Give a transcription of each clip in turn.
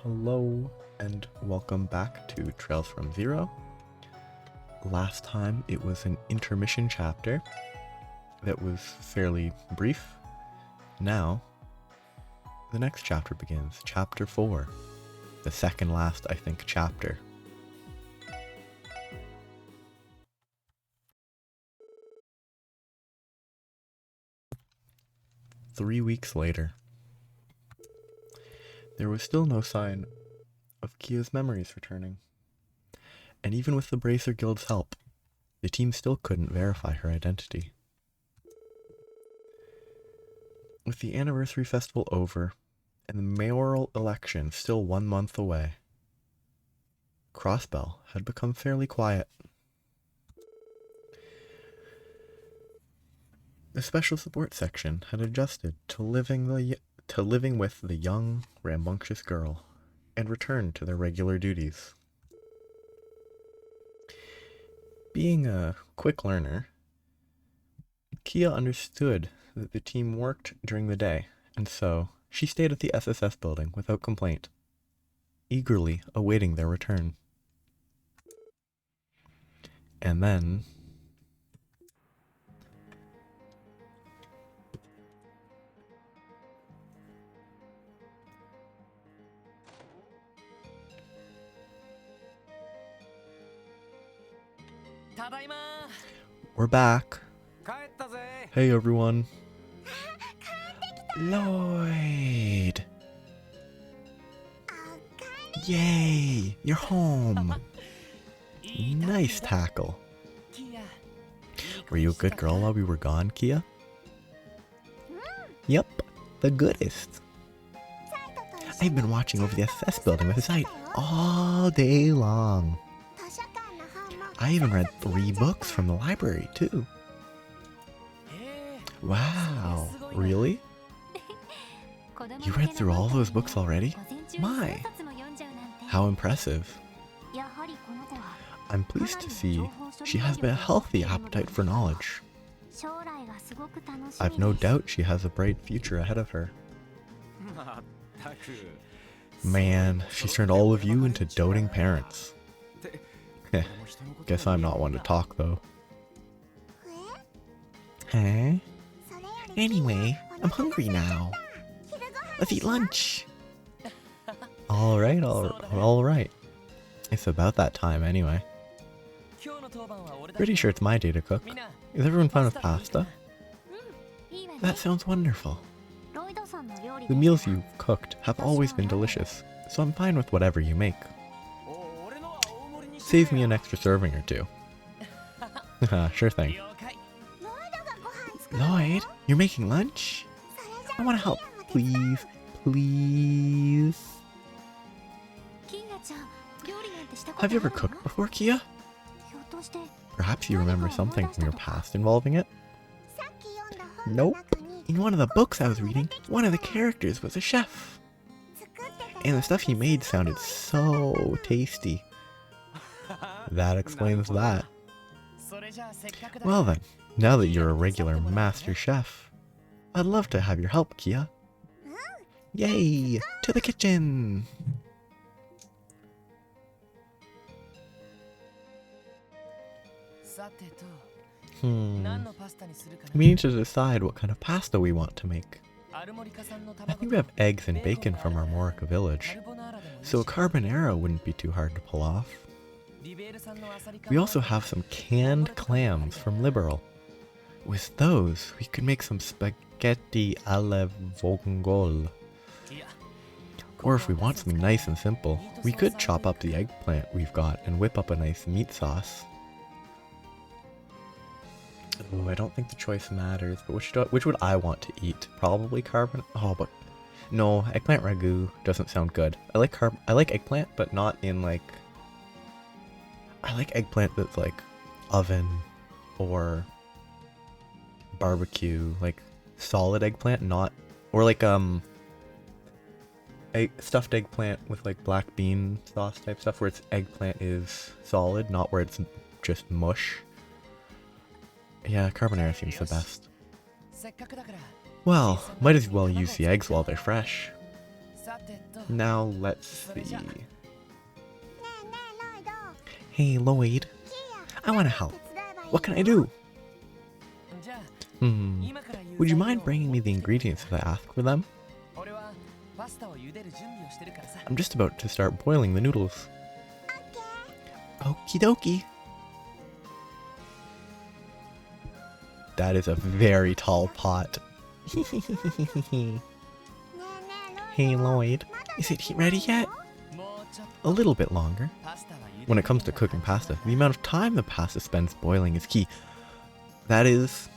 Hello and welcome back to Trails from Zero. Last time it was an intermission chapter that was fairly brief. Now, the next chapter begins, chapter 4. The second last, I think, chapter. Three weeks later. There was still no sign of Kia's memories returning. And even with the Bracer Guild's help, the team still couldn't verify her identity. With the anniversary festival over, and the mayoral election still 1 month away, Crossbell had become fairly quiet. The special support section had adjusted to living with the young, rambunctious girl, and returned to their regular duties. Being a quick learner, Kia understood that the team worked during the day, and so she stayed at the SSS building without complaint, eagerly awaiting their return. And then... we're back. Hey everyone. Lloyd! Yay! You're home! Nice tackle. Were you a good girl while we were gone, Kia? Yep, the goodest. I've been watching over the SS building with a sight all day long. I even read 3 books from the library, too. Wow, really? You read through all those books already? My! How impressive. I'm pleased to see she has a healthy appetite for knowledge. I've no doubt she has a bright future ahead of her. Man, she's turned all of you into doting parents. Heh, guess I'm not one to talk, though. Huh? Anyway, I'm hungry now. Let's eat lunch. Alright. It's about that time anyway. Pretty sure it's my day to cook. Is everyone fine with pasta? That sounds wonderful. The meals you've cooked have always been delicious, so I'm fine with whatever you make. Save me an extra serving or 2. Sure thing. Lloyd, you're making lunch? I want to help, please. Please. Have you ever cooked before, Kia? Perhaps you remember something from your past involving it? Nope. In one of the books I was reading, one of the characters was a chef. And the stuff he made sounded so tasty. That explains that. Well then, now that you're a regular master chef, I'd love to have your help, Kia. Yay! To the kitchen! We need to decide what kind of pasta we want to make. I think we have eggs and bacon from our Morica village, so a carbonara wouldn't be too hard to pull off. We also have some canned clams from Liberal. With those, we could make some spaghetti alla vongole. Or if we want something nice and simple, we could chop up the eggplant we've got and whip up a nice meat sauce. Ooh, I don't think the choice matters, but which would I want to eat? Probably carbon. Oh, but no, eggplant ragu doesn't sound good. I like eggplant, but not in like. I like eggplant that's like oven or barbecue, like solid eggplant, not or like stuffed eggplant with like black bean sauce type stuff, where its eggplant is solid, not where it's just mush. Yeah, carbonara seems the best. Well, might as well use the eggs while they're fresh. Now let's see. Hey Lloyd, I want to help. What can I do? Would you mind bringing me the ingredients if I ask for them? I'm just about to start boiling the noodles. Okie dokie. That is a very tall pot. Hey Lloyd, is it ready yet? A little bit longer. When it comes to cooking pasta, the amount of time the pasta spends boiling is key. That is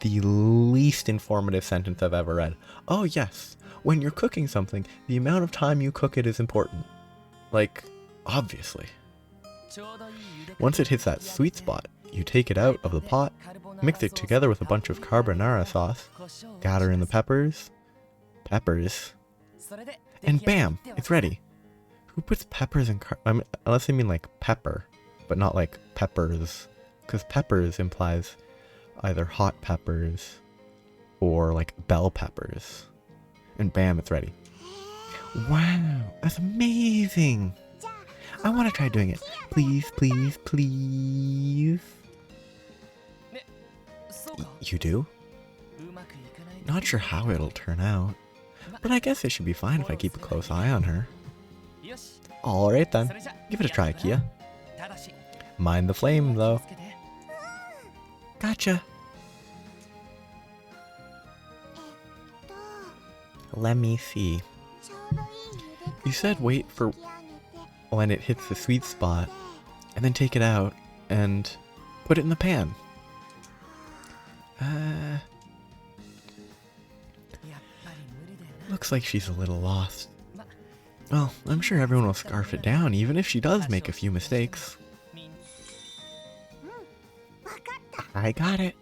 the least informative sentence I've ever read. Oh yes, when you're cooking something, the amount of time you cook it is important. Like, obviously. Once it hits that sweet spot, you take it out of the pot, mix it together with a bunch of carbonara sauce, gather in the peppers, and bam, it's ready. Who puts peppers in unless they mean like pepper, but not like peppers, because peppers implies either hot peppers or like bell peppers. And bam, it's ready. Wow, that's amazing. I want to try doing it. Please, please, please. You do? Not sure how it'll turn out, but I guess it should be fine if I keep a close eye on her. Alright then, give it a try, Kia. Mind the flame, though. Gotcha. Let me see. You said wait for when it hits the sweet spot, and then take it out and put it in the pan. Looks like she's a little lost. Well, I'm sure everyone will scarf it down, even if she does make a few mistakes. I got it.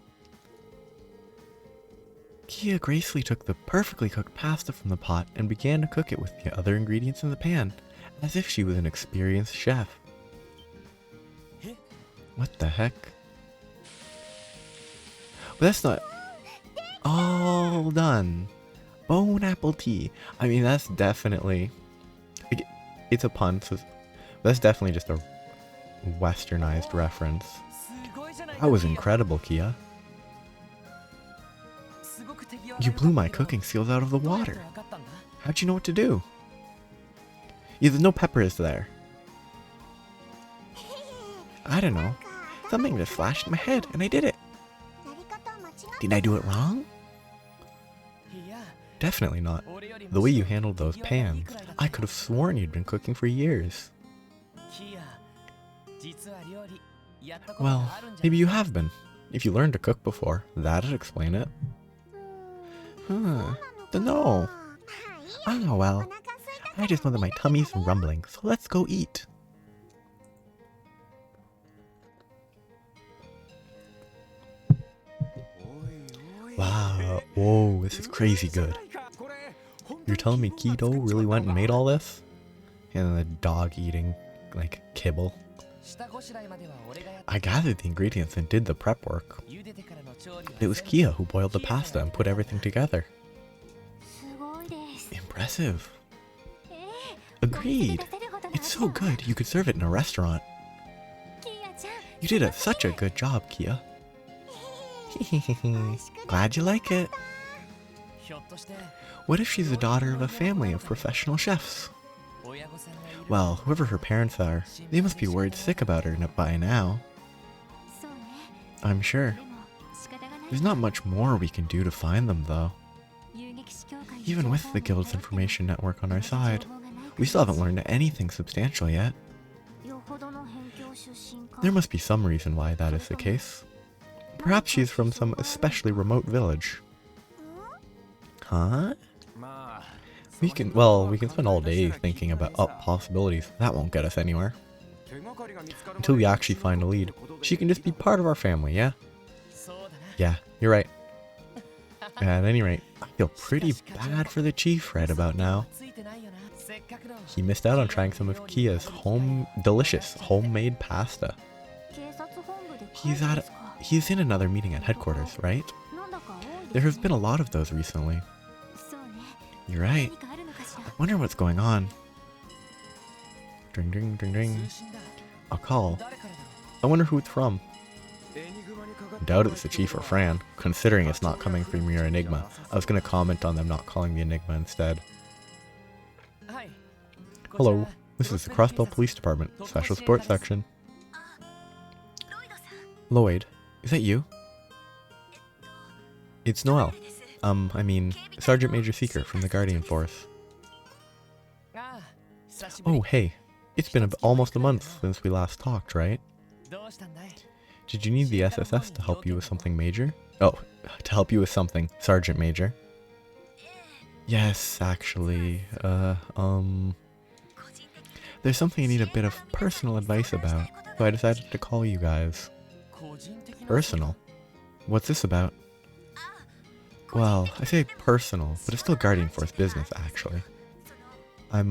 Kia gracefully took the perfectly cooked pasta from the pot and began to cook it with the other ingredients in the pan, as if she was an experienced chef. What the heck? But that's not all done. Bone apple tea. I mean, that's definitely... It's a pun, so that's definitely just a westernized reference. That was incredible, Kia. You blew my cooking skills out of the water. How'd you know what to do? Yeah, there's no peppers there. I don't know. Something just flashed in my head, and I did it. Did I do it wrong? Definitely not. The way you handled those pans, I could have sworn you'd been cooking for years. Well, maybe you have been. If you learned to cook before, that'd explain it. No. Oh well. I just know that my tummy's rumbling, so let's go eat. Wow, whoa, this is crazy good. You're telling me Keto really went and made all this? And the dog eating, like, kibble. I gathered the ingredients and did the prep work. It was Kia who boiled the pasta and put everything together. Impressive. Agreed. It's so good you could serve it in a restaurant. You did such a good job, Kia. Glad you like it. What if she's the daughter of a family of professional chefs? Well, whoever her parents are, they must be worried sick about her by now. I'm sure. There's not much more we can do to find them, though. Even with the Guild's information network on our side, we still haven't learned anything substantial yet. There must be some reason why that is the case. Perhaps she's from some especially remote village. Huh? We can spend all day thinking about possibilities. That won't get us anywhere. Until we actually find a lead, she can just be part of our family, yeah? Yeah, you're right. At any rate, I feel pretty bad for the chief right about now. He missed out on trying some of Kia's delicious homemade pasta. He's in another meeting at headquarters, right? There have been a lot of those recently. You're right. I wonder what's going on. Ding ding ding ding. A call. I wonder who it's from. Doubt it's the chief or Fran, considering it's not coming from your Enigma. I was gonna comment on them not calling me Enigma instead. Hello, this is the Crossbell Police Department, Special Sports Section. Lloyd, is that you? It's Noel. I mean, Sergeant Major Seeker from the Guardian Force. Oh, hey. It's been almost a month since we last talked, right? Did you need the SSS to help you with something major? Oh, to help you with something, Sergeant Major. Yes, actually, there's something I need a bit of personal advice about, so I decided to call you guys. Personal? What's this about? Well, I say personal, but it's still Guardian Force business, actually. I'm,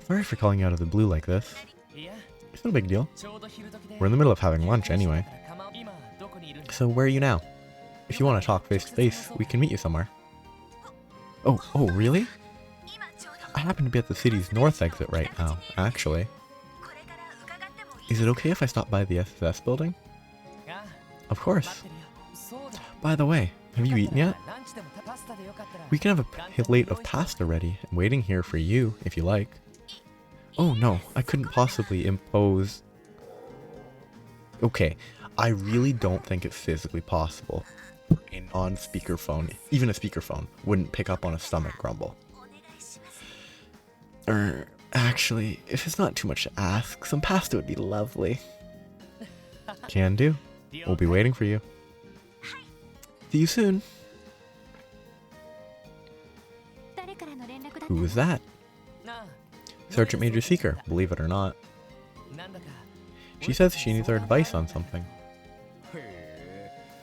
sorry for calling you out of the blue like this. It's no big deal. We're in the middle of having lunch anyway. So where are you now? If you want to talk face to face, we can meet you somewhere. Oh, really? I happen to be at the city's north exit right now, actually. Is it okay if I stop by the SSS building? Of course. By the way, have you eaten yet? We can have a plate of pasta ready and waiting here for you, if you like. Oh no, I couldn't possibly impose... Okay, I really don't think it's physically possible. A non-speakerphone, even a speakerphone, wouldn't pick up on a stomach grumble. Actually, if it's not too much to ask, some pasta would be lovely. Can do. We'll be waiting for you. See you soon. Who was that? Sergeant Major Seeker, believe it or not. She says she needs our advice on something.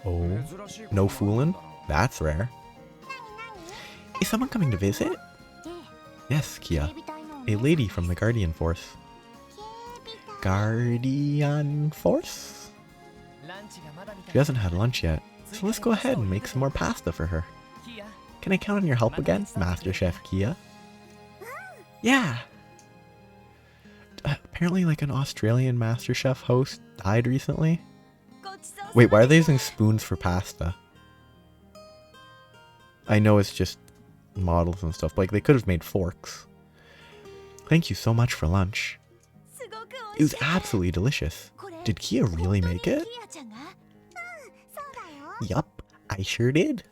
Oh, no foolin'? That's rare. Is someone coming to visit? Yes, Kia. A lady from the Guardian Force. Guardian Force? She hasn't had lunch yet, so let's go ahead and make some more pasta for her. Can I count on your help again, Master Chef Kia? Yeah! Apparently like an Australian Master Chef host died recently. Wait, why are they using spoons for pasta? I know it's just models and stuff, but like they could have made forks. Thank you so much for lunch. It was absolutely delicious. Did Kia really make it? Yup, I sure did.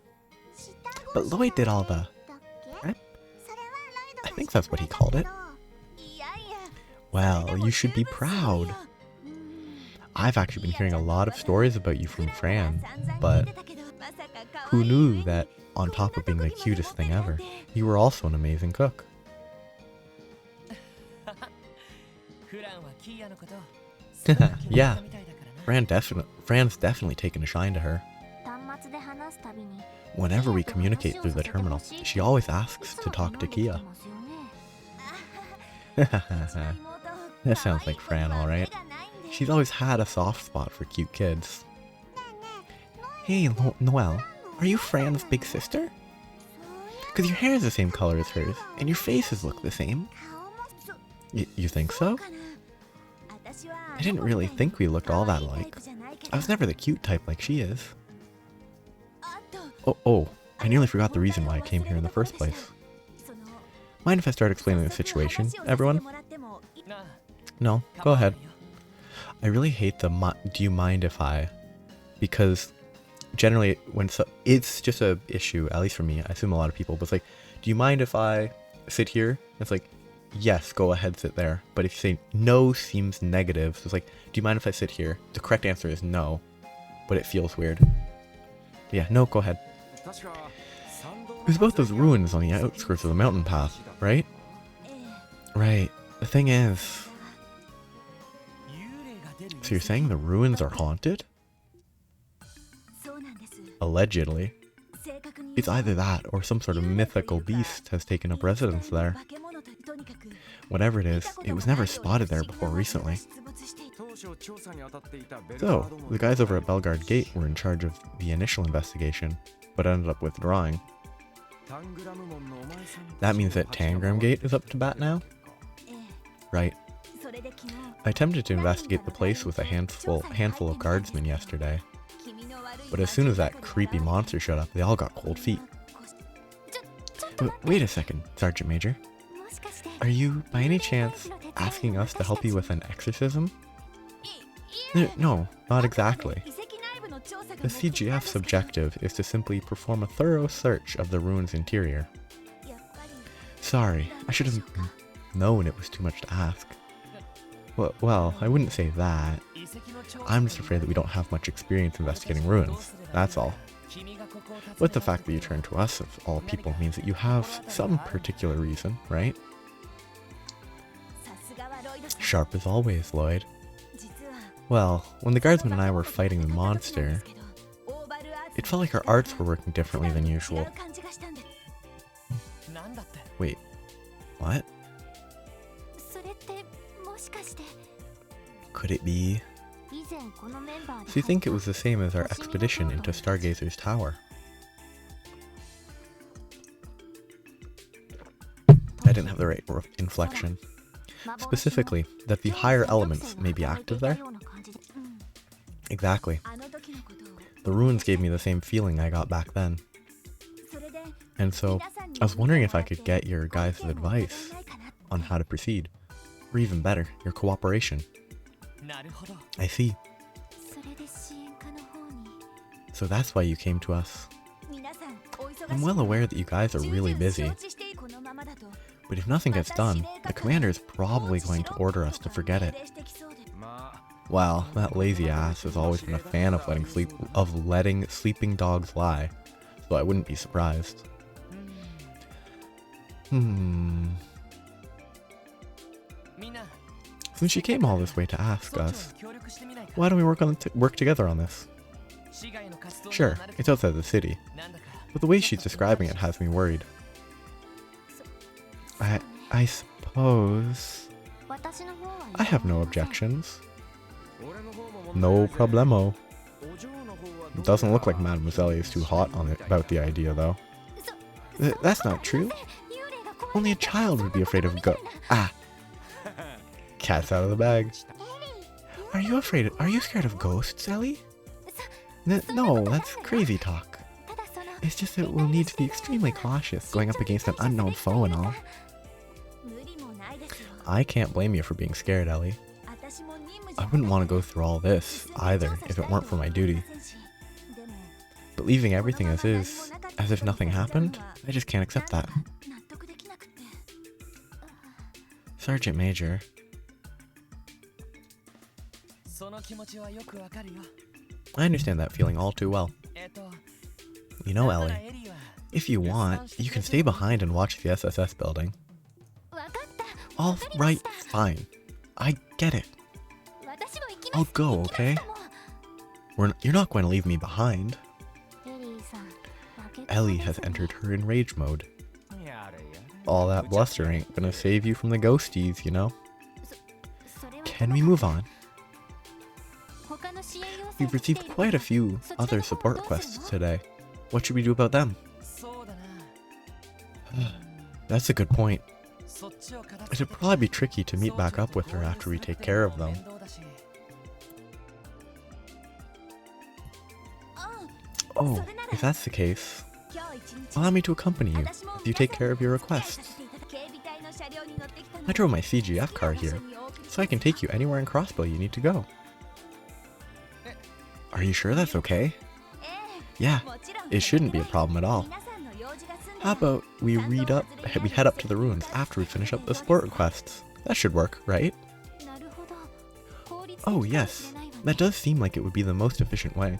But Lloyd did all the prep? I think that's what he called it. Well, you should be proud. I've actually been hearing a lot of stories about you from Fran, but who knew that on top of being the cutest thing ever, you were also an amazing cook. Yeah, Fran's definitely taken a shine to her. Whenever we communicate through the terminal, she always asks to talk to Kia. That sounds like Fran, alright. She's always had a soft spot for cute kids. Hey, Noel, are you Fran's big sister? Because your hair is the same color as hers, and your faces look the same. You think so? I didn't really think we looked all that alike. I was never the cute type like she is. Oh, I nearly forgot the reason why I came here in the first place. Mind if I start explaining the situation, everyone? No, go ahead. I really hate the do you mind if I... Because generally, it's just a issue, at least for me, I assume a lot of people, but it's like, do you mind if I sit here? It's like, yes, go ahead, sit there. But if you say no seems negative, so it's like, do you mind if I sit here? The correct answer is no, but it feels weird. Yeah, no, go ahead. There's both those ruins on the outskirts of the mountain path, right? Right. The thing is... So you're saying the ruins are haunted? Allegedly. It's either that or some sort of mythical beast has taken up residence there. Whatever it is, it was never spotted there before recently. So, the guys over at Bellegarde Gate were in charge of the initial investigation, but ended up withdrawing. That means that Tangram Gate is up to bat now? Right. I attempted to investigate the place with a handful of guardsmen yesterday. But as soon as that creepy monster showed up, they all got cold feet. Wait a second, Sergeant Major. Are you, by any chance, asking us to help you with an exorcism? No, not exactly. The CGF's objective is to simply perform a thorough search of the ruin's interior. Sorry, I should have known it was too much to ask. Well, I wouldn't say that. I'm just afraid that we don't have much experience investigating ruins, that's all. But the fact that you turn to us, of all people, means that you have some particular reason, right? Sharp as always, Lloyd. Well, when the guardsman and I were fighting the monster, it felt like our arts were working differently than usual. Wait, what? Could it be? So you think it was the same as our expedition into Stargazer's Tower? I didn't have the right inflection. Specifically, that the higher elements may be active there? Exactly. The ruins gave me the same feeling I got back then. And so, I was wondering if I could get your guys' advice on how to proceed. Or even better, your cooperation. I see. So that's why you came to us. I'm well aware that you guys are really busy. But if nothing gets done, the commander is probably going to order us to forget it. Well, that lazy ass has always been a fan of letting sleeping dogs lie, so I wouldn't be surprised. Since you came all this way to ask us, why don't we work together on this? Sure, it's outside the city, but the way she's describing it has me worried. I suppose... I have no objections. No problemo. It doesn't look like Mademoiselle is too hot about the idea, though. That's not true. Only a child would be afraid of Cat's out of the bag. Are you scared of ghosts, Ellie? No, that's crazy talk. It's just that we'll need to be extremely cautious going up against an unknown foe and all. I can't blame you for being scared, Ellie. I wouldn't want to go through all this, either, if it weren't for my duty. But leaving everything as is, as if nothing happened, I just can't accept that. Sergeant Major. I understand that feeling all too well. You know, Ellie, if you want, you can stay behind and watch the SSS building. All right, fine. I get it. I'll go, okay? You're not going to leave me behind. Ellie has entered her enrage mode. All that bluster ain't gonna save you from the ghosties, you know? Can we move on? We've received quite a few other support requests today. What should we do about them? That's a good point. It'd probably be tricky to meet back up with her after we take care of them. Oh, if that's the case, allow me to accompany you as you take care of your requests. I drove my CGF car here, so I can take you anywhere in Crossbow you need to go. Are you sure that's okay? Yeah, it shouldn't be a problem at all. How about we head up to the ruins after we finish up the support requests? That should work, right? Oh yes, that does seem like it would be the most efficient way.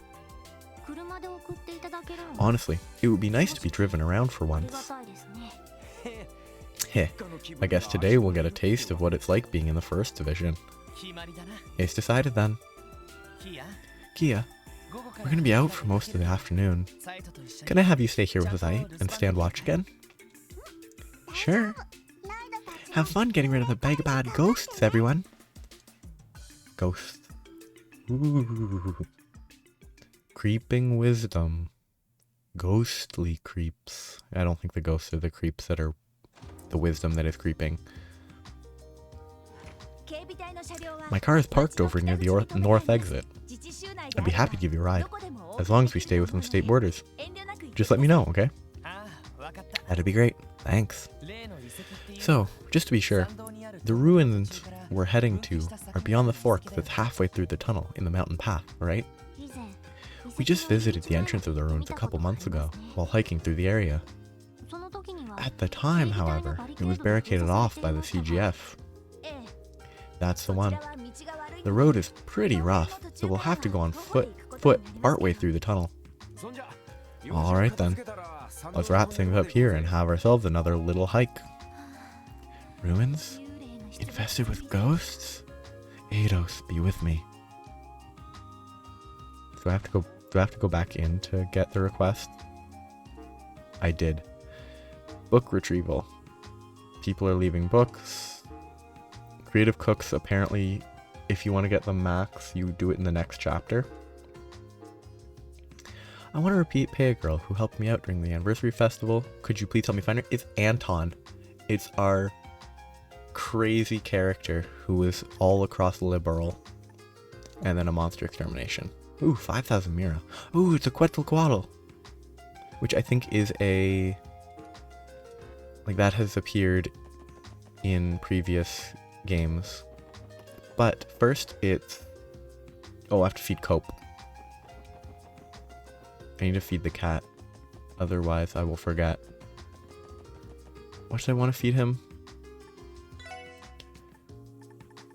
Honestly, it would be nice to be driven around for once. Heh, I guess today we'll get a taste of what it's like being in the First Division. It's decided then. Kia, we're gonna be out for most of the afternoon. Can I have you stay here with Zite and stand watch again? Sure. Have fun getting rid of the big bad ghosts, everyone. Ghosts. Ooh. Creeping wisdom. Ghostly creeps. I don't think the ghosts are the creeps that are the wisdom that is creeping. My car is parked over near the north exit. I'd be happy to give you a ride, as long as we stay within the state borders. Just let me know, okay? That'd be great. Thanks. So, just to be sure, the ruins we're heading to are beyond the fork that's halfway through the tunnel in the mountain path, right? We just visited the entrance of the ruins a couple months ago while hiking through the area. At the time, however, it was barricaded off by the CGF. That's the one. The road is pretty rough, so we'll have to go on foot partway through the tunnel. Alright then, let's wrap things up here and have ourselves another little hike. Ruins? Infested with ghosts? Eidos, be with me. Do I have to go back in to get the request? I did. Book retrieval. People are leaving books. Creative cooks, apparently, if you want to get them max, you do it in the next chapter. I want to pay a girl who helped me out during the anniversary festival. Could you please help me find her? It's Anton. It's our crazy character who was all across liberal. And then a monster extermination. Ooh, 5,000 Mira. Ooh, it's a Quetzalcoatl. Which I think is a... like, that has appeared in previous games. But first it's... oh, I have to feed Cope. I need to feed the cat. Otherwise I will forget. What should I want to feed him?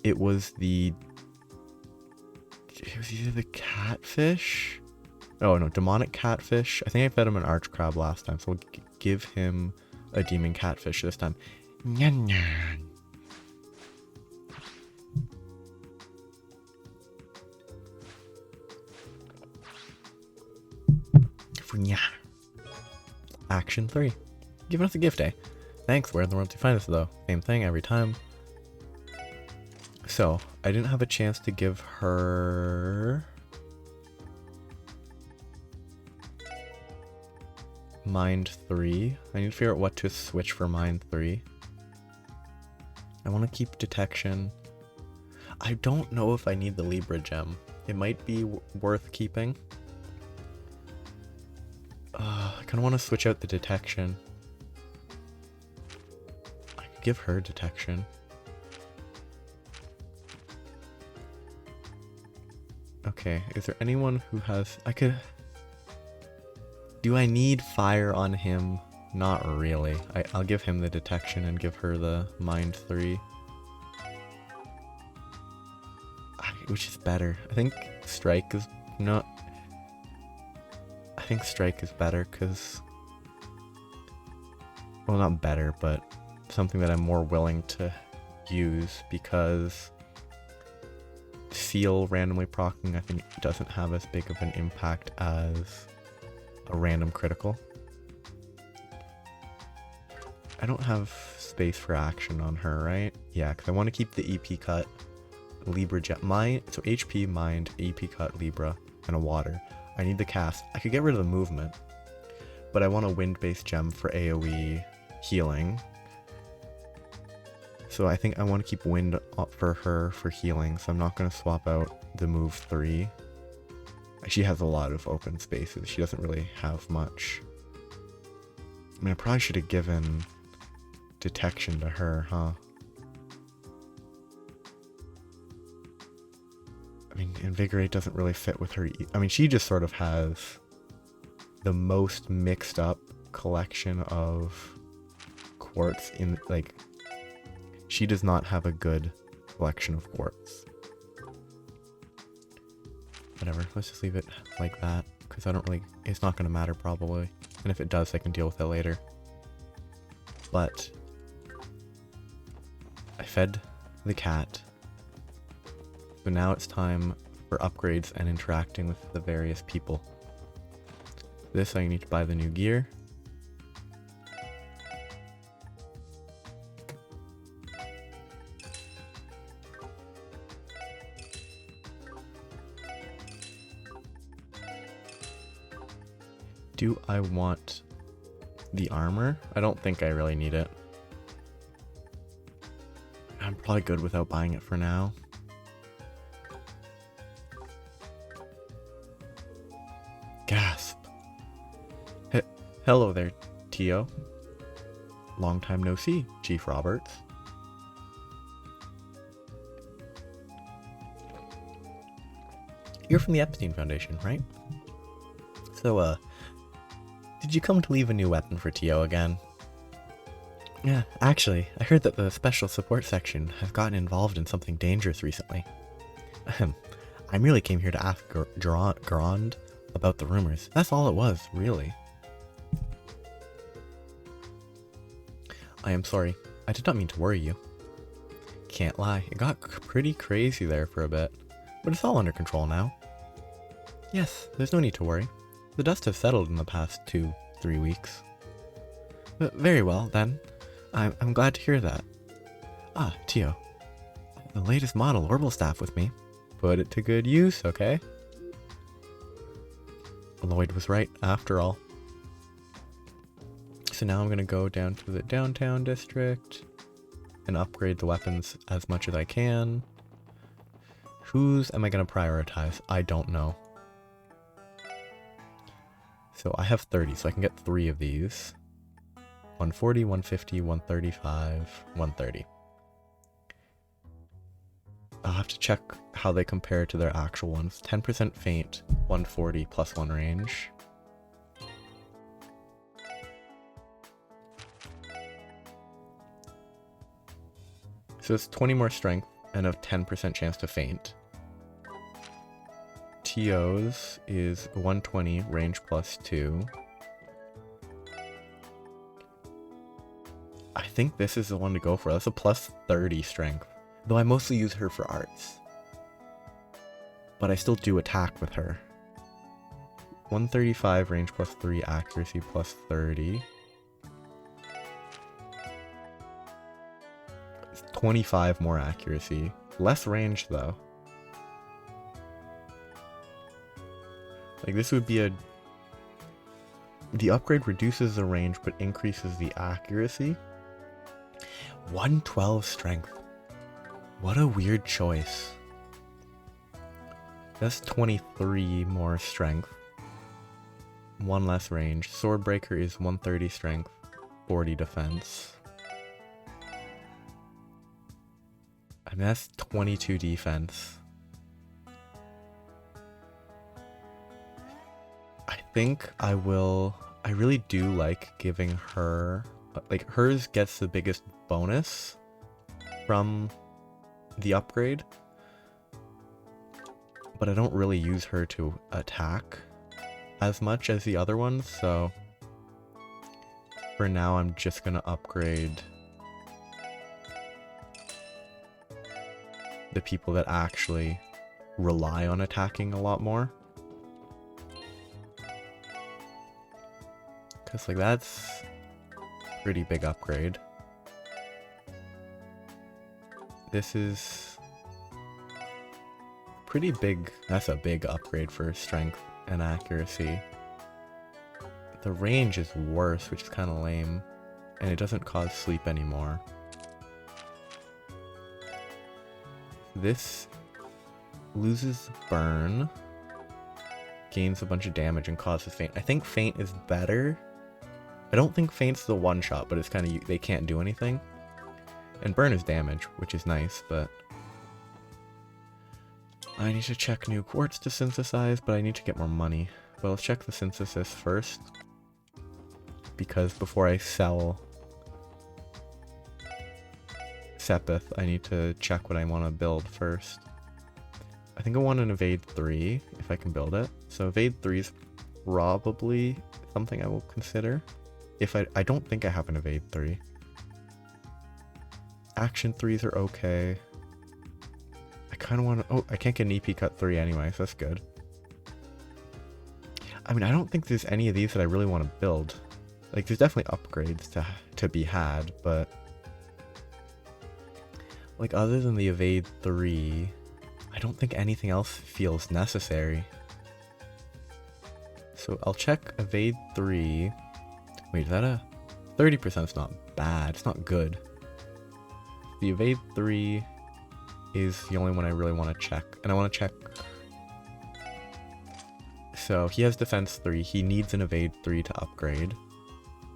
It was either the catfish? Oh no, demonic catfish. I think I fed him an arch crab last time, so we'll give him a demon catfish this time. Nyan nyan. Action 3. Giving us a gift day. Thanks, where in the world do you find us though? Same thing every time. So, I didn't have a chance to give her... Mind 3. I need to figure out what to switch for Mind 3. I want to keep Detection. I don't know if I need the Libra gem. It might be worth keeping. I kind of want to switch out the Detection. I could give her Detection. Okay, is there anyone who has... Do I need fire on him? Not really. I'll give him the Detection and give her the Mind 3. Which is better? I think Strike is not... I think Strike is better because... well, not better, but something that I'm more willing to use because... Seal randomly proccing, I think, doesn't have as big of an impact as a random critical. I don't have space for action on her, right? Yeah, because I want to keep the EP cut, Libra jet, so HP, Mind, EP cut, Libra, and a water. I need the cast. I could get rid of the movement, but I want a wind-based gem for AoE healing. So I think I want to keep wind up for her for healing, so I'm not going to swap out the move 3. She has a lot of open spaces. She doesn't really have much. I mean, I probably should have given Detection to her, huh? I mean, Invigorate doesn't really fit with her. I mean, she just sort of has the most mixed up collection of quartz in, like... She does not have a good collection of quartz. Whatever, let's just leave it like that, because I don't really... it's not going to matter probably. And if it does, I can deal with it later. But... I fed the cat. So now it's time for upgrades and interacting with the various people. This, I need to buy the new gear. Do I want the armor? I don't think I really need it. I'm probably good without buying it for now. Gasp. Hello there, Tio. Long time no see, Chief Roberts. You're from the Epstein Foundation, right? So, did you come to leave a new weapon for Tio again? Yeah, actually, I heard that the Special Support Section has gotten involved in something dangerous recently. I merely came here to ask Garand about the rumors. That's all it was, really. I am sorry. I did not mean to worry you. Can't lie, it got pretty crazy there for a bit. But it's all under control now. Yes, there's no need to worry. The dust has settled in the past 2-3 weeks. Very well, then. I'm glad to hear that. Ah, Tio. The latest model orbital staff with me. Put it to good use, okay? Lloyd was right, after all. So now I'm gonna go down to the downtown district and upgrade the weapons as much as I can. Whose am I gonna prioritize? I don't know. So I have 30, so I can get 3 of these. 140, 150, 135, 130. I'll have to check how they compare to their actual ones. 10% faint, 140 plus 1 range. So it's 20 more strength and a 10% chance to faint. Tio's is 120 range plus 2. I think this is the one to go for. That's a plus 30 strength. Though I mostly use her for arts. But I still do attack with her. 135 range plus 3, accuracy plus 30. 25 more accuracy. Less range though. Like this would be a... The upgrade reduces the range but increases the accuracy. 112 strength. What a weird choice. That's 23 more strength. 1 less range. Swordbreaker is 130 strength, 40 defense. I mean, that's 22 defense. I think I will... I really do like giving her... Like, hers gets the biggest bonus from the upgrade. But I don't really use her to attack as much as the other ones, so... For now, I'm just gonna upgrade the people that actually rely on attacking a lot more. Because, like, that's a pretty big upgrade. This is pretty big. That's a big upgrade for strength and accuracy. The range is worse, which is kind of lame. And it doesn't cause sleep anymore. This loses burn, gains a bunch of damage, and causes faint. I think faint is better. I don't think faint's the one shot, but it's kind of, they can't do anything. And burn is damage, which is nice, but I need to check new quartz to synthesize, but I need to get more money. Well, let's check the synthesis first, because before I sell Sepith, I need to check what I want to build first. I think I want an Evade 3, if I can build it. So Evade 3 is probably something I will consider. If I don't think I have an Evade 3. Action 3s are okay. I kind of want to... Oh, I can't get an EP Cut 3 anyway, so that's good. I mean, I don't think there's any of these that I really want to build. Like, there's definitely upgrades to be had, but... Like, other than the Evade 3, I don't think anything else feels necessary. So I'll check evade 3. Wait, is that a 30%? It's not bad. It's not good. The evade 3 is the only one I really want to check. And I want to check. So he has defense 3. He needs an evade 3 to upgrade.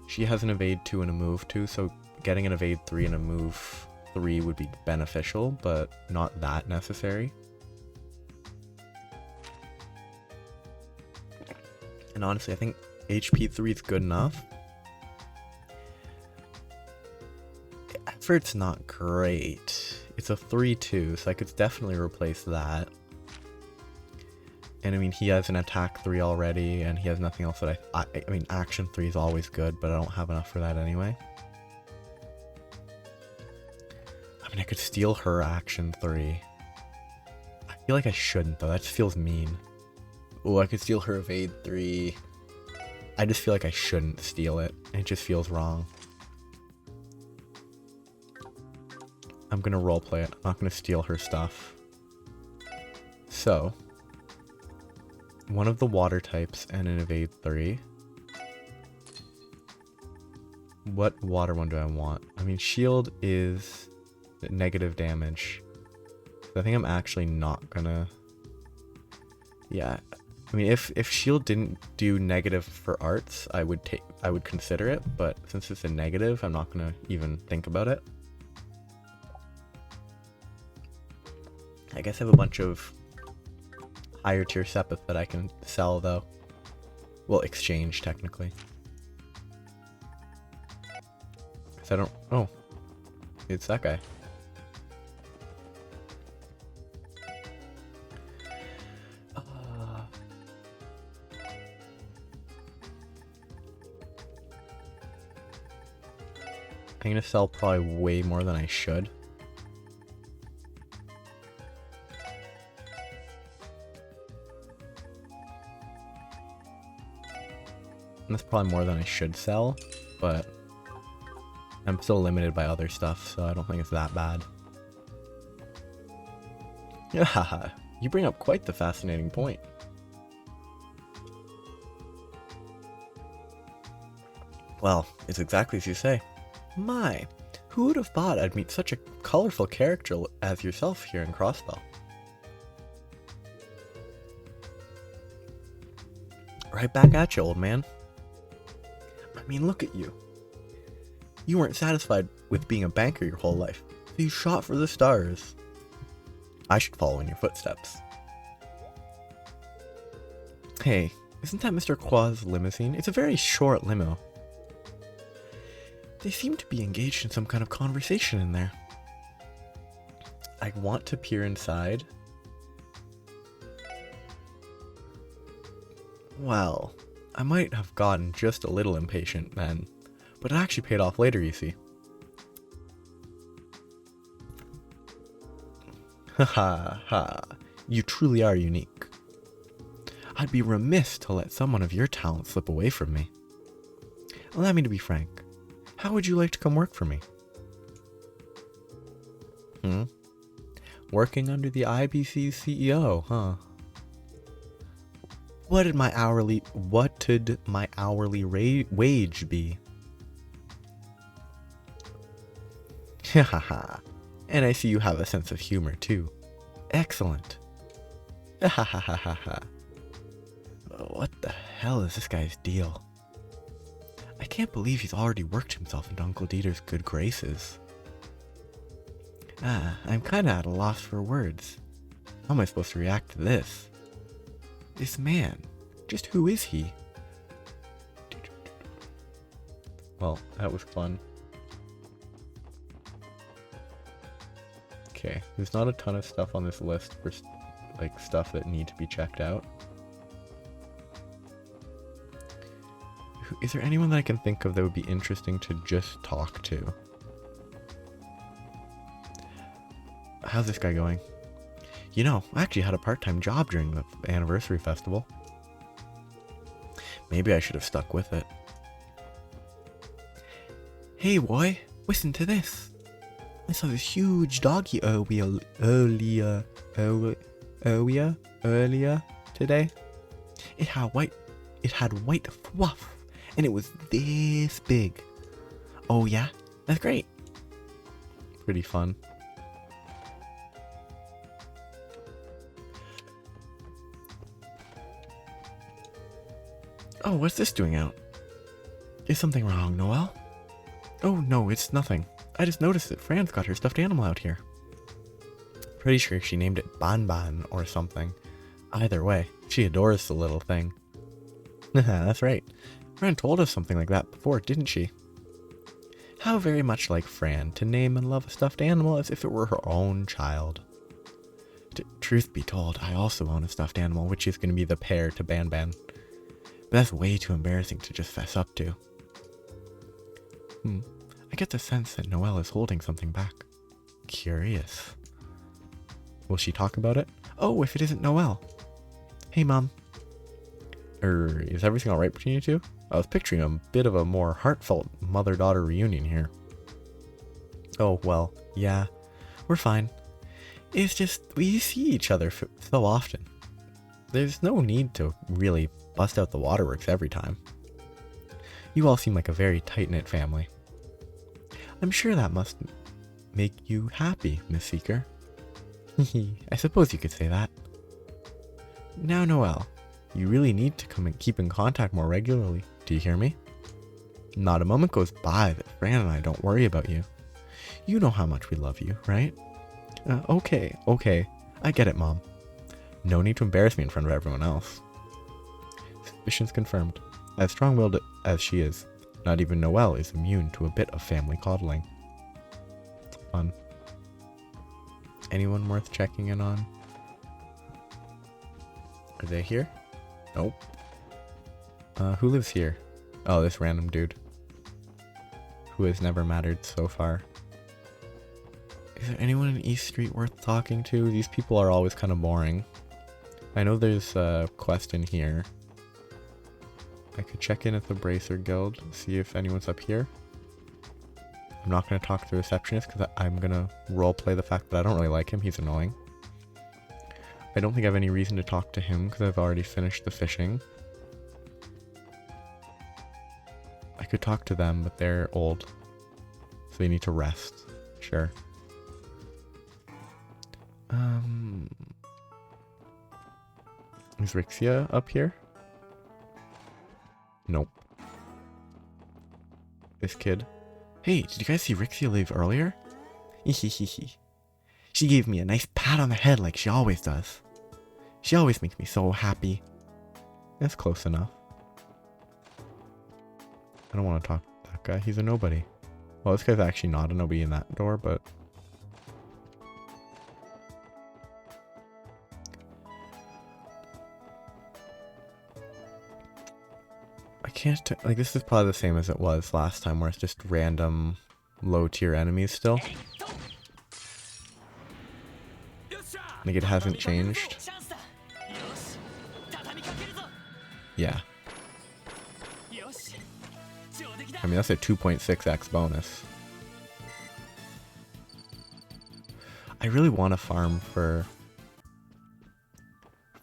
She has an evade 2 and a move 2. So getting an evade 3 and a move 3 would be beneficial, but not that necessary. And honestly, I think HP 3 is good enough. Effort's not great. It's a 3-2, so I could definitely replace that. And I mean, he has an attack 3 already, and he has nothing else that I mean, action 3 is always good, but I don't have enough for that anyway. I mean, I could steal her action 3. I feel like I shouldn't, though. That just feels mean. Oh, I could steal her evade 3. I just feel like I shouldn't steal it. It just feels wrong. I'm gonna roleplay it. I'm not gonna steal her stuff. So, one of the water types and an evade 3. What water one do I want? I mean, shield is negative damage. So I think I'm actually not gonna... Yeah. I mean, if shield didn't do negative for arts, I would consider it, but since it's a negative, I'm not gonna even think about it. I guess I have a bunch of higher tier Sepith that I can sell, though. Well, exchange, technically. Because I don't... Oh. It's that guy. I'm gonna sell probably way more than I should. And that's probably more than I should sell, but I'm still limited by other stuff, so I don't think it's that bad. Yeah, you bring up quite the fascinating point. Well, it's exactly as you say. My, who would have thought I'd meet such a colorful character as yourself here in Crossbell? Right back at you, old man. I mean, look at you. You weren't satisfied with being a banker your whole life, so you shot for the stars. I should follow in your footsteps. Hey, isn't that Mr. Qua's limousine? It's a very short limo. They seem to be engaged in some kind of conversation in there. I want to peer inside. Well, I might have gotten just a little impatient then, but it actually paid off later, you see. Haha, ha. You truly are unique. I'd be remiss to let someone of your talent slip away from me. Allow me to be frank. How would you like to come work for me? Working under the IBC's CEO, huh? What did my hourly wage be? Hahaha. And I see you have a sense of humor too. Excellent. Hahaha. What the hell is this guy's deal? I can't believe he's already worked himself into Uncle Dieter's good graces. I'm kinda at a loss for words. How am I supposed to react to this? This man, just who is he? Well, that was fun. Okay, there's not a ton of stuff on this list for like stuff that need to be checked out. Is there anyone that I can think of that would be interesting to just talk to? How's this guy going? You know, I actually had a part-time job during the anniversary festival. Maybe I should have stuck with it. Hey boy, listen to this. I saw this huge doggy earlier today. It had white It had white fluff, and it was this big. Oh yeah? That's great. Pretty fun. Oh, what's this doing out? Is something wrong, Noel? Oh, no, it's nothing. I just noticed that Fran's got her stuffed animal out here. Pretty sure she named it Ban Ban or something. Either way, she adores the little thing. That's right. Fran told us something like that before, didn't she? How very much like Fran to name and love a stuffed animal as if it were her own child. Truth be told, I also own a stuffed animal, which is going to be the pair to Ban Ban. But that's way too embarrassing to just fess up to. I get the sense that Noelle is holding something back. Curious. Will she talk about it? Oh, if it isn't Noelle. Hey, Mom. Is everything alright between you two? I was picturing a bit of a more heartfelt mother-daughter reunion here. Oh, well, yeah. We're fine. It's just, we see each other so often. There's no need to really bust out the waterworks every time. You all seem like a very tight-knit family. I'm sure that must make you happy, Miss Seeker. I suppose you could say that. Now, Noelle, you really need to come and keep in contact more regularly. Do you hear me? Not a moment goes by that Fran and I don't worry about you. You know how much we love you, right? Okay. I get it, Mom. No need to embarrass me in front of everyone else. Suspicions confirmed. As strong-willed as she is, not even Noelle is immune to a bit of family coddling. Fun. Anyone worth checking in on? Are they here? Nope. Who lives here? Oh, this random dude. Who has never mattered so far. Is there anyone in East Street worth talking to? These people are always kind of boring. I know there's a quest in here. I could check in at the Bracer Guild, see if anyone's up here. I'm not going to talk to the receptionist because I'm going to roleplay the fact that I don't really like him. He's annoying. I don't think I have any reason to talk to him because I've already finished the fishing. I could talk to them, but they're old. So they need to rest. Sure. Is Rixia up here? Nope. This kid. Hey, did you guys see Rixia leave earlier? She gave me a nice pat on the head like she always does. She always makes me so happy. That's close enough. I don't want to talk to that guy. He's a nobody. Well, this guy's actually not a nobody in that door, but... I can't... Like, this is probably the same as it was last time, where it's just random low-tier enemies still. Like, it hasn't changed. Yeah. I mean, that's a 2.6x bonus. I really want to farm for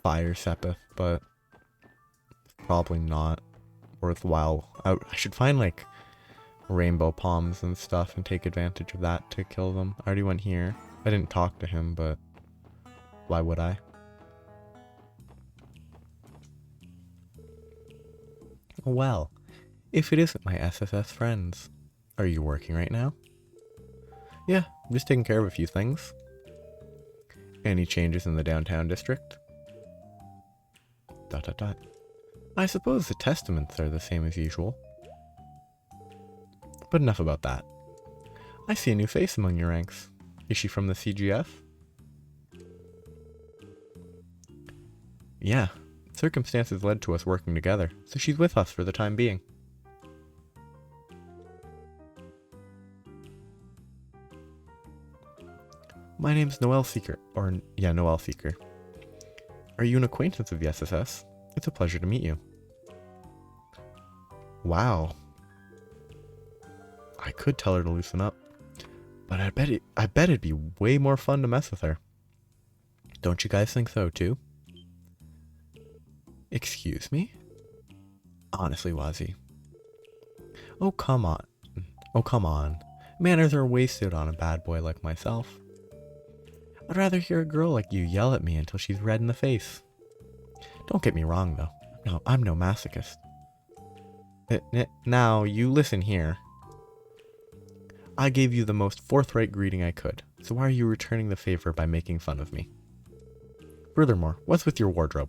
Fire Sepith, but probably not worthwhile. I should find, like, rainbow palms and stuff and take advantage of that to kill them. I already went here. I didn't talk to him, but why would I? Well, if it isn't my SSS friends. Are you working right now? Yeah, I'm just taking care of a few things. Any changes in the downtown district? ... I suppose the testaments are the same as usual. But enough about that. I see a new face among your ranks. Is she from the CGF? Yeah, circumstances led to us working together, so she's with us for the time being. My name's Noel Seeker, Noel Seeker. Are you an acquaintance of the SSS? It's a pleasure to meet you. Wow. I could tell her to loosen up, but I bet it'd be way more fun to mess with her. Don't you guys think so too? Excuse me? Honestly, Wazzy. Oh, come on. Oh, come on. Manners are wasted on a bad boy like myself. I'd rather hear a girl like you yell at me until she's red in the face. Don't get me wrong, though. No, I'm no masochist. Now, you listen here. I gave you the most forthright greeting I could, so why are you returning the favor by making fun of me? Furthermore, what's with your wardrobe?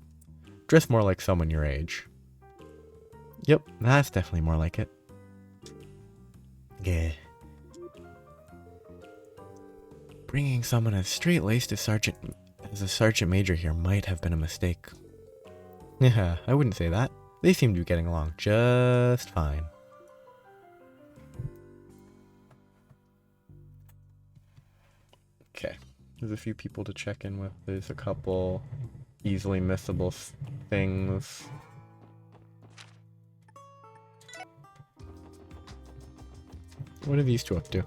Dress more like someone your age. Yep, that's definitely more like it. Yeah. Bringing someone as straight-laced as a sergeant major here might have been a mistake. Yeah, I wouldn't say that. They seem to be getting along just fine. Okay, there's a few people to check in with. There's a couple easily missable things. What are these two up to?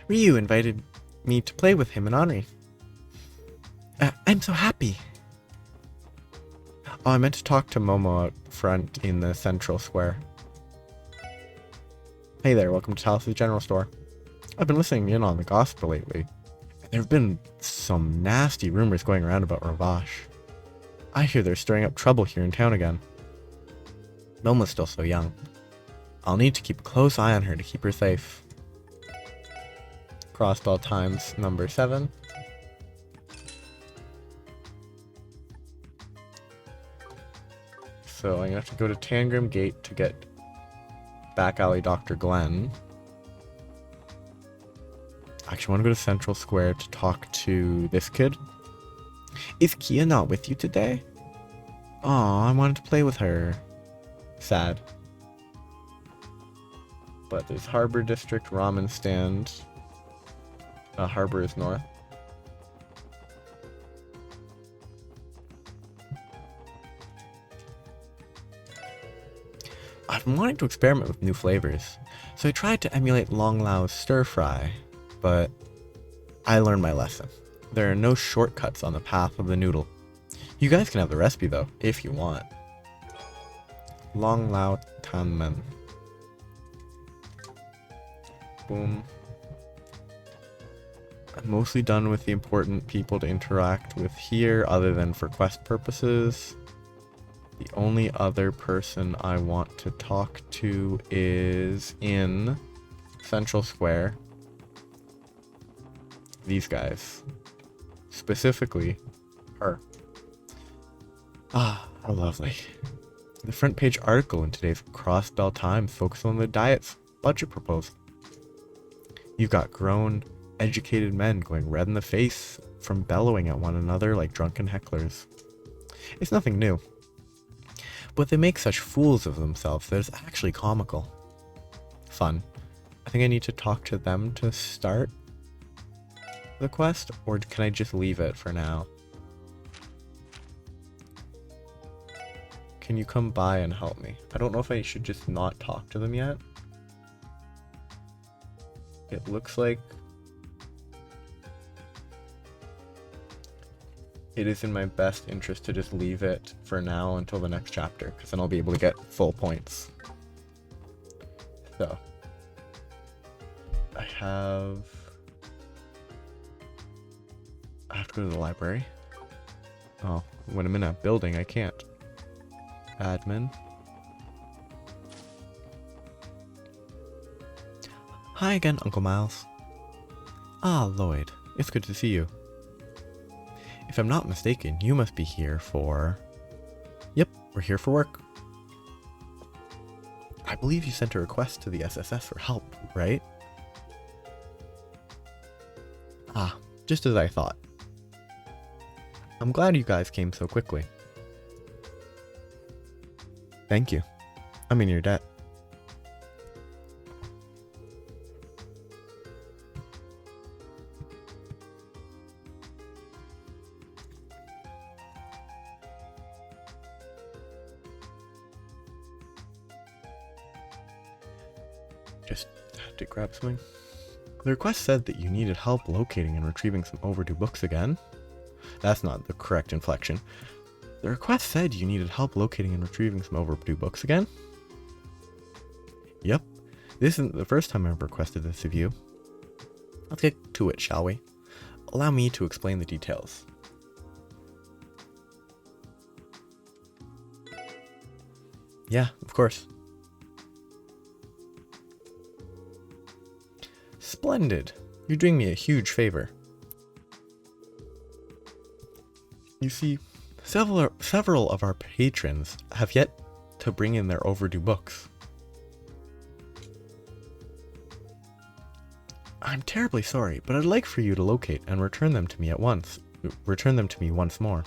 Ryu invited me to play with him and Henri. I'm so happy. Oh, I meant to talk to Momo out front in the central square. Hey there, welcome to Talos' General Store. I've been listening in on the gossip lately. There have been some nasty rumors going around about Ravash. I hear they're stirring up trouble here in town again. Momo's still so young. I'll need to keep a close eye on her to keep her safe. Crossbell times number 7. So I'm gonna have to go to Tangram Gate to get Back Alley Dr. Glenn. Actually, I want to go to Central Square to talk to this kid. Is Kia not with you today? Aw, I wanted to play with her. Sad. But there's Harbor District Ramen Stand. Harbor is north. I've been wanting to experiment with new flavors, so I tried to emulate Long Lao's stir fry, but I learned my lesson. There are no shortcuts on the path of the noodle. You guys can have the recipe though, if you want. Long Lao Tanmen. Boom. I'm mostly done with the important people to interact with here, other than for quest purposes. The only other person I want to talk to is in Central Square. These guys. Specifically, her. Ah, how lovely. The front page article in today's Crossbell Times focuses on the Diet's budget proposal. You've got grown, educated men going red in the face from bellowing at one another like drunken hecklers. It's nothing new. But they make such fools of themselves that it's actually comical. Fun. I think I need to talk to them to start the quest, or can I just leave it for now? Can you come by and help me? I don't know if I should just not talk to them yet. It looks like it is in my best interest to just leave it for now until the next chapter, because then I'll be able to get full points. So, I have to go to the library. Oh, when I'm in a building, I can't. Admin. Hi again, Uncle Miles. Ah, Lloyd. It's good to see you. If I'm not mistaken, you must be here for... Yep, we're here for work. I believe you sent a request to the SSS for help, right? Ah, just as I thought. I'm glad you guys came so quickly. Thank you. I'm in your debt. Just had to grab something. The request said that you needed help locating and retrieving some overdue books again. That's not the correct inflection. The request said you needed help locating and retrieving some overdue books again? Yep. This isn't the first time I've requested this of you. Let's get to it, shall we? Allow me to explain the details. Yeah, of course. Splendid. You're doing me a huge favor. You see, several of our patrons have yet to bring in their overdue books. I'm terribly sorry, but I'd like for you to locate and return them to me once more.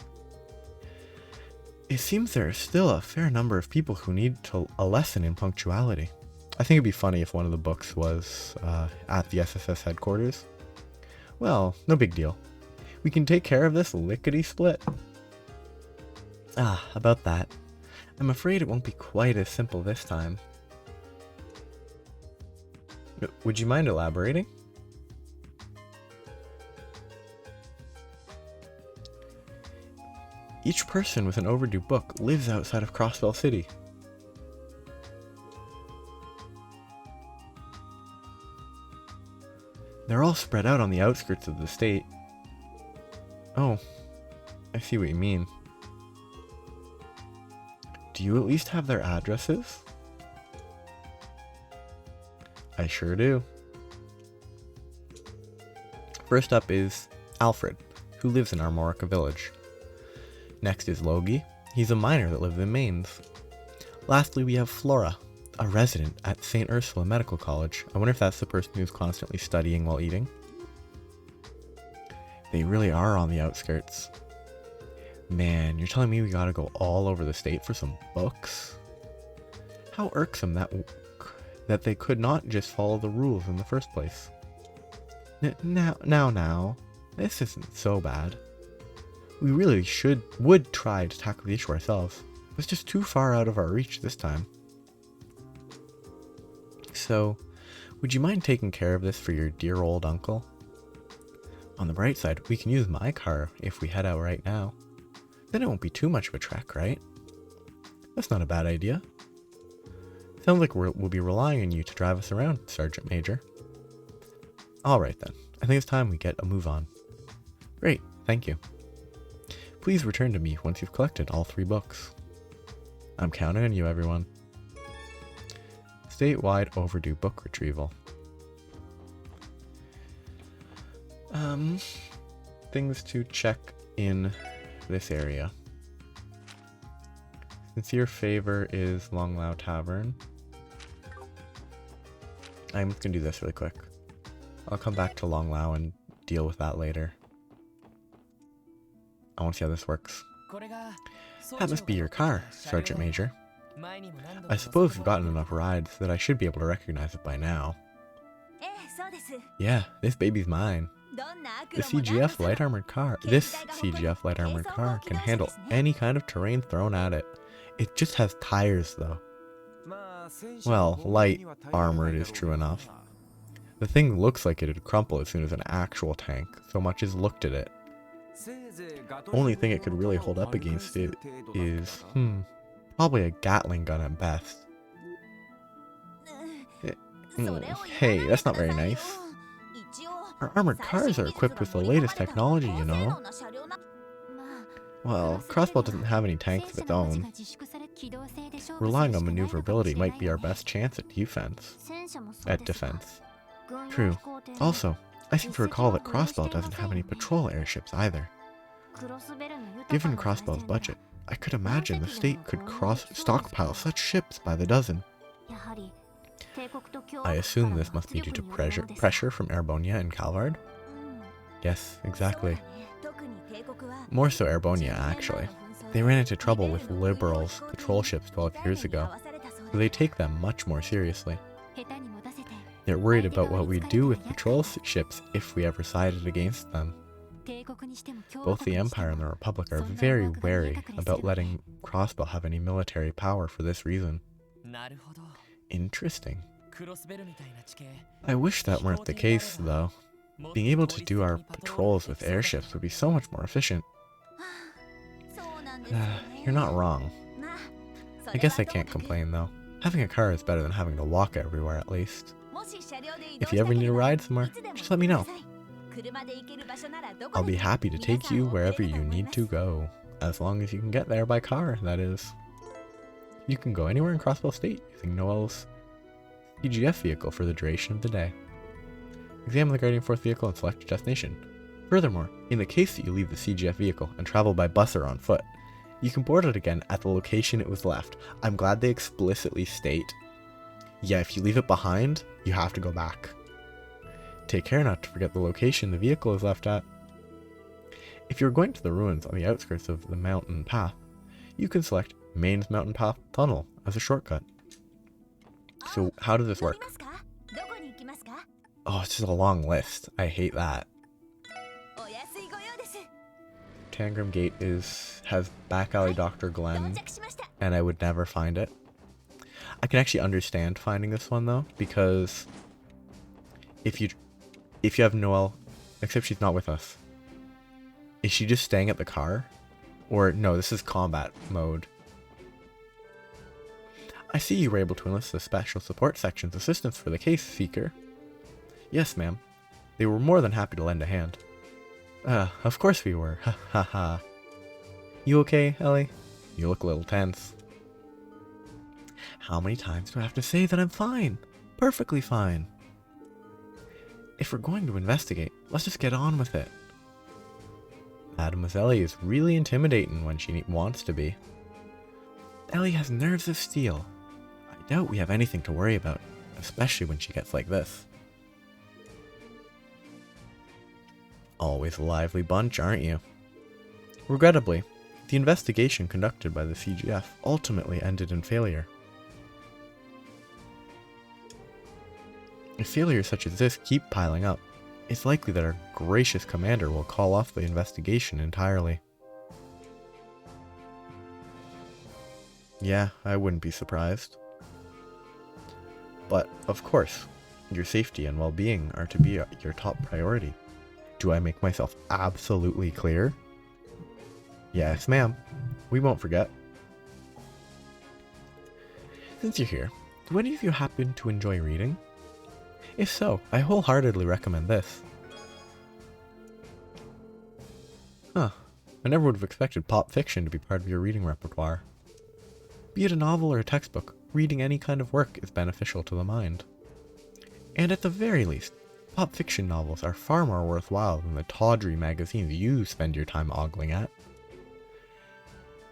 It seems there are still a fair number of people who need a lesson in punctuality. I think it'd be funny if one of the books was at the SSS headquarters. Well, no big deal. We can take care of this lickety-split. About that. I'm afraid it won't be quite as simple this time. Would you mind elaborating? Each person with an overdue book lives outside of Crossbell City. They're all spread out on the outskirts of the state. Oh, I see what you mean. Do you at least have their addresses? I sure do. First up is Alfred, who lives in Armorica Village. Next is Logie. He's a miner that lives in Mainz. Lastly, we have Flora, a resident at St. Ursula Medical College. I wonder if that's the person who's constantly studying while eating. They really are on the outskirts. Man, you're telling me we gotta go all over the state for some books? How irksome that they could not just follow the rules in the first place. Now, this isn't so bad. We really would try to tackle the issue ourselves. It's just too far out of our reach this time. So, would you mind taking care of this for your dear old uncle? On the bright side, we can use my car if we head out right now. Then it won't be too much of a trek, right? That's not a bad idea. Sounds like we'll be relying on you to drive us around, Sergeant Major. Alright then, I think it's time we get a move on. Great, thank you. Please return to me once you've collected all 3 books. I'm counting on you, everyone. Statewide overdue book retrieval. Things to check in this area. Sincere Favor is Long Lao Tavern. I'm just gonna do this really quick. I'll come back to Long Lao and deal with that later. I want to see how this works. That must be your car, Sergeant Major. I suppose we've gotten enough rides that I should be able to recognize it by now. Yeah, this baby's mine. This CGF light armored car can handle any kind of terrain thrown at it. It just has tires though. Well, light armored is true enough. The thing looks like it'd crumple as soon as an actual tank, so much as looked at it. Only thing it could really hold up against it is, probably a Gatling gun at best. Hey, that's not very nice. Our armored cars are equipped with the latest technology, you know. Well, Crossbow doesn't have any tanks of its own. Relying on maneuverability might be our best chance at defense. True. Also, I seem to recall that Crossbow doesn't have any patrol airships either. Given Crossbow's budget, I could imagine the state could stockpile such ships by the dozen. I assume this must be due to pressure from Erbonia and Calvard? Yes, exactly. More so Erbonia, actually. They ran into trouble with Liberals' patrol ships 12 years ago, so they take them much more seriously. They're worried about what we'd do with patrol ships if we ever sided against them. Both the Empire and the Republic are very wary about letting Crossbow have any military power for this reason. Interesting. I wish that weren't the case, though. Being able to do our patrols with airships would be so much more efficient. You're not wrong. I guess I can't complain though. Having a car is better than having to walk everywhere at least. If you ever need a ride somewhere, just let me know. I'll be happy to take you wherever you need to go. As long as you can get there by car, that is. You can go anywhere in Crossbell State using Noel's CGF vehicle for the duration of the day. Examine the Guardian Force vehicle and select your destination. Furthermore, in the case that you leave the CGF vehicle and travel by bus or on foot, you can board it again at the location it was left. I'm glad they explicitly state, yeah, if you leave it behind, you have to go back. Take care not to forget the location the vehicle is left at. If you're going to the ruins on the outskirts of the mountain path, you can select Main's Mountain Path Tunnel as a shortcut. So how does this work? Oh, it's just a long list. I hate that. Tangram Gate has back alley Dr. Glenn, and I would never find it. I can actually understand finding this one though, because if you have Noel, except she's not with us. Is she just staying at the car? Or no, this is combat mode. I see you were able to enlist the Special Support Section's assistance for the case, Seeker. Yes, ma'am. They were more than happy to lend a hand. Of course we were. Ha ha ha. You okay, Ellie? You look a little tense. How many times do I have to say that I'm fine? Perfectly fine. If we're going to investigate, let's just get on with it. Mademoiselle Ellie is really intimidating when she wants to be. Ellie has nerves of steel. I doubt we have anything to worry about, especially when she gets like this. Always a lively bunch, aren't you? Regrettably, the investigation conducted by the CGF ultimately ended in failure. If failures such as this keep piling up, it's likely that our gracious commander will call off the investigation entirely. Yeah, I wouldn't be surprised. But, of course, your safety and well-being are to be your top priority. Do I make myself absolutely clear? Yes, ma'am. We won't forget. Since you're here, do any of you happen to enjoy reading? If so, I wholeheartedly recommend this. Huh. I never would have expected pop fiction to be part of your reading repertoire. Be it a novel or a textbook, reading any kind of work is beneficial to the mind. And at the very least, pop fiction novels are far more worthwhile than the tawdry magazines you spend your time ogling at.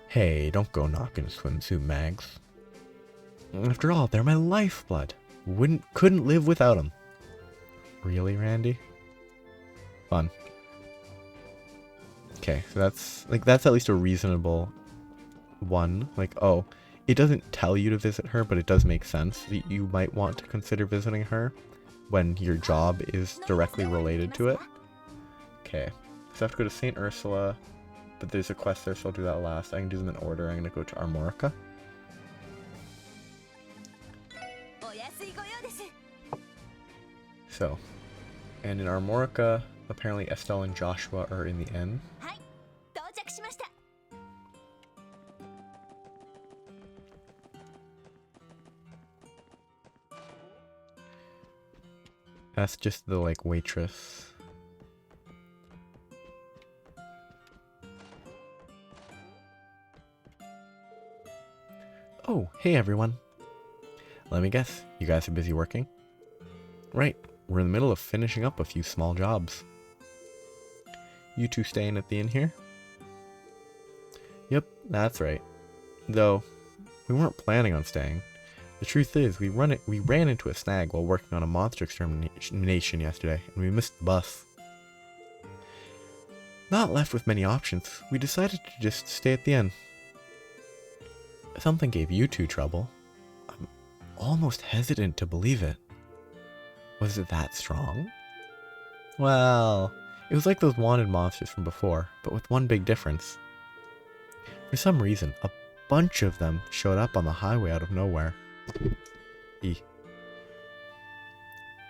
Hey, don't go knocking swimsuit mags. After all, they're my lifeblood. Couldn't live without them. Really, Randy? Fun. Okay, so that's at least a reasonable one. Like, oh, it doesn't tell you to visit her, but it does make sense that you might want to consider visiting her when your job is directly related to it. Okay, so I have to go to St. Ursula, but there's a quest there, so I'll do that last. I can do them in order. I'm going to go to Armorica. So, and in Armorica, apparently Estelle and Joshua are in the inn. That's just the, like, waitress. Oh, hey everyone. Let me guess, you guys are busy working? Right, we're in the middle of finishing up a few small jobs. You two staying at the inn here? Yep, that's right. Though, we weren't planning on staying. The truth is, we ran into a snag while working on a monster extermination yesterday, and we missed the bus. Not left with many options, we decided to just stay at the inn. Something gave you two trouble. I'm almost hesitant to believe it. Was it that strong? Well, it was like those wanted monsters from before, but with one big difference. For some reason, a bunch of them showed up on the highway out of nowhere.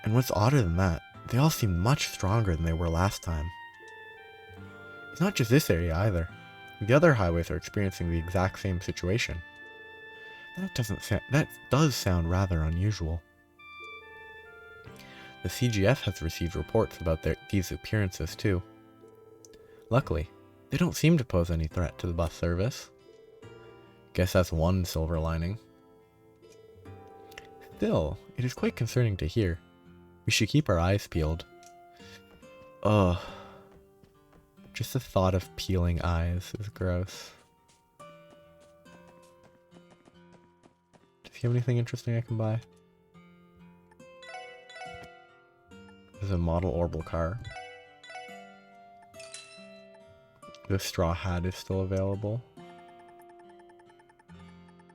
And what's odder than that, they all seemed much stronger than they were last time. It's not just this area either. The other highways are experiencing the exact same situation. That does sound rather unusual. The CGF has received reports about these appearances too. Luckily, they don't seem to pose any threat to the bus service. Guess that's one silver lining. Still, it is quite concerning to hear. We should keep our eyes peeled. Ugh. Just the thought of peeling eyes is gross. Does he have anything interesting I can buy? There's a model orbital car. The straw hat is still available.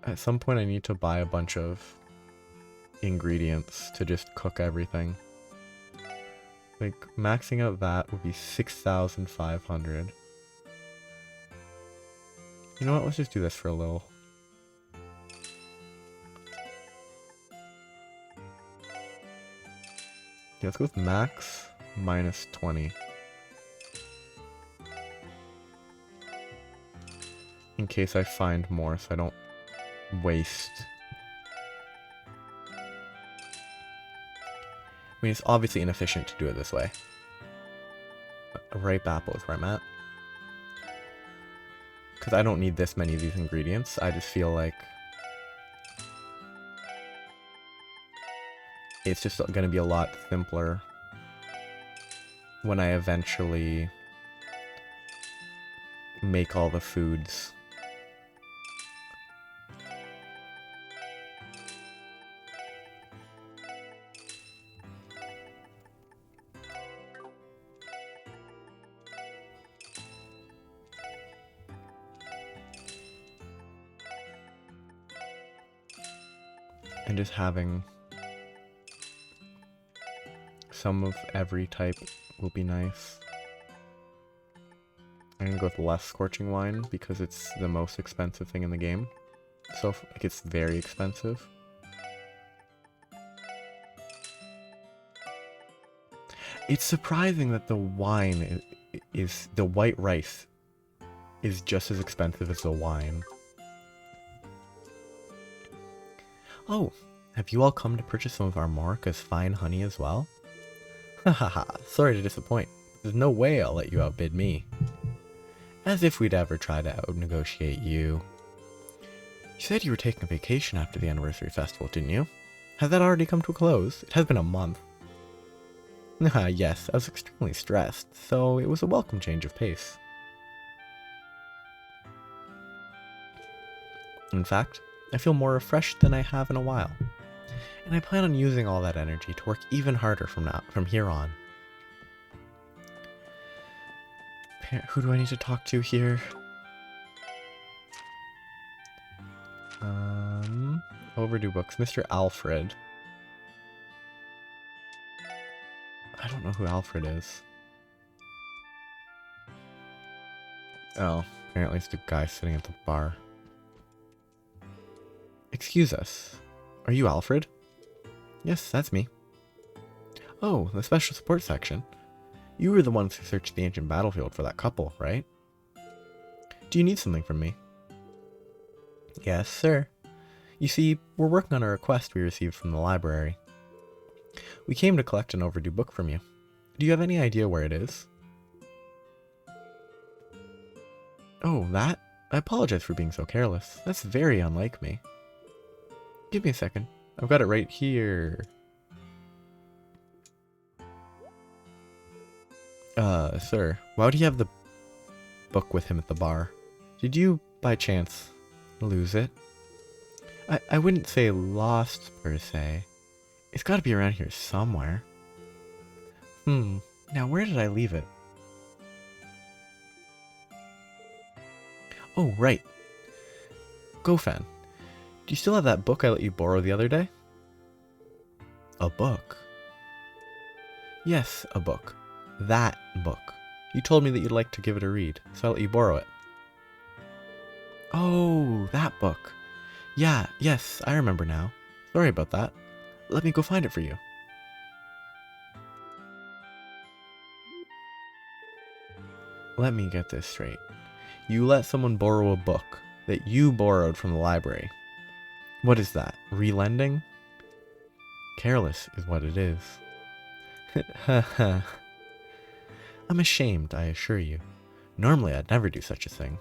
At some point I need to buy a bunch of ingredients to just cook everything. Like, maxing out that would be 6,500. You know what, let's just do this for a little. Yeah, let's go with max minus 20. In case I find more, so I don't waste. I mean, it's obviously inefficient to do it this way. A ripe apple is where I'm at. Because I don't need this many of these ingredients. I just feel like it's just going to be a lot simpler when I eventually make all the foods. And just having some of every type will be nice. I'm gonna go with less scorching wine because it's the most expensive thing in the game. So, like, it's very expensive. It's surprising that the wine is the white rice is just as expensive as the wine. Oh, have you all come to purchase some of our Marika's fine honey as well? Hahaha, sorry to disappoint. There's no way I'll let you outbid me. As if we'd ever try to out-negotiate you. You said you were taking a vacation after the anniversary festival, didn't you? Has that already come to a close? It has been a month. Yes, I was extremely stressed, so it was a welcome change of pace. In fact, I feel more refreshed than I have in a while, and I plan on using all that energy to work even harder from here on. Who do I need to talk to here? Overdue books. Mr. Alfred. I don't know who Alfred is. Oh, apparently it's the guy sitting at the bar. Excuse us. Are you Alfred? Yes, that's me. Oh, the special support section. You were the ones who searched the ancient battlefield for that couple, right? Do you need something from me? Yes, sir. You see, we're working on a request we received from the library. We came to collect an overdue book from you. Do you have any idea where it is? Oh, that? I apologize for being so careless. That's very unlike me. Give me a second. I've got it right here. Sir, why would he have the book with him at the bar? Did you, by chance, lose it? I wouldn't say lost, per se. It's gotta be around here somewhere. Now where did I leave it? Oh, right. Gofan, do you still have that book I let you borrow the other day? A book? Yes, a book. That book. You told me that you'd like to give it a read, so I let you borrow it. Oh, that book. Yeah, yes, I remember now. Sorry about that. Let me go find it for you. Let me get this straight. You let someone borrow a book that you borrowed from the library. What is that? Relending? Careless is what it is. I'm ashamed, I assure you. Normally I'd never do such a thing.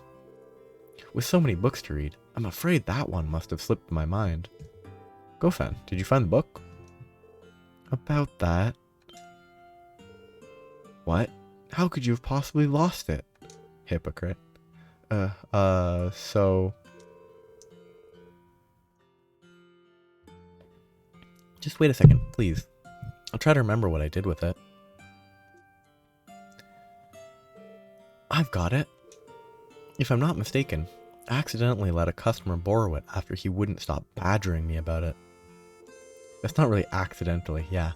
With so many books to read, I'm afraid that one must have slipped my mind. Gofen, did you find the book? About that. What? How could you have possibly lost it? Hypocrite. So... Just wait a second, please. I'll try to remember what I did with it. I've got it. If I'm not mistaken, I accidentally let a customer borrow it after he wouldn't stop badgering me about it. That's not really accidentally, yeah.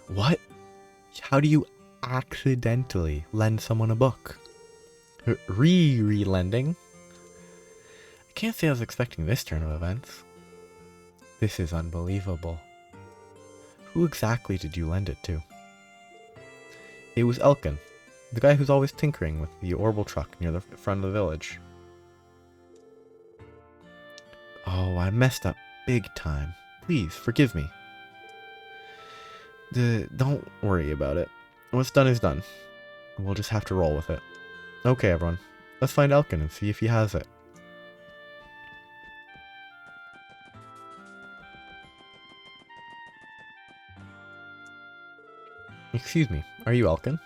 What? How do you accidentally lend someone a book? Re-lending? I can't say I was expecting this turn of events. This is unbelievable. Who exactly did you lend it to? It was Elkin, the guy who's always tinkering with the orbital truck near the front of the village. Oh, I messed up big time. Please, forgive me. Don't worry about it. What's done is done. We'll just have to roll with it. Okay, everyone. Let's find Elkin and see if he has it. Excuse me, are you Elkin?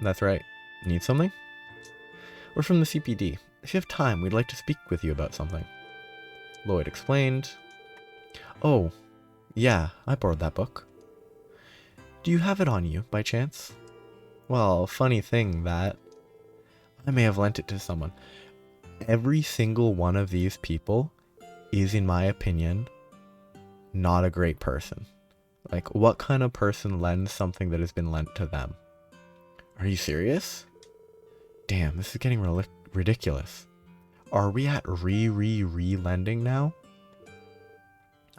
That's right. Need something? We're from the CPD. If you have time, we'd like to speak with you about something. Lloyd explained. Oh, yeah, I borrowed that book. Do you have it on you, by chance? Well, funny thing that I may have lent it to someone. Every single one of these people is, in my opinion, not a great person. Like, what kind of person lends something that has been lent to them? Are you serious? Damn, this is getting ridiculous. Are we at re-lending now?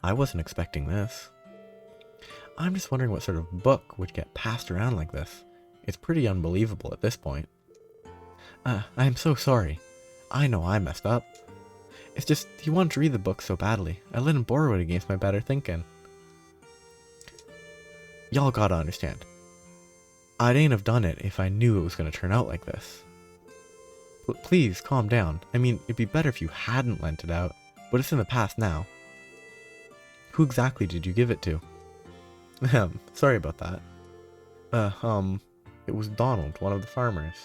I wasn't expecting this. I'm just wondering what sort of book would get passed around like this. It's pretty unbelievable at this point. I am so sorry. I know I messed up. It's just, he wanted to read the book so badly. I let him borrow it against my better thinking. Y'all gotta understand. I ain't have done it if I knew it was gonna turn out like this. Please, calm down. I mean, it'd be better if you hadn't lent it out, but it's in the past now. Who exactly did you give it to? Sorry about that. It was Donald, one of the farmers.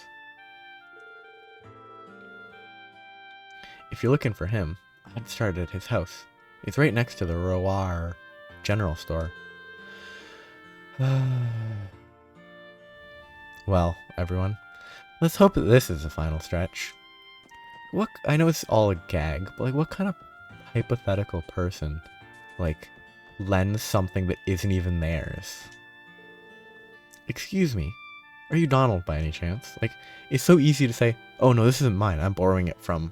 If you're looking for him, I'd start at his house. It's right next to the Roar general store. Well, everyone, let's hope that this is the final stretch. I know it's all a gag, but like, what kind of hypothetical person, like, lends something that isn't even theirs? Excuse me, are you Donald by any chance? Like, it's so easy to say, oh no, this isn't mine, I'm borrowing it from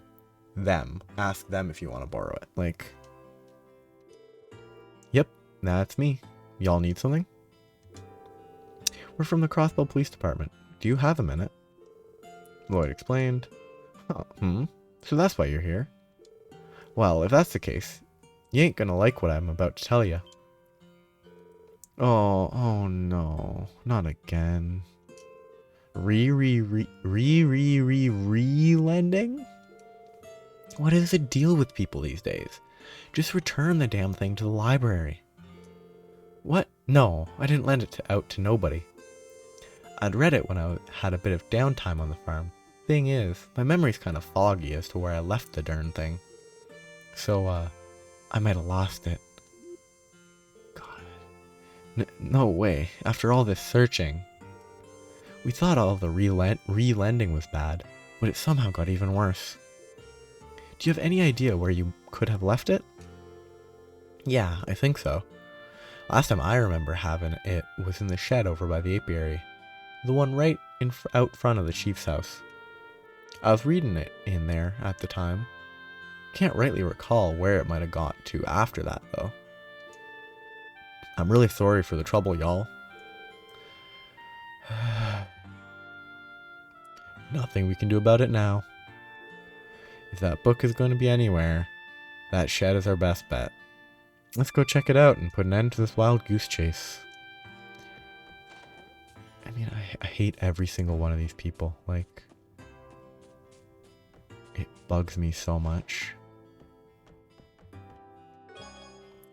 them. Ask them if you want to borrow it. Like, yep, that's me. Y'all need something? We're from the Crossbell Police Department. Do you have a minute? Lloyd explained. So that's why you're here. Well, if that's the case, you ain't gonna like what I'm about to tell you. Oh no, not again. Re-lending? What is the deal with people these days? Just return the damn thing to the library. What? No, I didn't lend it out to nobody. I'd read it when I had a bit of downtime on the farm. Thing is, my memory's kind of foggy as to where I left the darn thing. So, I might have lost it. God. No way. After all this searching. We thought all the re-lending was bad, but it somehow got even worse. Do you have any idea where you could have left it? Yeah, I think so. Last time I remember having it was in the shed over by the apiary. The one right out front of the chief's house. I was reading it in there at the time. Can't rightly recall where it might have got to after that, though. I'm really sorry for the trouble, y'all. Nothing we can do about it now. If that book is going to be anywhere, that shed is our best bet. Let's go check it out and put an end to this wild goose chase. I mean, I hate every single one of these people. Like, it bugs me so much.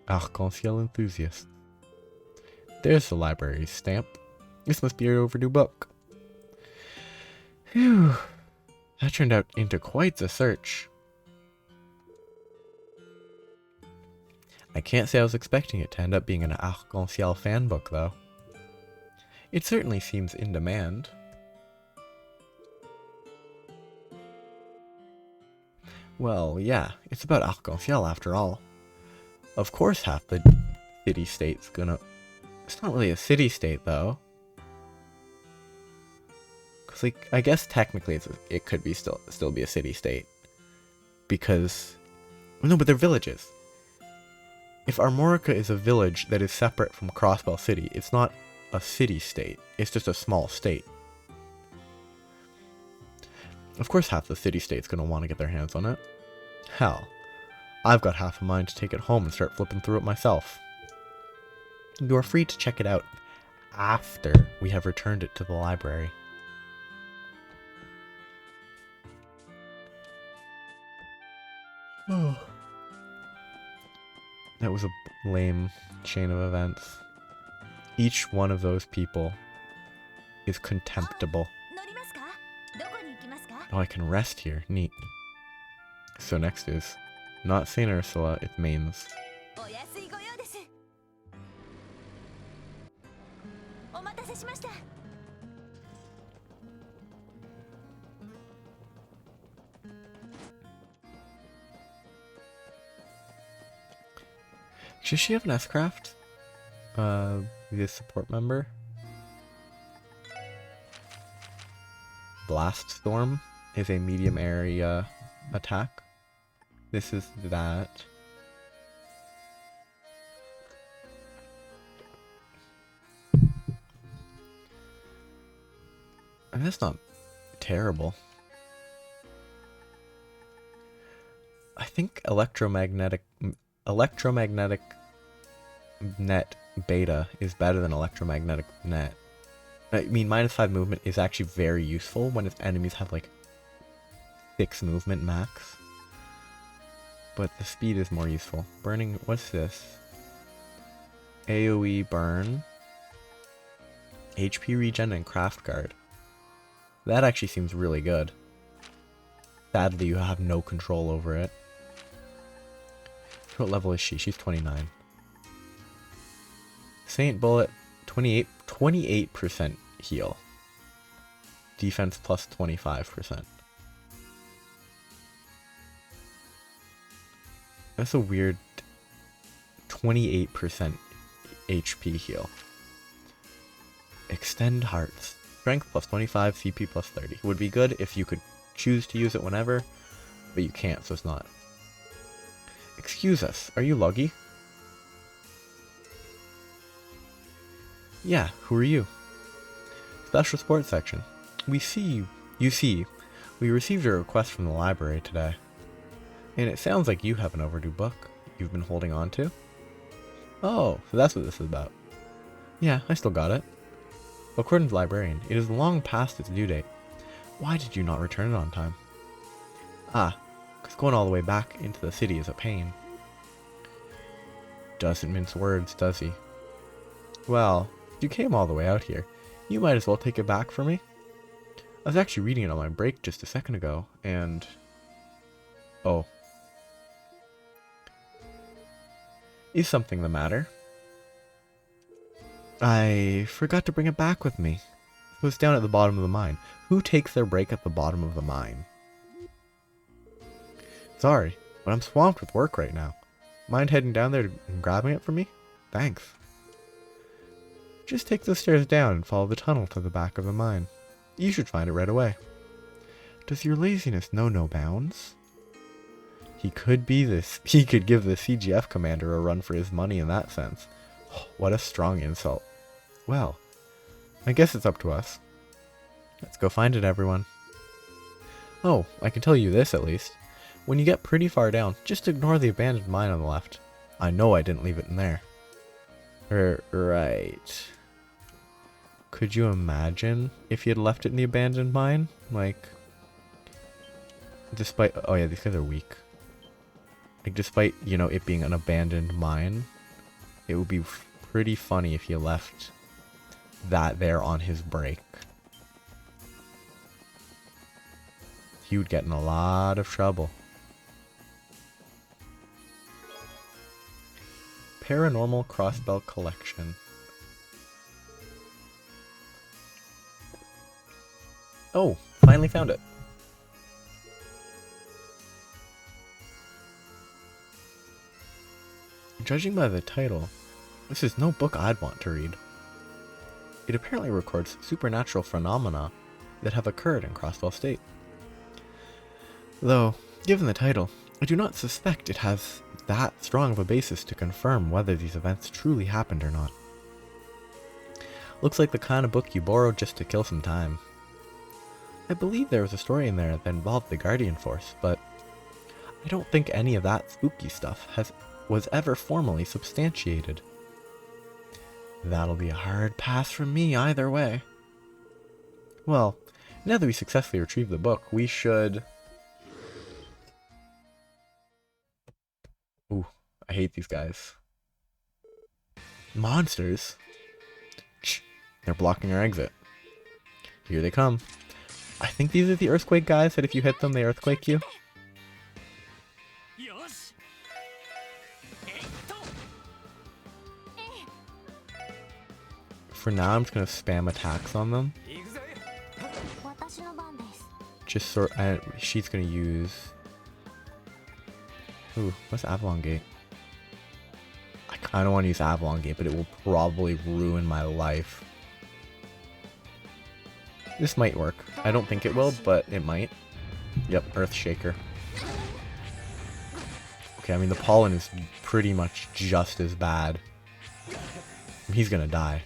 Arc-en-ciel enthusiast. There's the library's stamp. This must be our overdue book. Phew. That turned out into quite the search. I can't say I was expecting it to end up being an Arc-en-ciel fan book, though. It certainly seems in demand. Well, yeah, it's about Arc-en-ciel after all. Of course half the city-state's gonna... It's not really a city-state, though. Because, like, I guess technically it could be still be a city-state. Because... No, but they're villages. If Armorica is a village that is separate from Crossbell City, it's not a city-state. It's just a small state. Of course half the city-state's gonna want to get their hands on it. Hell, I've got half a mind to take it home and start flipping through it myself. You are free to check it out after we have returned it to the library. Oh. That was a lame chain of events. Each one of those people is contemptible. Oh, I can rest here. Neat. So next is not St. Ursula, it's Mainz. Does she have an S-Craft? The support member? Blast Storm is a medium area attack. This is that. And that's not terrible. I think electromagnetic net beta is better than electromagnetic net. I mean, -5 movement is actually very useful when its enemies have like 6 movement max. But the speed is more useful. Burning, what's this? AoE burn, HP regen, and craft guard. That actually seems really good. Sadly, you have no control over it. What level is she? She's 29. Saint Bullet, 28% heal. Defense plus 25%. That's a weird 28% HP heal. Extend Hearts. Strength plus 25, CP plus 30. Would be good if you could choose to use it whenever, but you can't, so it's not. Excuse us, are you Luggy? Yeah, who are you? Special Sports Section. We see we received a request from the library today. And it sounds like you have an overdue book you've been holding on to. Oh, so that's what this is about. Yeah, I still got it. According to the librarian, it is long past its due date. Why did you not return it on time? Ah, because going all the way back into the city is a pain. Doesn't mince words, does he? Well, if you came all the way out here, you might as well take it back for me. I was actually reading it on my break just a second ago, and... Oh. Is something the matter? I forgot to bring it back with me. It was down at the bottom of the mine. Who takes their break at the bottom of the mine? Sorry, but I'm swamped with work right now. Mind heading down there and grabbing it for me? Thanks. Just take those stairs down and follow the tunnel to the back of the mine. You should find it right away. Does your laziness know no bounds? He could give the CGF commander a run for his money in that sense. What a strong insult. Well, I guess it's up to us. Let's go find it, everyone. Oh, I can tell you this at least. When you get pretty far down, just ignore the abandoned mine on the left. I know I didn't leave it in there. Right. Could you imagine if you had left it in the abandoned mine? Like, despite... Oh yeah, these guys are weak. Like, despite, you know, it being an abandoned mine, it would be pretty funny if you left that there on his break. He would get in a lot of trouble. Paranormal Crossbell Collection. Oh, finally found it. Judging by the title, this is no book I'd want to read. It apparently records supernatural phenomena that have occurred in Crossbell State. Though, given the title, I do not suspect it has that strong of a basis to confirm whether these events truly happened or not. Looks like the kind of book you borrowed just to kill some time. I believe there was a story in there that involved the Guardian Force, but I don't think any of that spooky stuff was ever formally substantiated. That'll be a hard pass from me either way. Well, now that we successfully retrieved the book, we should... Ooh, I hate these guys. Monsters? Shh, they're blocking our exit. Here they come. I think these are the earthquake guys that if you hit them, they earthquake you. For now, I'm just gonna spam attacks on them. Just she's gonna use... Ooh, what's Avalon Gate? I kinda wanna use Avalon Gate, but it will probably ruin my life. This might work. I don't think it will, but it might. Yep, Earth Shaker. Okay, I mean the pollen is pretty much just as bad. He's gonna die.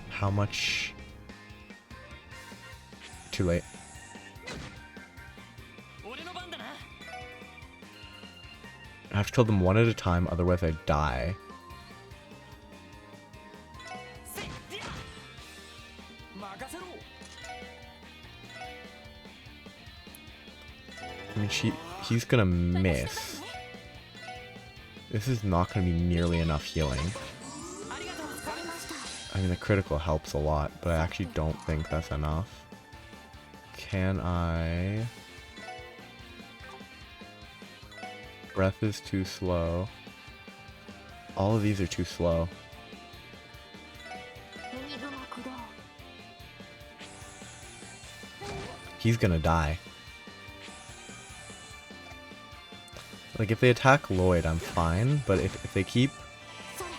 How much? Too late. I have to kill them one at a time, otherwise I die. I mean, he's gonna miss. This is not gonna be nearly enough healing. I mean, the critical helps a lot, but I actually don't think that's enough. Can I... Breath is too slow. All of these are too slow. He's gonna die. Like, if they attack Lloyd, I'm fine, but if they keep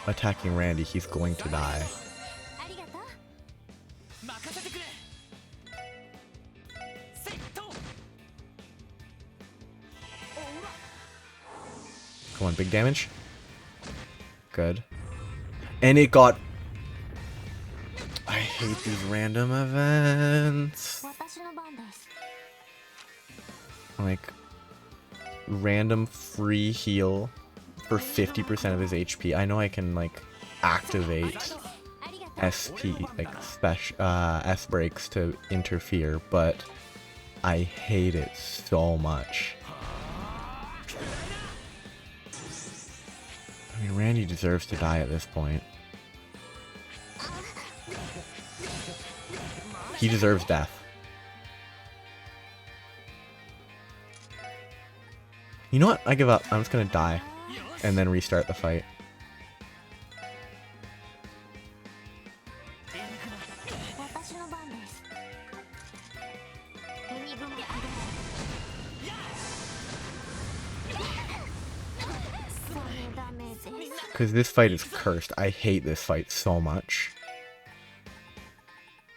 attacking Randy, he's going to die. Come on, big damage. Good. And it got... I hate these random events. Like, random free heal for 50% of his HP. I know I can, like, activate SP, like, S breaks to interfere, but I hate it so much. I mean, Randy deserves to die at this point. He deserves death. You know what? I give up. I'm just gonna die. And then restart the fight. Because this fight is cursed. I hate this fight so much.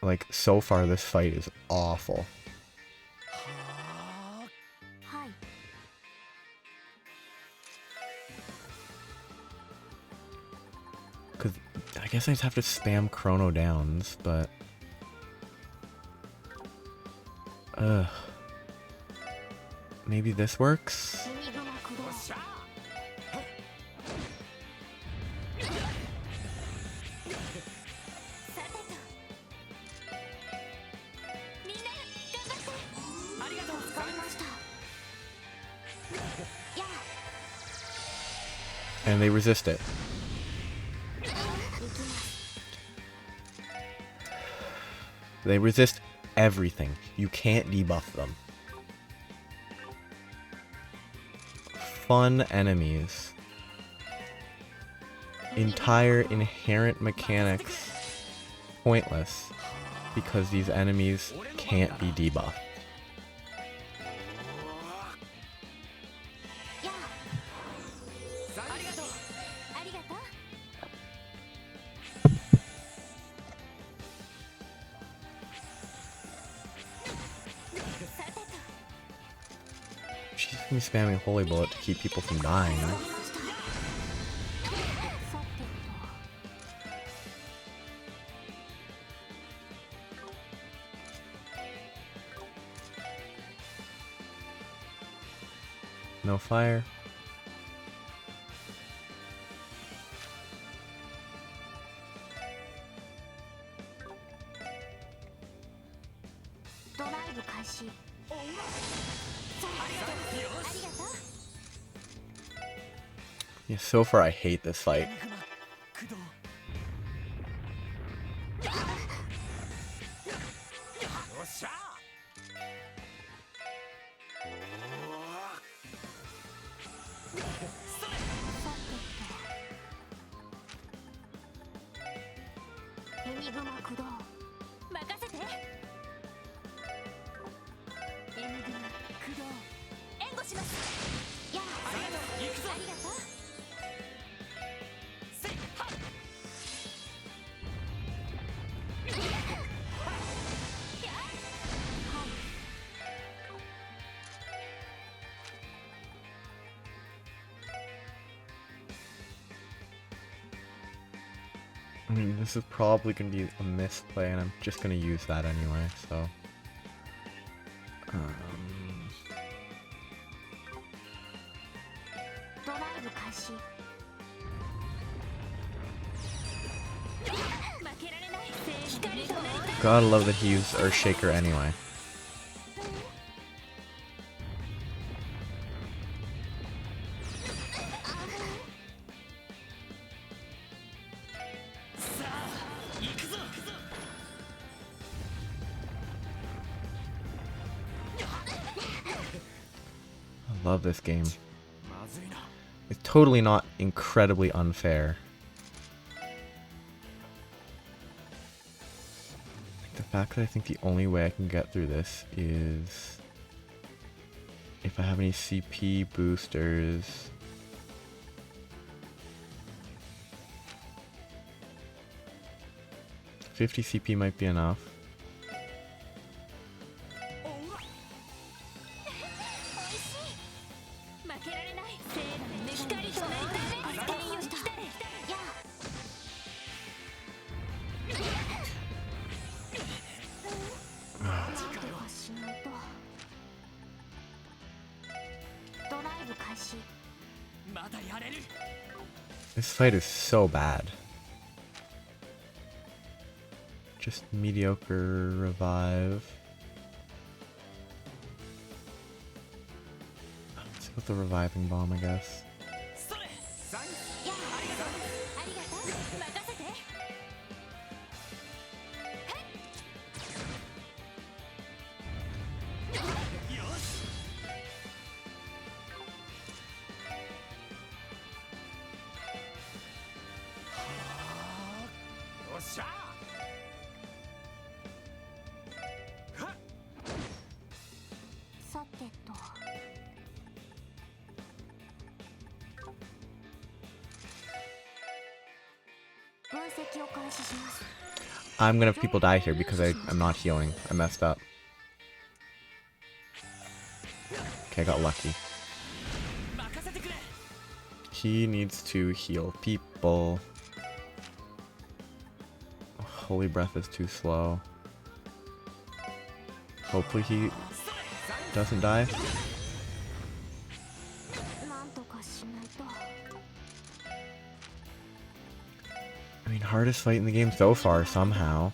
Like, so far this fight is awful. Because I guess I just have to spam Chrono Downs, but... Ugh. Maybe this works? And they resist it. They resist everything. You can't debuff them. Fun enemies. Entire inherent mechanics pointless because these enemies can't be debuffed. She's gonna be spamming Holy Bullet to keep people from dying. No fire. Yeah, so far I hate this fight. I mean, this is probably going to be a misplay, and I'm just going to use that anyway, so... Gotta love that he used Earthshaker anyway. I love this game. It's totally not incredibly unfair. The fact that I think the only way I can get through this is if I have any CP boosters. $50 CP might be enough. This fight is so bad. Just mediocre revive. Let's go with the reviving bomb, I guess. I'm gonna have people die here because I'm not healing. I messed up. Okay, I got lucky. He needs to heal people. Holy Breath is too slow. Hopefully he doesn't die. I mean, hardest fight in the game so far, somehow.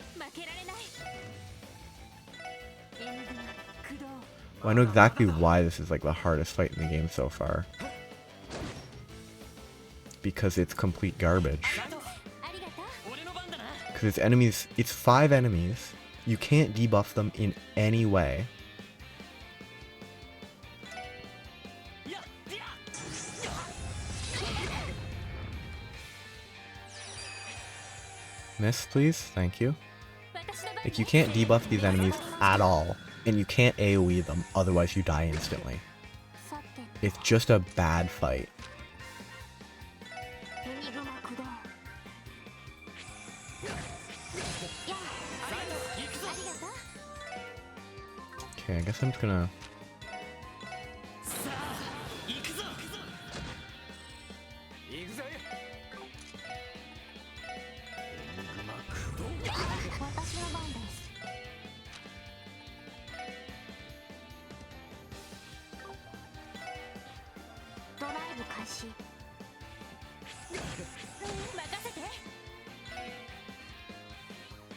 Well, I know exactly why this is like the hardest fight in the game so far. Because it's complete garbage. Because it's enemies, it's 5 enemies. You can't debuff them in any way. Miss, please. Thank you. Like, you can't debuff these enemies at all. And you can't AoE them, otherwise you die instantly. It's just a bad fight. Okay, I guess I'm just gonna...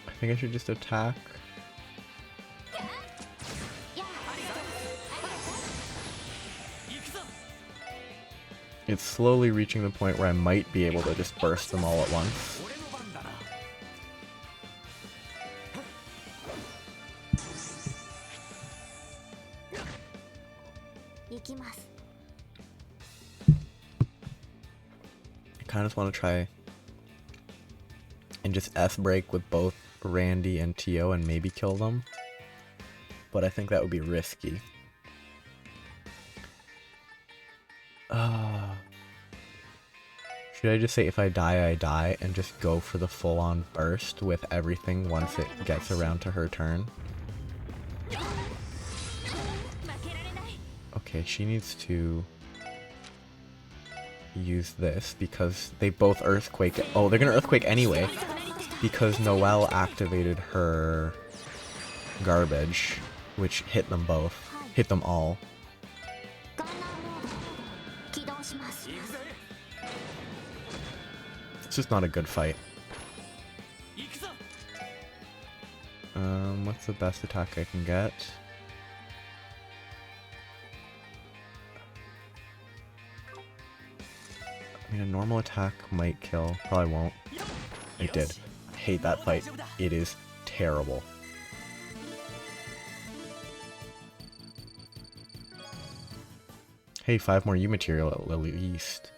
I think I should just attack. It's slowly reaching the point where I might be able to just burst them all at once. I kind of want to try and just S-break with both Randy and Tio and maybe kill them. But I think that would be risky. Should I just say if I die and just go for the full-on burst with everything once it gets around to her turn? Okay, she needs to use this because they both Earthquake. Oh, they're gonna Earthquake anyway because Noel activated her garbage, which hit them both. Hit them all. It's just not a good fight. What's the best attack I can get? I mean, a normal attack might kill. Probably won't. It did. I hate that fight. It is terrible. Hey, 5 more U material at least.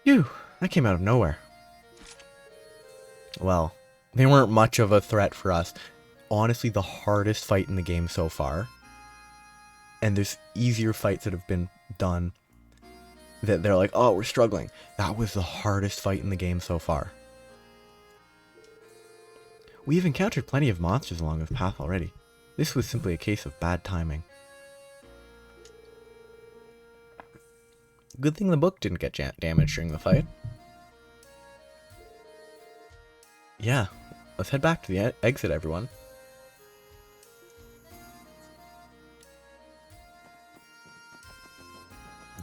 Phew, that came out of nowhere. Well, they weren't much of a threat for us. Honestly, the hardest fight in the game so far. And there's easier fights that have been done that they're like, oh, we're struggling. That was the hardest fight in the game so far. We've encountered plenty of monsters along this path already. This was simply a case of bad timing. Good thing the book didn't get damaged during the fight. Yeah, let's head back to the exit, everyone.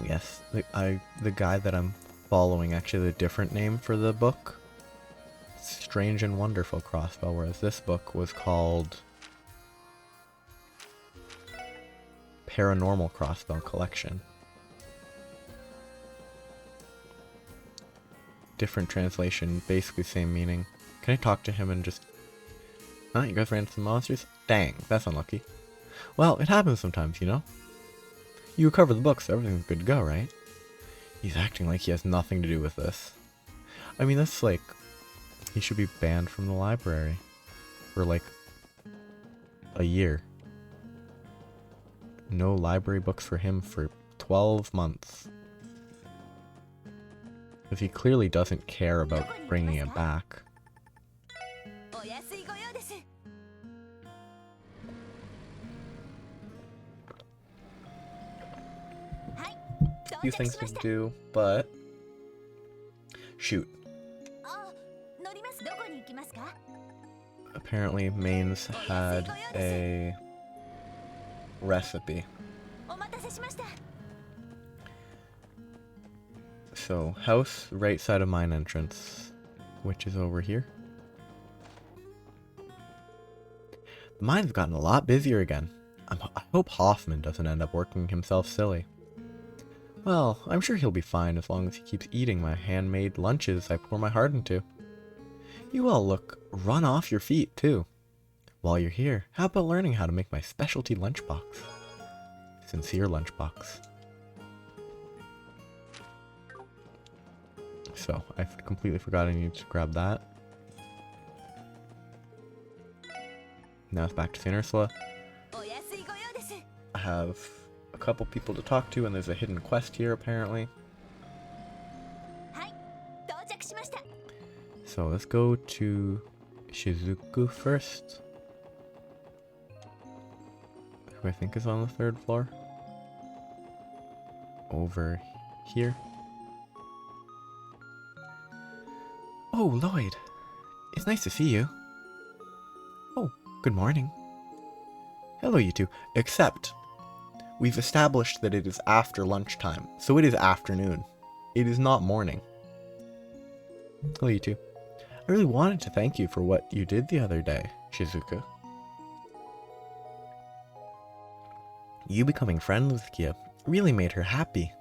Yes, the guy that I'm following actually had a different name for the book. Strange and Wonderful Crossbow, whereas this book was called Paranormal Crossbow Collection. Different translation, basically same meaning. Can I talk to him and just... Oh, you guys ran into some monsters? Dang, that's unlucky. Well, it happens sometimes, you know? You recover the book, so everything's good to go, right? He's acting like he has nothing to do with this. I mean, that's like... He should be banned from the library. For like... a year. No library books for him for 12 months. Because he clearly doesn't care about bringing it back. A few things to do, but... Shoot. Apparently Mainz had a recipe. So, house right side of mine entrance, which is over here. The mine's gotten a lot busier again. I hope Hoffman doesn't end up working himself silly. Well, I'm sure he'll be fine as long as he keeps eating my handmade lunches I pour my heart into. You all look run off your feet, too. While you're here, how about learning how to make my specialty lunchbox? Sincere lunchbox. So, I've completely forgotten I need to grab that. Now it's back to St. Ursula. I have a couple people to talk to, and there's a hidden quest here, apparently. So let's go to Shizuku first, who I think is on the 3rd floor. Over here. Oh, Lloyd. It's nice to see you. Oh, good morning. Hello, you two. Except, we've established that it is after lunchtime, so it is afternoon. It is not morning. Hello, you two. I really wanted to thank you for what you did the other day, Shizuku. You becoming friends with Kia really made her happy.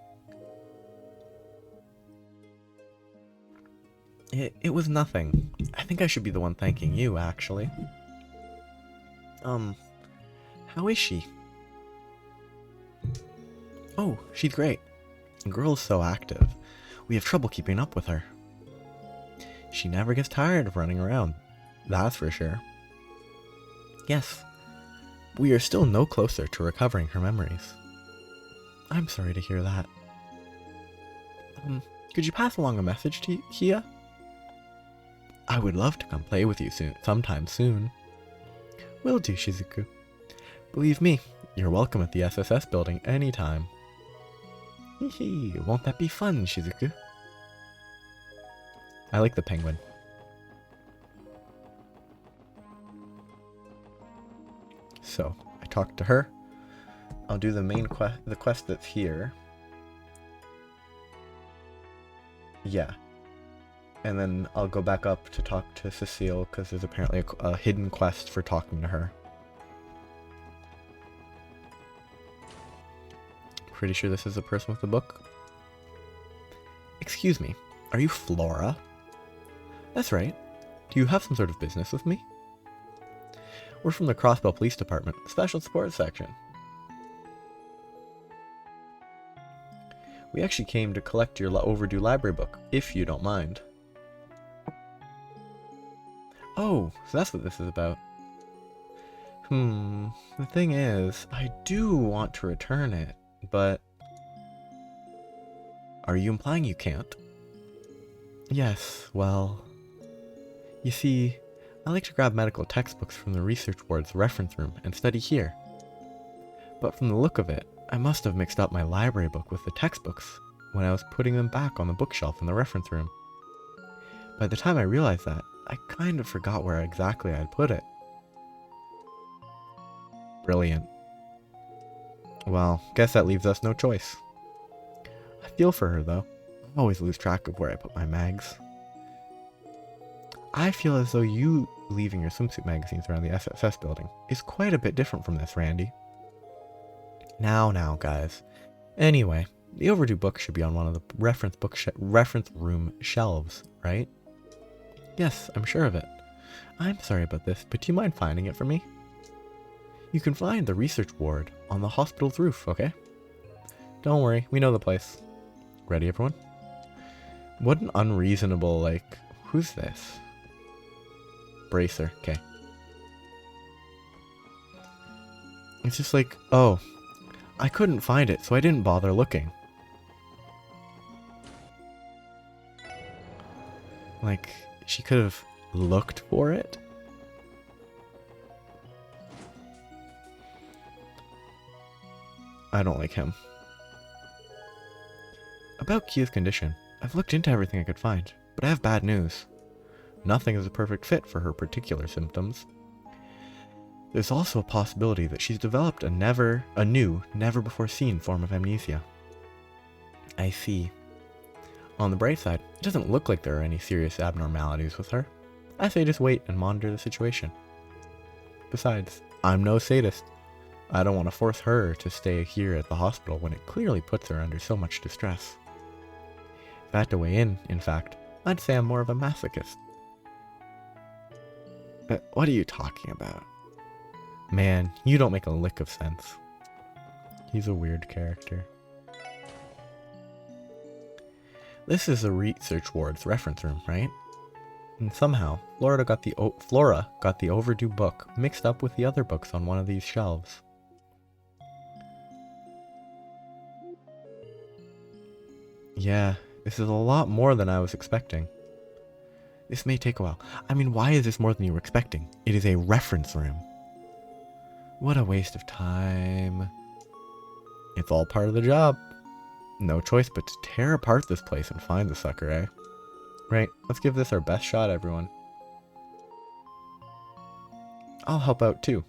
It was nothing. I think I should be the one thanking you, actually. How is she? Oh, she's great. The girl's so active. We have trouble keeping up with her. She never gets tired of running around. That's for sure. Yes. We are still no closer to recovering her memories. I'm sorry to hear that. Could you pass along a message to Kia? I would love to come play with you sometime soon. Will do, Shizuku. Believe me, you're welcome at the SSS building anytime. Hee, won't that be fun, Shizuku? I like the penguin. So, I talked to her. I'll do the main quest that's here. Yeah. And then I'll go back up to talk to Cecile, because there's apparently a hidden quest for talking to her. Pretty sure this is the person with the book. Excuse me, are you Flora? That's right. Do you have some sort of business with me? We're from the Crossbell Police Department, Special Support Section. We actually came to collect your overdue library book, if you don't mind. Oh, so that's what this is about. The thing is, I do want to return it, but... Are you implying you can't? Yes, well... You see, I like to grab medical textbooks from the research ward's reference room and study here. But from the look of it, I must have mixed up my library book with the textbooks when I was putting them back on the bookshelf in the reference room. By the time I realized that, I kind of forgot where exactly I'd put it. Brilliant. Well, guess that leaves us no choice. I feel for her, though. I always lose track of where I put my mags. I feel as though you leaving your swimsuit magazines around the SSS building is quite a bit different from this, Randy. Now, guys. Anyway, the overdue book should be on one of the reference room shelves, right? Yes, I'm sure of it. I'm sorry about this, but do you mind finding it for me? You can find the research ward on the hospital's roof, okay? Don't worry, we know the place. Ready, everyone? What an unreasonable, who's this? Bracer, okay. It's just oh, I couldn't find it, so I didn't bother looking. She could have looked for it? I don't like him. About Kia's condition, I've looked into everything I could find, but I have bad news. Nothing is a perfect fit for her particular symptoms. There's also a possibility that she's developed a new, never-before-seen form of amnesia. I see. On the bright side, it doesn't look like there are any serious abnormalities with her. I say just wait and monitor the situation. Besides, I'm no sadist. I don't want to force her to stay here at the hospital when it clearly puts her under so much distress. If I had to weigh in fact, I'd say I'm more of a masochist. What are you talking about? Man, you don't make a lick of sense. He's a weird character. This is a research ward's reference room, right? And somehow, Flora got the overdue book mixed up with the other books on one of these shelves. Yeah, this is a lot more than I was expecting. This may take a while. I mean, why is this more than you were expecting? It is a reference room. What a waste of time. It's all part of the job. No choice but to tear apart this place and find the sucker, eh? Right, let's give this our best shot, everyone. I'll help out too.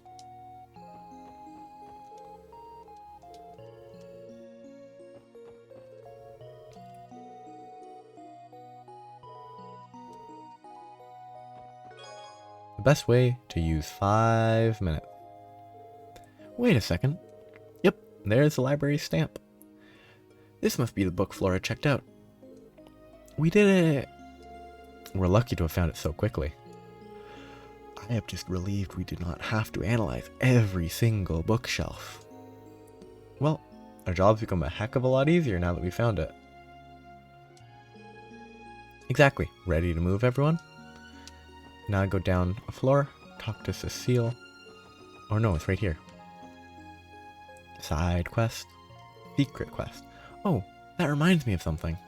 The best way to use 5 minutes. Wait a second. Yep, there's the library stamp. This must be the book Flora checked out. We did it. We're lucky to have found it so quickly. I am just relieved we did not have to analyze every single bookshelf. Well, our job's become a heck of a lot easier now that we found it. Exactly. Ready to move, everyone? Now I go down a floor, talk to Cecile. Oh no, it's right here. Side quest. Secret quest. Oh, that reminds me of something.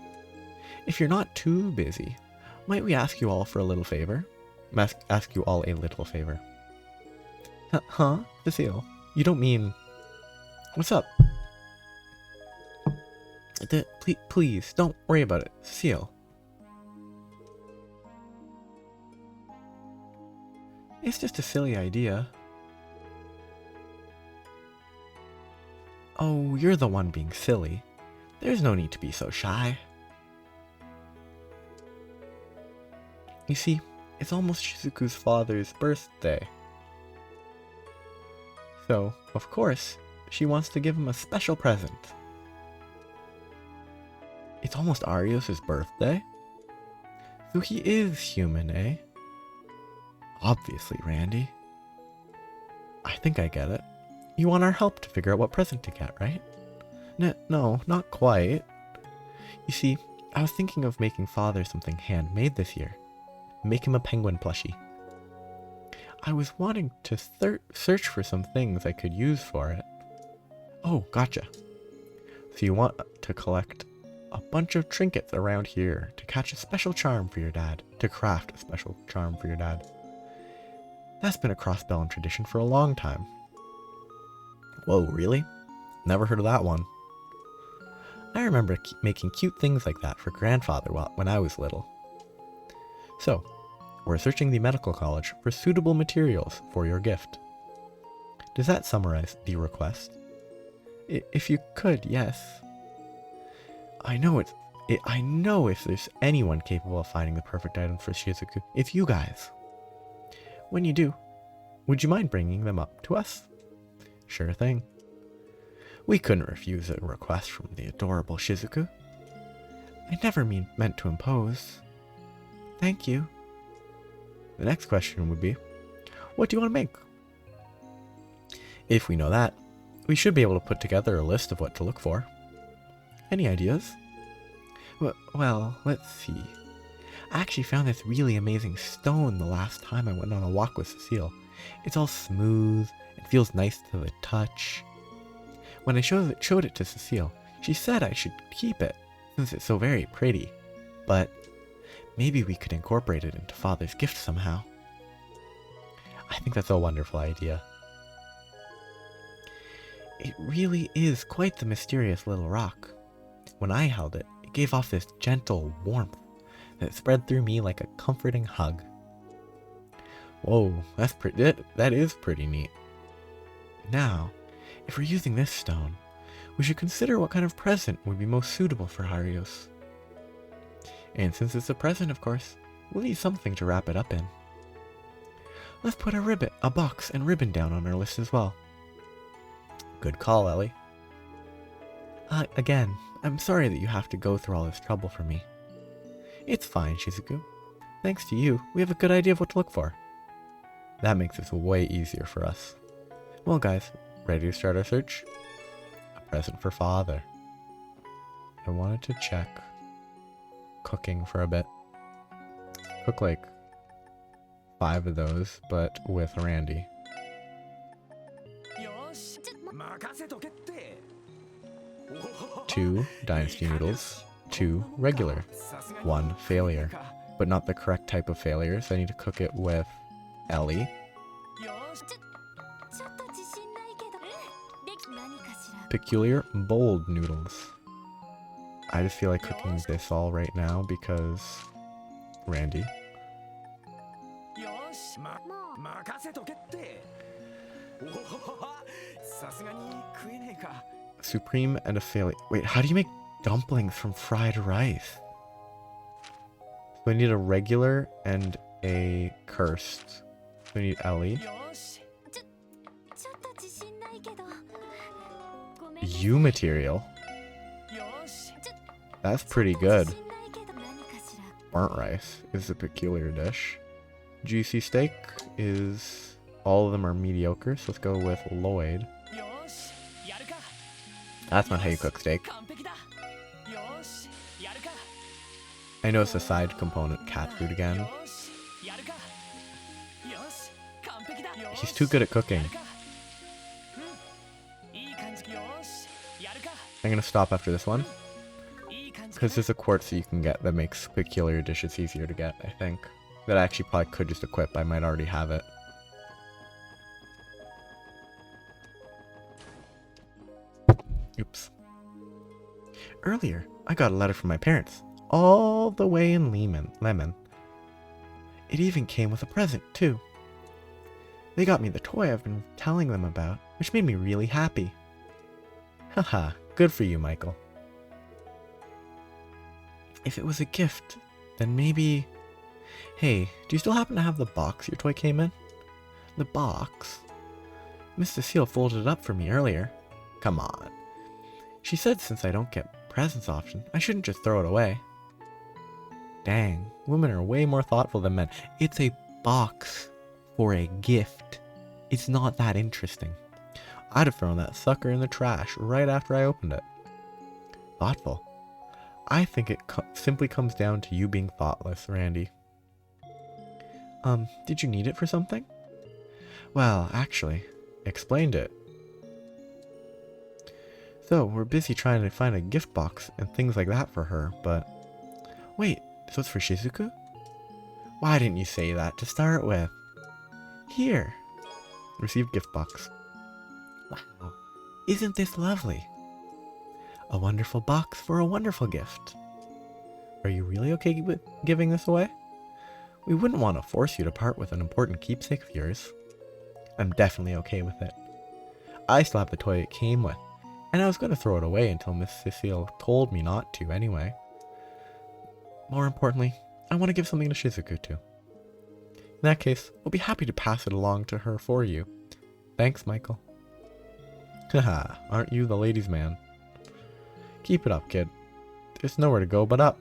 If you're not too busy, might we ask you all for a little favor? Ask you all a little favor. Huh? Cecile? You don't mean... What's up? Please, don't worry about it. Cecile. It's just a silly idea. Oh, you're the one being silly. There's no need to be so shy. You see, it's almost Shizuku's father's birthday. So, of course, she wants to give him a special present. It's almost Arios' birthday? So he is human, eh? Obviously, Randy. I think I get it. You want our help to figure out what present to get, right? No, not quite. You see, I was thinking of making Father something handmade this year. Make him a penguin plushie. I was wanting to search for some things I could use for it. Oh, gotcha. So you want to collect a bunch of trinkets around here to catch a special charm for your dad, to craft a special charm for your dad. That's been a Crossbellum tradition for a long time. Whoa, really? Never heard of that one. I remember making cute things like that for grandfather when I was little. So, we're searching the medical college for suitable materials for your gift. Does that summarize the request? If you could, yes. I know if there's anyone capable of finding the perfect items for Shizuku, it's you guys. When you do, would you mind bringing them up to us? Sure thing. We couldn't refuse a request from the adorable Shizuku. I never meant to impose. Thank you. The next question would be, what do you want to make? If we know that, we should be able to put together a list of what to look for. Any ideas? Well, let's see. I actually found this really amazing stone the last time I went on a walk with Cecile. It's all smooth and feels nice to the touch. When I showed it to Cecile, she said I should keep it since it's so very pretty. But maybe we could incorporate it into Father's gift somehow. I think that's a wonderful idea. It really is quite the mysterious little rock. When I held it, it gave off this gentle warmth that spread through me like a comforting hug. Whoa, that is pretty neat. Now, if we're using this stone, we should consider what kind of present would be most suitable for Harios. And since it's a present, of course, we'll need something to wrap it up in. Let's put a box and ribbon down on our list as well. Good call, Ellie. Again, I'm sorry that you have to go through all this trouble for me. It's fine, Shizuku. Thanks to you, we have a good idea of what to look for. That makes this way easier for us. Well guys, ready to start our search? A present for father. I wanted to check cooking for a bit. Cook like 5 of those, but with Randy. 2 dynasty noodles, 2 regular, 1 failure, but not the correct type of failure, so I need to cook it with Ellie. Peculiar bold noodles. I just feel like cooking this all right now because Randy. Supreme and a failure. Wait, how do you make dumplings from fried rice? So I need a regular and a cursed. So I need Ellie. U material. That's pretty good. Burnt rice is a peculiar dish. Juicy steak is... all of them are mediocre, so let's go with Lloyd. That's not how you cook steak. I know it's a side component, cat food again. He's too good at cooking. I'm gonna stop after this one. Because there's a quartz that you can get that makes peculiar dishes easier to get, I think. That I actually probably could just equip, I might already have it. Oops. Earlier, I got a letter from my parents, all the way in Lemon. It even came with a present, too. They got me the toy I've been telling them about, which made me really happy. Haha, good for you, Michael. If it was a gift, then maybe... Hey, do you still happen to have the box your toy came in? The box? Miss Cecile folded it up for me earlier. Come on. She said since I don't get presents often, I shouldn't just throw it away. Dang, women are way more thoughtful than men. It's a box for a gift. It's not that interesting. I'd have thrown that sucker in the trash right after I opened it. Thoughtful? I think it simply comes down to you being thoughtless, Randy. Did you need it for something? Well, actually, explained it. So, we're busy trying to find a gift box and things like that for her, but... Wait, so it's for Shizuku? Why didn't you say that to start with? Here. Received gift box. Wow, isn't this lovely? A wonderful box for a wonderful gift. Are you really okay with giving this away? We wouldn't want to force you to part with an important keepsake of yours. I'm definitely okay with it. I still have the toy it came with, and I was going to throw it away until Miss Cecile told me not to anyway. More importantly, I want to give something to Shizuku too. In that case, we'll be happy to pass it along to her for you. Thanks, Michael. Haha, aren't you the ladies' man? Keep it up, kid. There's nowhere to go but up.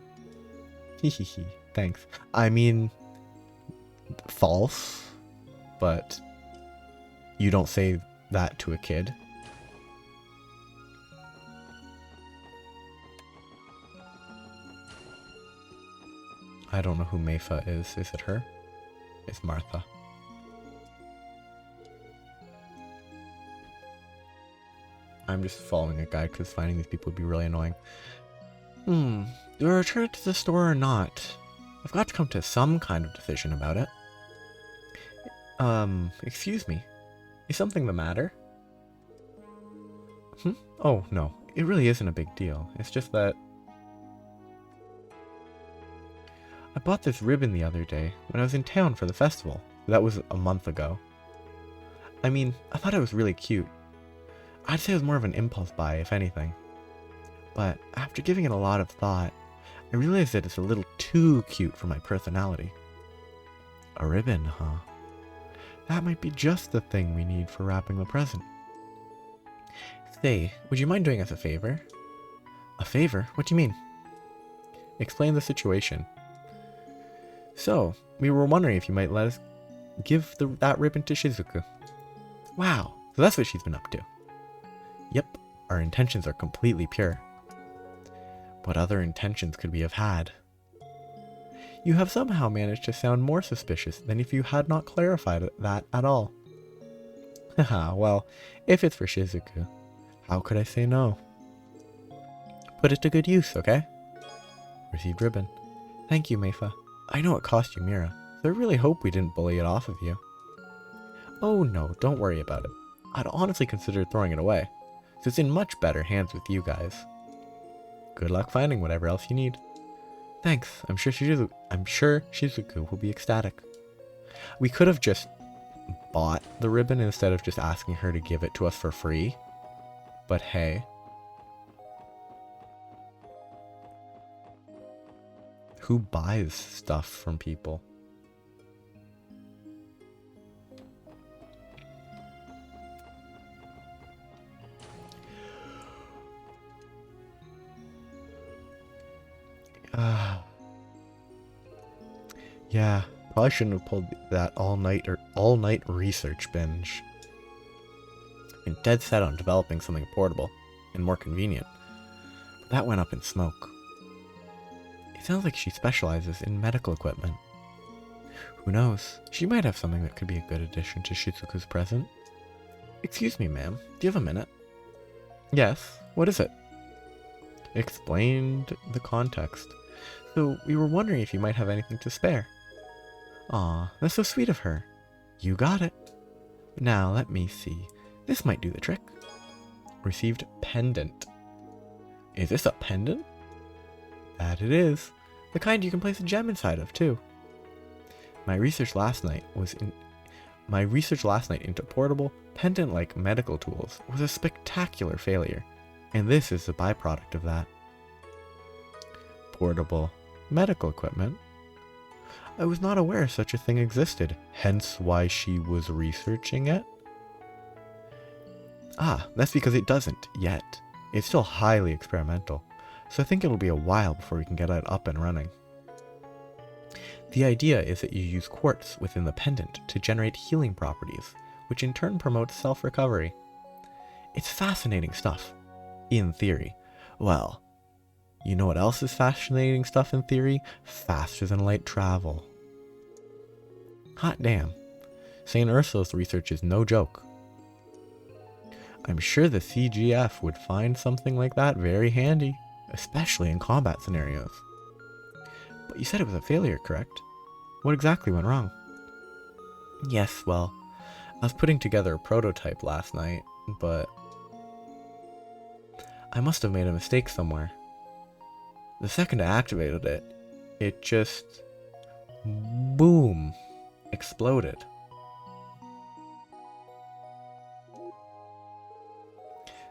Hehehe, thanks. I mean, false, but you don't say that to a kid. I don't know who Mayfa is. Is it her? It's Martha. I'm just following a guide because finding these people would be really annoying. Do I return it to the store or not? I've got to come to some kind of decision about it. Excuse me. Is something the matter? Oh, no. It really isn't a big deal. It's just that... I bought this ribbon the other day when I was in town for the festival. That was a month ago. I mean, I thought it was really cute. I'd say it was more of an impulse buy, if anything. But after giving it a lot of thought, I realized that it's a little too cute for my personality. A ribbon, huh? That might be just the thing we need for wrapping the present. Say, would you mind doing us a favor? A favor? What do you mean? Explain the situation. So, we were wondering if you might let us give that ribbon to Shizuku. Wow, so that's what she's been up to. Yep, our intentions are completely pure. What other intentions could we have had? You have somehow managed to sound more suspicious than if you had not clarified that at all. Haha, well, if it's for Shizuku, how could I say no? Put it to good use, okay? Received ribbon. Thank you, Meifa. I know it cost you Mira, so I really hope we didn't bully it off of you. Oh no, don't worry about it. I'd honestly consider throwing it away, so it's in much better hands with you guys. Good luck finding whatever else you need. Thanks, I'm sure Shizuku will be ecstatic. We could have just bought the ribbon instead of just asking her to give it to us for free. But hey. Who buys stuff from people? Yeah, probably shouldn't have pulled that all-night research binge. Been dead set on developing something portable and more convenient, but that went up in smoke. It sounds like she specializes in medical equipment. Who knows? She might have something that could be a good addition to Shizuku's present. Excuse me, ma'am. Do you have a minute? Yes. What is it? Explained the context. So we were wondering if you might have anything to spare. Aw, that's so sweet of her. You got it. Now let me see. This might do the trick. Received pendant. Is this a pendant? That it is. The kind you can place a gem inside of, too. My research last night into portable, pendant-like medical tools was a spectacular failure, and this is the byproduct of that. Portable medical equipment? I was not aware such a thing existed, hence why she was researching it. Ah, that's because it doesn't, yet. It's still highly experimental, so I think it'll be a while before we can get it up and running. The idea is that you use quartz within the pendant to generate healing properties, which in turn promotes self-recovery. It's fascinating stuff, in theory. Well, you know what else is fascinating stuff in theory? Faster than light travel. Hot damn. St. Ursula's research is no joke. I'm sure the CGF would find something like that very handy, especially in combat scenarios. But you said it was a failure, correct? What exactly went wrong? Yes, well, I was putting together a prototype last night, but I must have made a mistake somewhere. The second I activated it, it just, boom, exploded.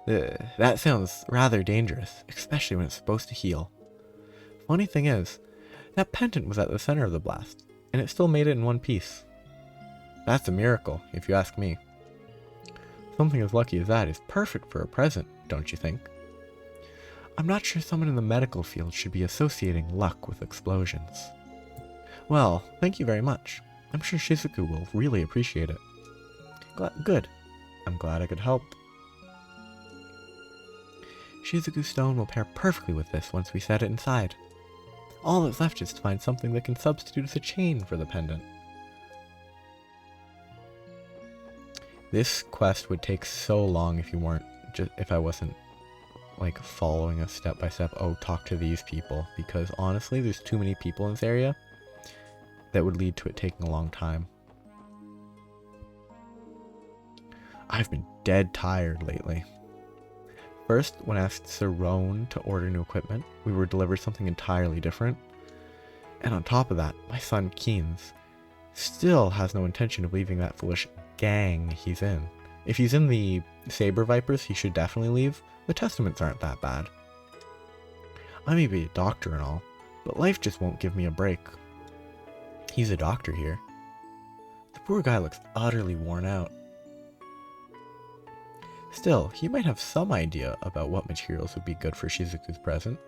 That sounds rather dangerous, especially when it's supposed to heal. Funny thing is, that pendant was at the center of the blast, and it still made it in one piece. That's a miracle, if you ask me. Something as lucky as that is perfect for a present, don't you think? I'm not sure someone in the medical field should be associating luck with explosions. Well, thank you very much. I'm sure Shizuku will really appreciate it. Good. I'm glad I could help. Shizuku stone will pair perfectly with this once we set it inside. All that's left is to find something that can substitute as a chain for the pendant. This quest would take so long if I wasn't like following a step-by-step, oh, talk to these people, because honestly there's too many people in this area that would lead to it taking a long time. I've been dead tired lately. First, when I asked Cerrone to order new equipment, we were delivered something entirely different. And on top of that, my son Keynes still has no intention of leaving that foolish gang he's in. If he's in the Saber Vipers, he should definitely leave. The Testaments aren't that bad. I may be a doctor and all, but life just won't give me a break. He's a doctor here. The poor guy looks utterly worn out. Still, he might have some idea about what materials would be good for Shizuku's present.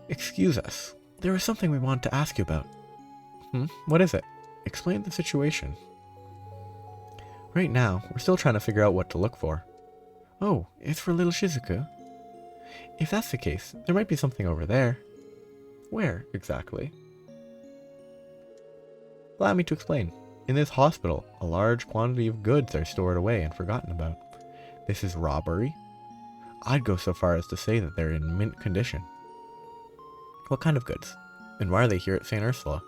Excuse us. There was something we wanted to ask you about. What is it? Explain the situation. Right now, we're still trying to figure out what to look for. Oh, it's for little Shizuku? If that's the case, there might be something over there. Where, exactly? Allow me to explain. In this hospital, a large quantity of goods are stored away and forgotten about. This is robbery. I'd go so far as to say that they're in mint condition. What kind of goods? And why are they here at St. Ursula?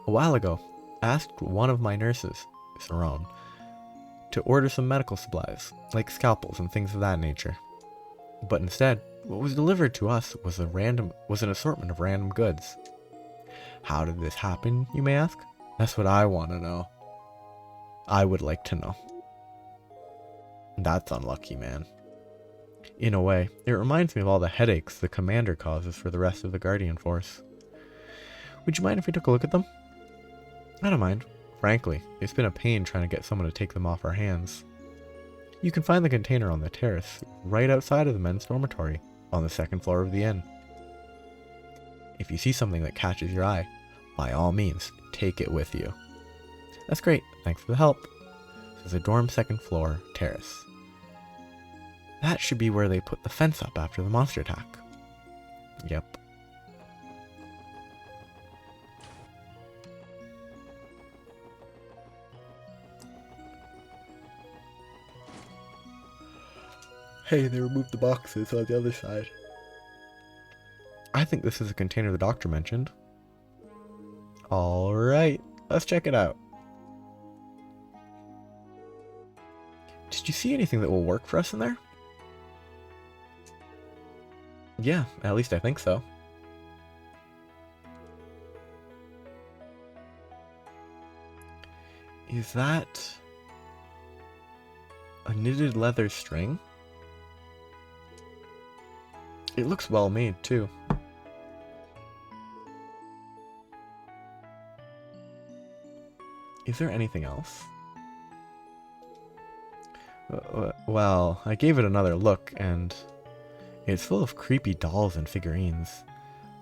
A while ago, I asked one of my nurses, Saron, to order some medical supplies, like scalpels and things of that nature. But instead, what was delivered to us was an assortment of random goods. How did this happen, you may ask? That's what I want to know. I would like to know. That's unlucky, man. In a way, it reminds me of all the headaches the commander causes for the rest of the Guardian Force. Would you mind if we took a look at them? I don't mind. Frankly, it's been a pain trying to get someone to take them off our hands. You can find the container on the terrace, right outside of the men's dormitory, on the second floor of the inn. If you see something that catches your eye, by all means, take it with you. That's great, thanks for the help. This is a dorm second floor, terrace. That should be where they put the fence up after the monster attack. Yep. Hey, they removed the boxes on the other side. I think this is a container the doctor mentioned. Alright, let's check it out. Did you see anything that will work for us in there? Yeah, at least I think so. Is that a knitted leather string? It looks well made too. Is there anything else? Well, I gave it another look, and it's full of creepy dolls and figurines.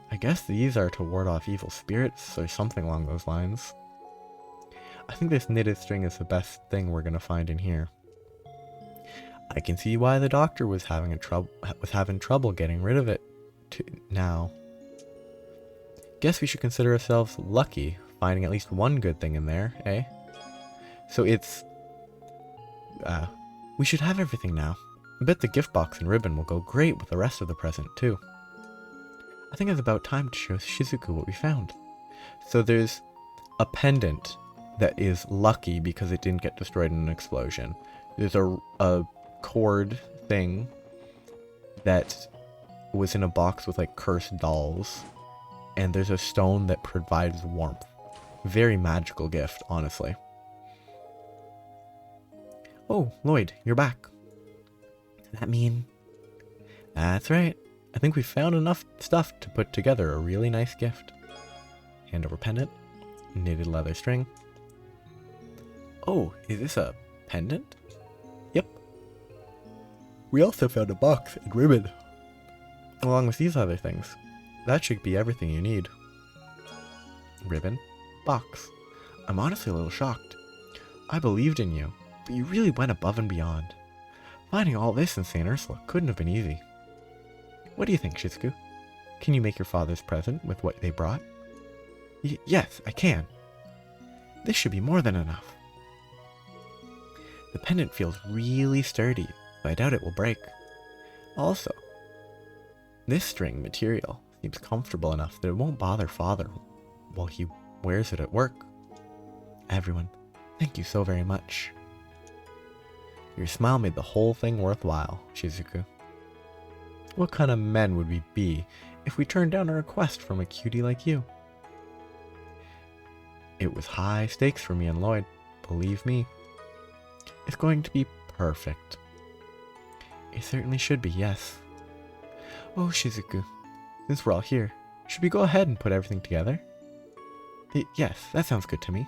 I guess these are to ward off evil spirits, or something along those lines. I think this knitted string is the best thing we're gonna find in here. I can see why the doctor was having trouble getting rid of it now. Guess we should consider ourselves lucky finding at least one good thing in there, eh? So it's... we should have everything now. I bet the gift box and ribbon will go great with the rest of the present, too. I think it's about time to show Shizuku what we found. So there's a pendant that is lucky because it didn't get destroyed in an explosion. There's a cord thing that was in a box with like cursed dolls. And there's a stone that provides warmth. Very magical gift, honestly. Oh, Lloyd, you're back. Does that mean... That's right. I think we found enough stuff to put together a really nice gift. Hand over pendant. Knitted leather string. Oh, is this a pendant? Yep. We also found a box and ribbon. Along with these other things. That should be everything you need. Ribbon. Box. I'm honestly a little shocked. I believed in you, but you really went above and beyond. Finding all this in St. Ursula couldn't have been easy. What do you think, Shizuku? Can you make your father's present with what they brought? Yes, I can. This should be more than enough. The pendant feels really sturdy, but I doubt it will break. Also, this string material seems comfortable enough that it won't bother Father while he wears it at work. Everyone, thank you so very much. Your smile made the whole thing worthwhile, Shizuku. What kind of men would we be if we turned down a request from a cutie like you? It was high stakes for me and Lloyd, Believe me, it's going to be perfect. It certainly should be, yes. Oh, Shizuku, since we're all here, should we go ahead and put everything together? Yes, that sounds good to me.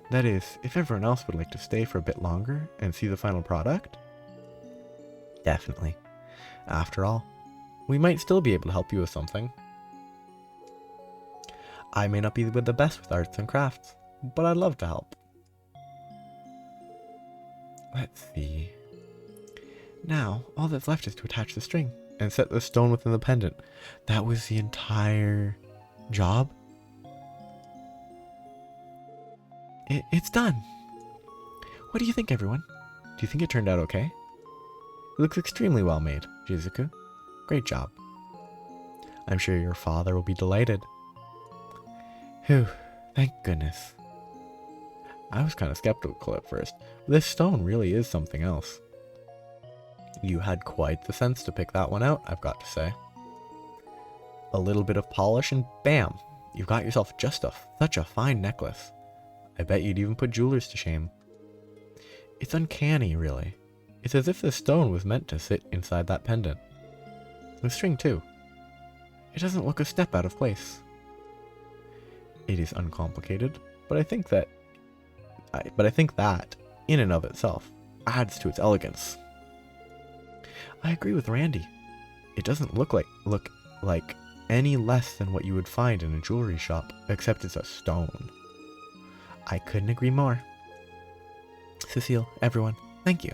That is, if everyone else would like to stay for a bit longer and see the final product? Definitely. After all, we might still be able to help you with something. I may not be the best with arts and crafts, but I'd love to help. Let's see. Now, all that's left is to attach the string and set the stone within the pendant. That was the entire job? It's done. What do you think, everyone? Do you think it turned out okay? It looks extremely well made, Shizuku. Great job. I'm sure your father will be delighted. Whew, thank goodness. I was kind of skeptical at first. This stone really is something else. You had quite the sense to pick that one out, I've got to say. A little bit of polish and bam! You've got yourself just such a fine necklace. I bet you'd even put jewelers to shame. It's uncanny, really. It's as if the stone was meant to sit inside that pendant. The string, too. It doesn't look a step out of place. It is uncomplicated, but I think that, in and of itself, adds to its elegance. I agree with Randy. It doesn't look like any less than what you would find in a jewelry shop, except it's a stone. I couldn't agree more. Cecile, everyone, thank you.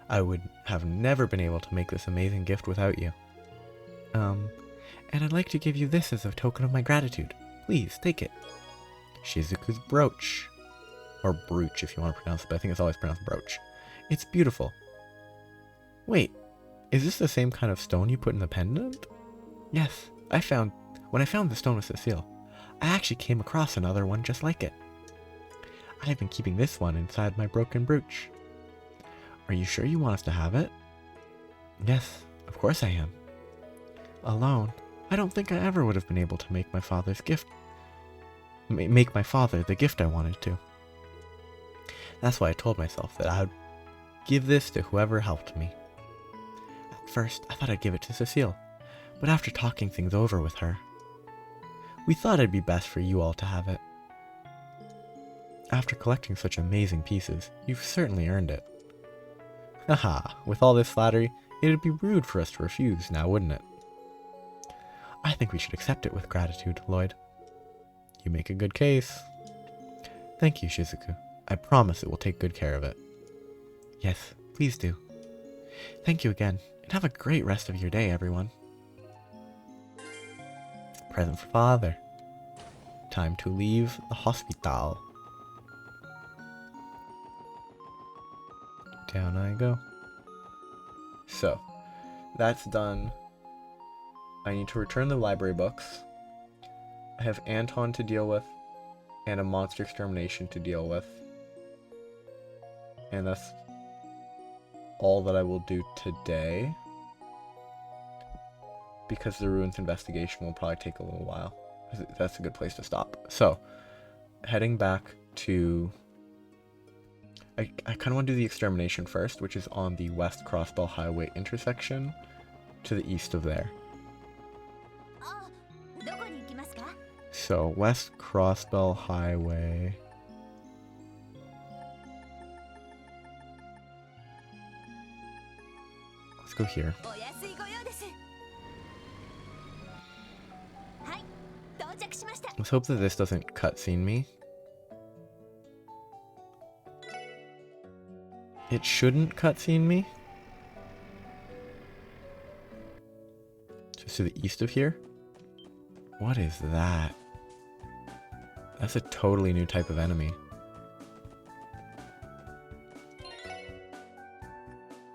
I would have never been able to make this amazing gift without you. And I'd like to give you this as a token of my gratitude. Please, take it. Shizuku's brooch. Or brooch, if you want to pronounce it, but I think it's always pronounced brooch. It's beautiful. Wait, is this the same kind of stone you put in the pendant? Yes, when I found the stone with Cecile, I actually came across another one just like it. I've been keeping this one inside my broken brooch. Are you sure you want us to have it? Yes, of course I am. Alone, I don't think I ever would have been able to make my father the gift I wanted to. That's why I told myself that I would give this to whoever helped me. At first, I thought I'd give it to Cecile, but after talking things over with her, we thought it'd be best for you all to have it. After collecting such amazing pieces, you've certainly earned it. Haha, with all this flattery, it'd be rude for us to refuse now, wouldn't it? I think we should accept it with gratitude, Lloyd. You make a good case. Thank you, Shizuku. I promise it will take good care of it. Yes, please do. Thank you again, and have a great rest of your day, everyone. Present for father. Time to leave the hospital. Down I go. So, that's done. I need to return the library books. I have Anton to deal with, and a monster extermination to deal with. And that's all that I will do today, because the ruins investigation will probably take a little while. That's a good place to stop. So, heading back to... I kind of want to do the extermination first, which is on the West Crossbell Highway intersection to the east of there. So, West Crossbell Highway... Let's go here. Let's hope that this doesn't cutscene me. It shouldn't cutscene me. Just to the east of here. What is that? That's a totally new type of enemy.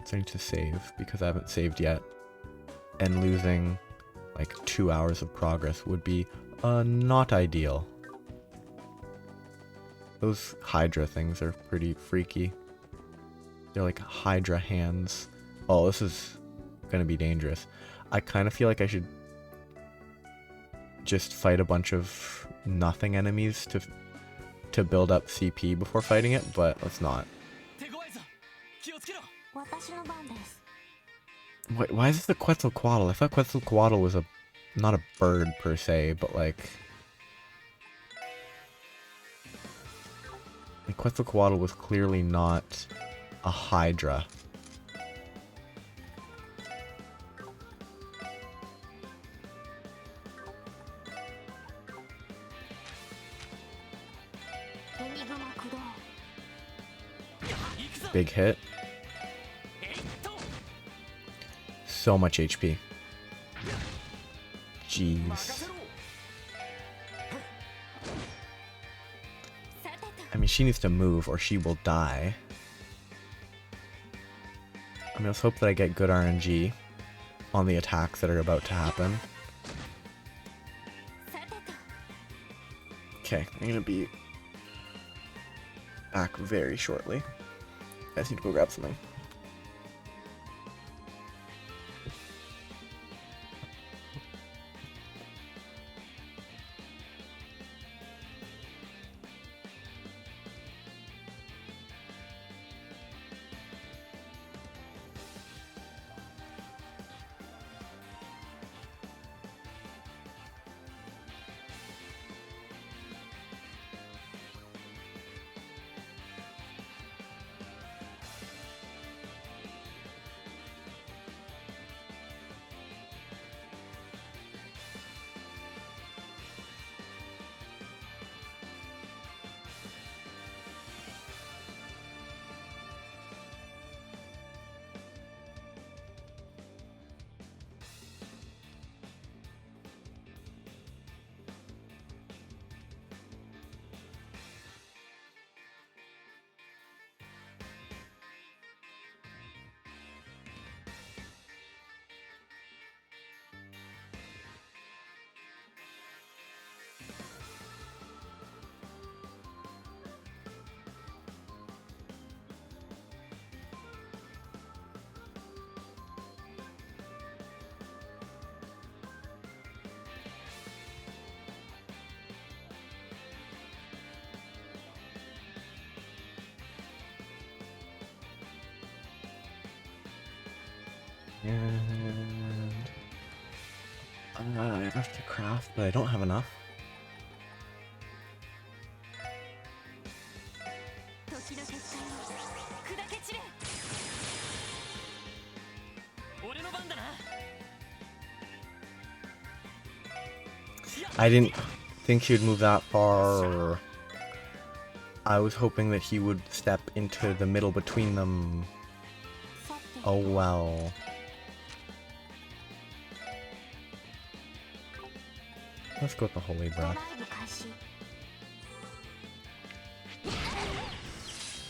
So I need to save because I haven't saved yet. And losing like 2 hours of progress would be not ideal. Those Hydra things are pretty freaky. They're like Hydra hands. Oh, this is gonna be dangerous. I kind of feel like I should just fight a bunch of nothing enemies to to build up CP before fighting it, but let's not. Why is this the Quetzalcoatl? I thought Quetzalcoatl was not a bird per se, but like Quetzalcoatl was clearly not a Hydra. Big hit. So much HP. Jeez. I mean, she needs to move or she will die. I mean, let's hope that I get good RNG on the attacks that are about to happen. Okay, I'm gonna be back very shortly. I just need to go grab something. And I have to craft, but I don't have enough. I didn't think he would move that far. I was hoping that he would step into the middle between them. Oh well. Let's go with the Holy Breath.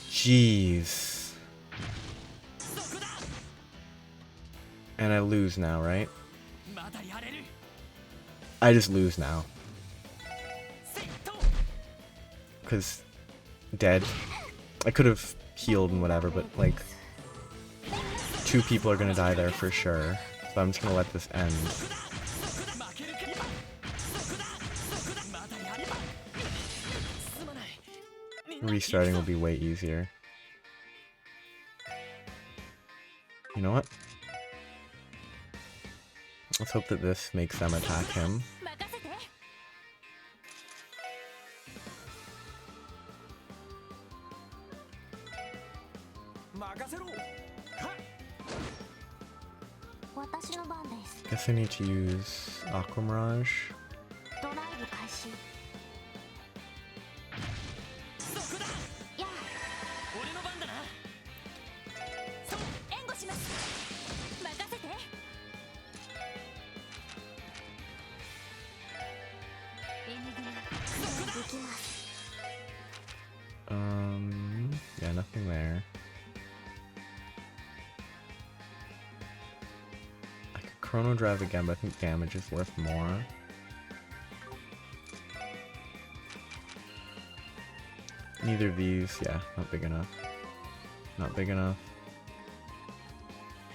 Jeez. And I lose now, right? I just lose now. Because dead. I could have healed and whatever, but like 2 people are gonna die there for sure. So I'm just gonna let this end. Restarting will be way easier. You know what? Let's hope that this makes them attack him. Guess I need to use Aqua Mirage. Yeah, nothing there. I could Chrono Drive again, but I think damage is worth more. Neither of these, yeah, not big enough. Not big enough.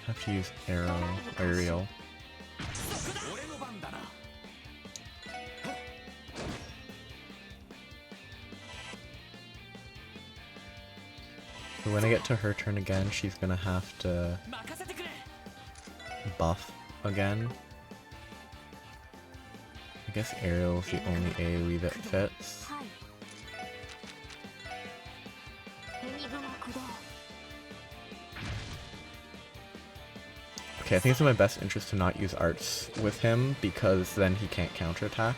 Have to use aerial. When I get to her turn again, she's gonna have to buff again. I guess Aerial's the only AoE that fits. Okay, I think it's in my best interest to not use arts with him, because then he can't counterattack.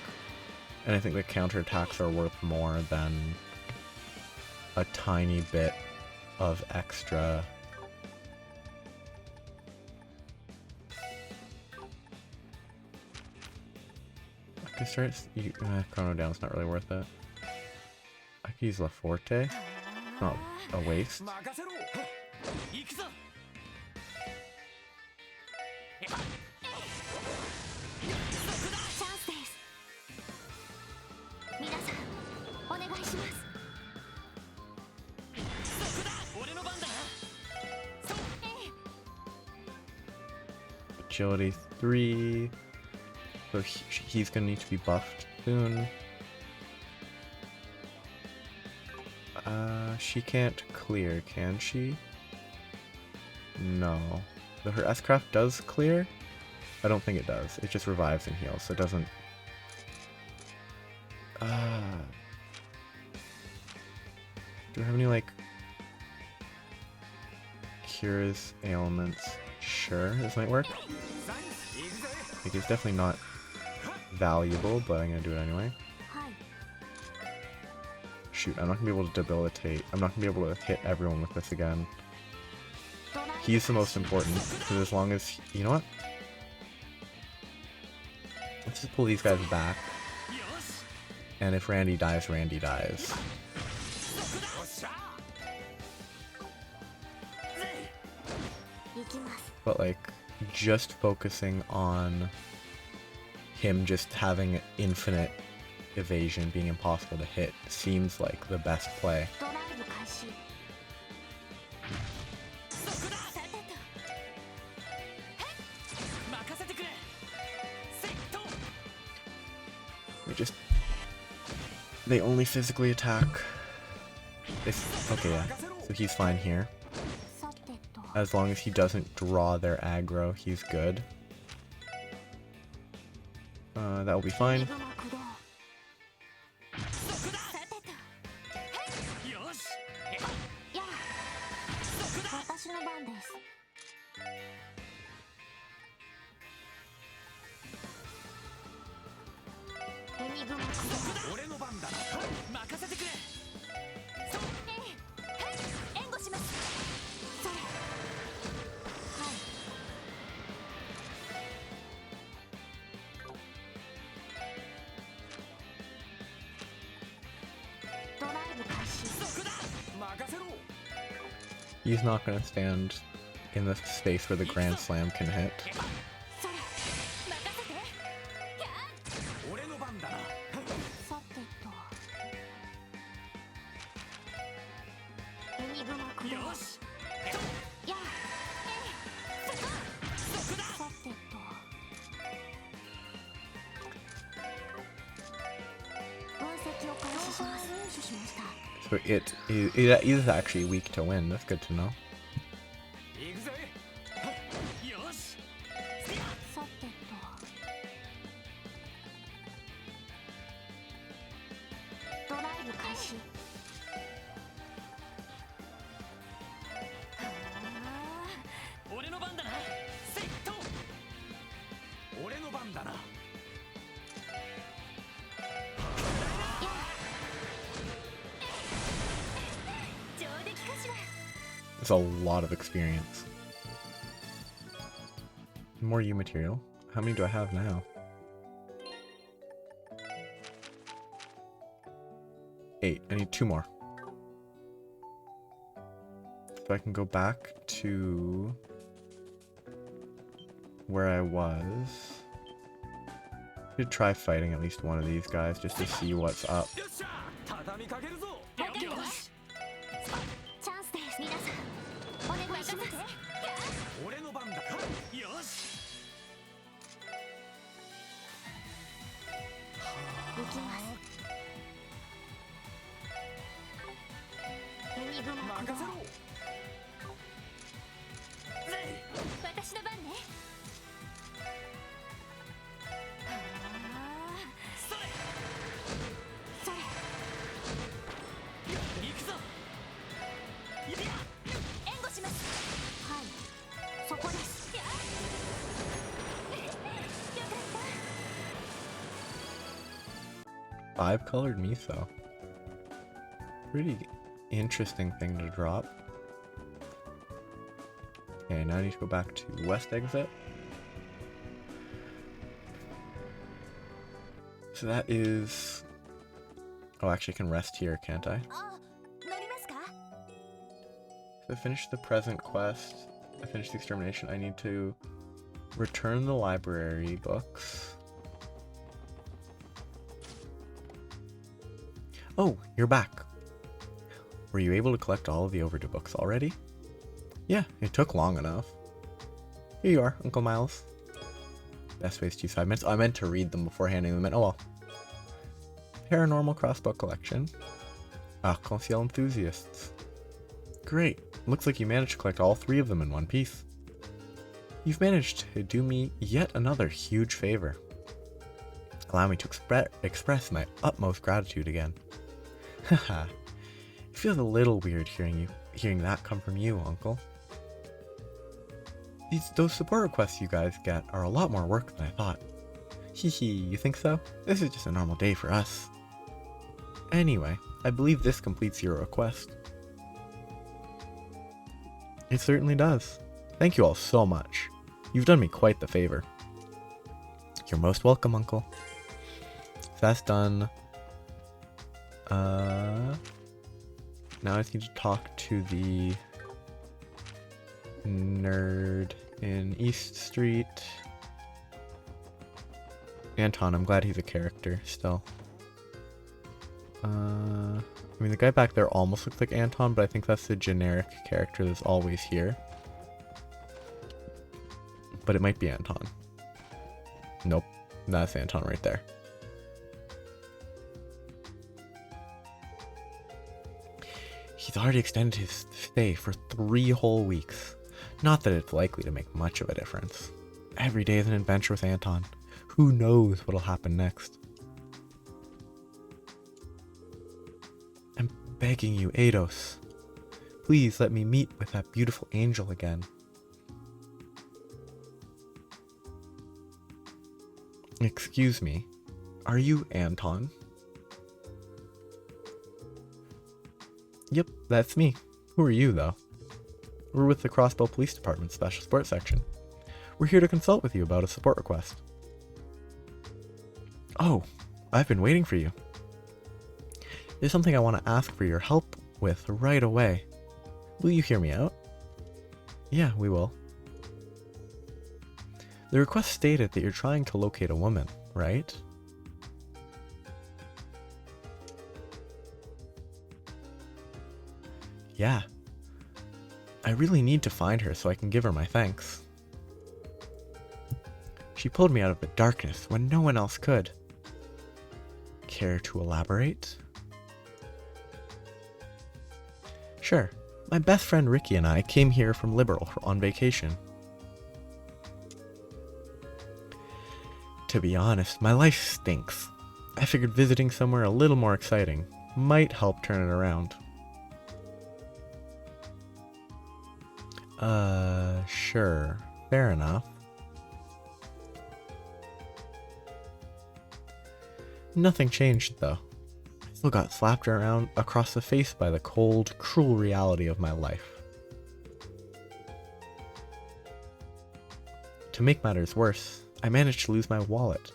And I think the counterattacks are worth more than a tiny bit of extra. I could start Chrono Down's not really worth it. I could use La Forte. Not a waste. Agility 3. So he's gonna need to be buffed soon. She can't clear, can she? No. Though her S-Craft does clear? I don't think it does. It just revives and heals, so it doesn't... Do I have any, like... cures, ailments? Sure, this might work. Like, it's definitely not valuable, but I'm gonna do it anyway. Shoot, I'm not gonna be able to debilitate. I'm not gonna be able to hit everyone with this again. He's the most important, because as long as... You know what? Let's just pull these guys back. And if Randy dies, Randy dies. But like, just focusing on him just having infinite evasion, being impossible to hit, seems like the best play. They only physically attack. Okay, yeah. So he's fine here. As long as he doesn't draw their aggro, he's good. That will be fine. He's not going to stand in the space where the Grand Slam can hit. So it is actually weak to wind. That's good to know. It's a lot of experience. More U material. How many do I have now? 8. I need 2 more. So I can go back to where I was. I could try fighting at least one of these guys just to see what's up. Five colored miso. Pretty interesting thing to drop. Okay, now I need to go back to west exit. So that is... Oh, actually I can rest here, can't I? So I finished the present quest. I finished the extermination. I need to return the library books. Oh, you're back. Were you able to collect all of the overdue books already? Yeah, it took long enough. Here you are, Uncle Miles. Best ways to use 5 minutes. Oh, I meant to read them before handing them in. Oh well. Paranormal crossbow collection. Arc-en-ciel enthusiasts. Great. Looks like you managed to collect all 3 of them in one piece. You've managed to do me yet another huge favor. Allow me to express my utmost gratitude again. Haha. It feels a little weird hearing that come from you, Uncle. Those support requests you guys get are a lot more work than I thought. Hehe, you think so? This is just a normal day for us. Anyway, I believe this completes your request. It certainly does. Thank you all so much. You've done me quite the favor. You're most welcome, Uncle. So that's done. Now I just need to talk to the nerd in East Street. Anton, I'm glad he's a character still. I mean, the guy back there almost looks like Anton, but I think that's the generic character that's always here. But it might be Anton. Nope, that's Anton right there. He's already extended his stay for 3 whole weeks. Not that it's likely to make much of a difference. Every day is an adventure with Anton. Who knows what'll happen next? I'm begging you, Eidos. Please let me meet with that beautiful angel again. Excuse me, are you Anton? Yep, that's me. Who are you, though? We're with the Crossbow Police Department Special Support Section. We're here to consult with you about a support request. Oh, I've been waiting for you. There's something I want to ask for your help with right away. Will you hear me out? Yeah, we will. The request stated that you're trying to locate a woman, right? Yeah. I really need to find her so I can give her my thanks. She pulled me out of the darkness when no one else could. Care to elaborate? Sure. My best friend Ricky and I came here from Liberal on vacation. To be honest, my life stinks. I figured visiting somewhere a little more exciting might help turn it around. Sure. Fair enough. Nothing changed, though. I still got slapped around across the face by the cold, cruel reality of my life. To make matters worse, I managed to lose my wallet.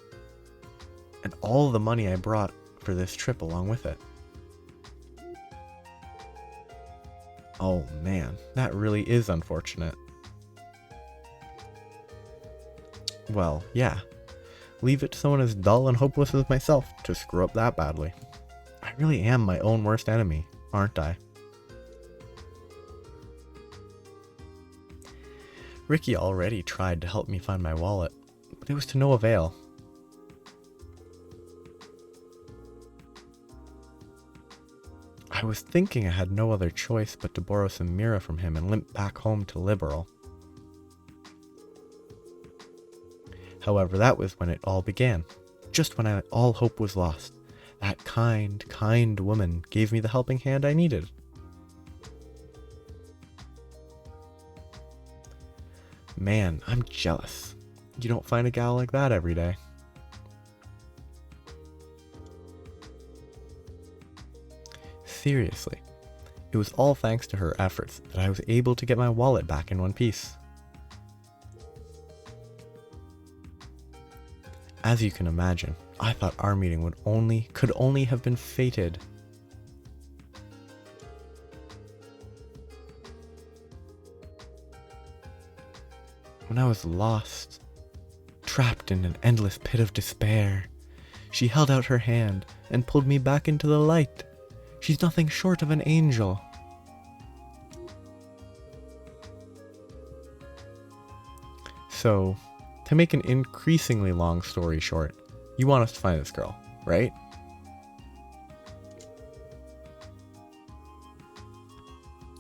And all the money I brought for this trip along with it. Oh man, that really is unfortunate. Well, yeah. Leave it to someone as dull and hopeless as myself to screw up that badly. I really am my own worst enemy, aren't I? Ricky already tried to help me find my wallet, but it was to no avail. I was thinking I had no other choice but to borrow some Mira from him and limp back home to Liberal. However, that was when it all began. Just when all hope was lost. That kind, kind woman gave me the helping hand I needed. Man, I'm jealous. You don't find a gal like that every day. Seriously, it was all thanks to her efforts that I was able to get my wallet back in one piece. As you can imagine, I thought our meeting could only have been fated. When I was lost, trapped in an endless pit of despair, she held out her hand and pulled me back into the light. She's nothing short of an angel. So, to make an increasingly long story short, you want us to find this girl, right?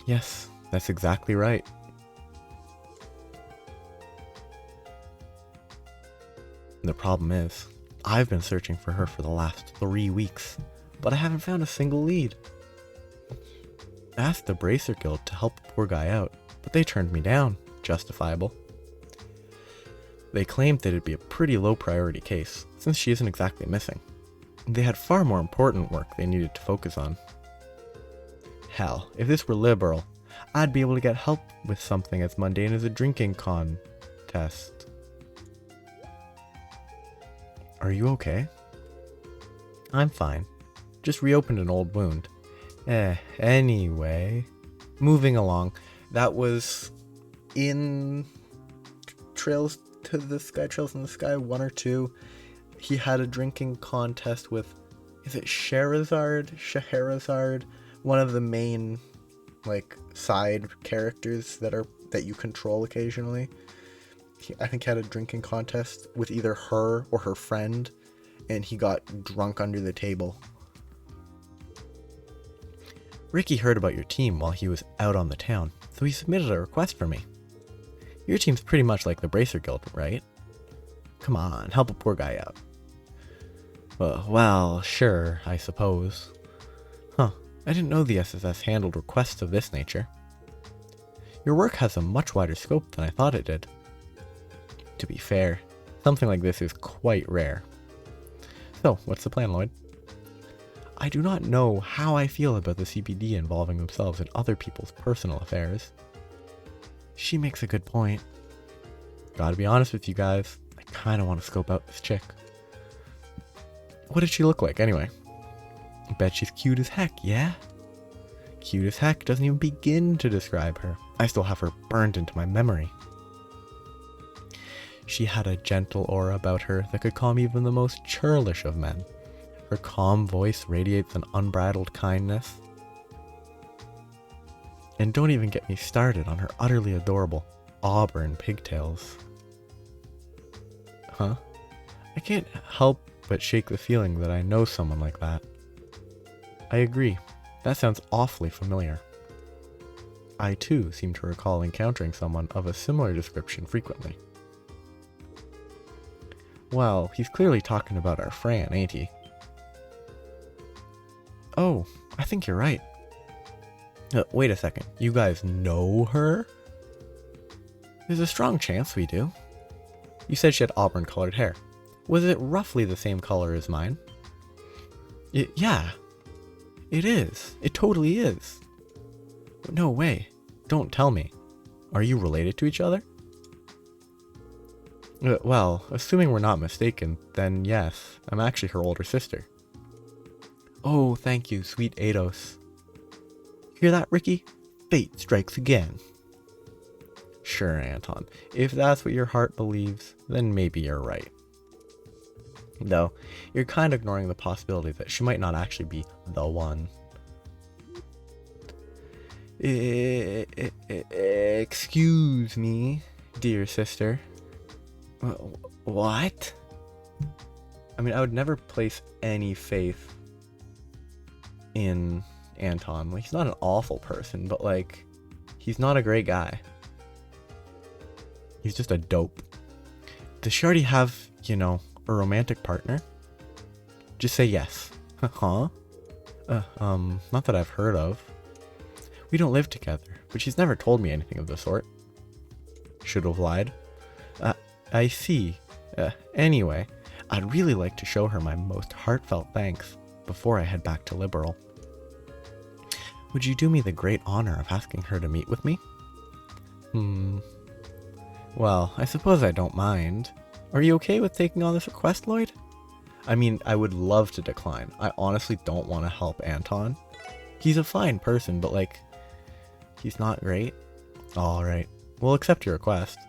Yes, that's exactly right. The problem is, I've been searching for her for the last 3 weeks, but I haven't found a single lead. I asked the Bracer Guild to help the poor guy out, but they turned me down. Justifiable. They claimed that it'd be a pretty low priority case, since she isn't exactly missing. They had far more important work they needed to focus on. Hell, if this were liberal, I'd be able to get help with something as mundane as a drinking contest. Are you okay? I'm fine. Just reopened an old wound. Anyway. Moving along. That was in Trails in the Sky 1 or 2. He had a drinking contest with, is it Scheherazade? One of the main, side characters that you control occasionally. I think he had a drinking contest with either her or her friend, and he got drunk under the table. Ricky heard about your team while he was out on the town, so he submitted a request for me. Your team's pretty much like the Bracer Guild, right? Come on, help a poor guy out. Well, sure, I suppose. Huh, I didn't know the SSS handled requests of this nature. Your work has a much wider scope than I thought it did. To be fair, something like this is quite rare. So, what's the plan, Lloyd? I do not know how I feel about the CPD involving themselves in other people's personal affairs. She makes a good point. Gotta be honest with you guys, I kinda want to scope out this chick. What did she look like, anyway? I bet she's cute as heck, yeah? Cute as heck doesn't even begin to describe her. I still have her burned into my memory. She had a gentle aura about her that could calm even the most churlish of men. Her calm voice radiates an unbridled kindness. And don't even get me started on her utterly adorable auburn pigtails. Huh? I can't help but shake the feeling that I know someone like that. I agree. That sounds awfully familiar. I too seem to recall encountering someone of a similar description frequently. Well, he's clearly talking about our Fran, ain't he? Oh, I think you're right. Wait a second, you guys know her? There's a strong chance we do. You said she had auburn-colored hair. Was it roughly the same color as mine? Yeah. It is. It totally is. No way. Don't tell me. Are you related to each other? Well, assuming we're not mistaken, then yes, I'm actually her older sister. Oh, thank you, sweet Eidos. Hear that, Ricky? Fate strikes again. Sure, Anton. If that's what your heart believes, then maybe you're right. Though, you're kind of ignoring the possibility that she might not actually be the one. Excuse me, dear sister. What? I mean, I would never place any faith in Anton. He's not an awful person, but he's not a great guy. He's just a dope. Does she already have, you know, a romantic partner? Just say yes. Huh? Not that I've heard of. We don't live together, but she's never told me anything of the sort. Should have lied. I see. Anyway, I'd really like to show her my most heartfelt thanks before I head back to Liberal. Would you do me the great honor of asking her to meet with me? Well, I suppose I don't mind. Are you okay with taking on this request, Lloyd? I mean, I would love to decline. I honestly don't want to help Anton. He's a fine person, but like, he's not great. Alright, we'll accept your request.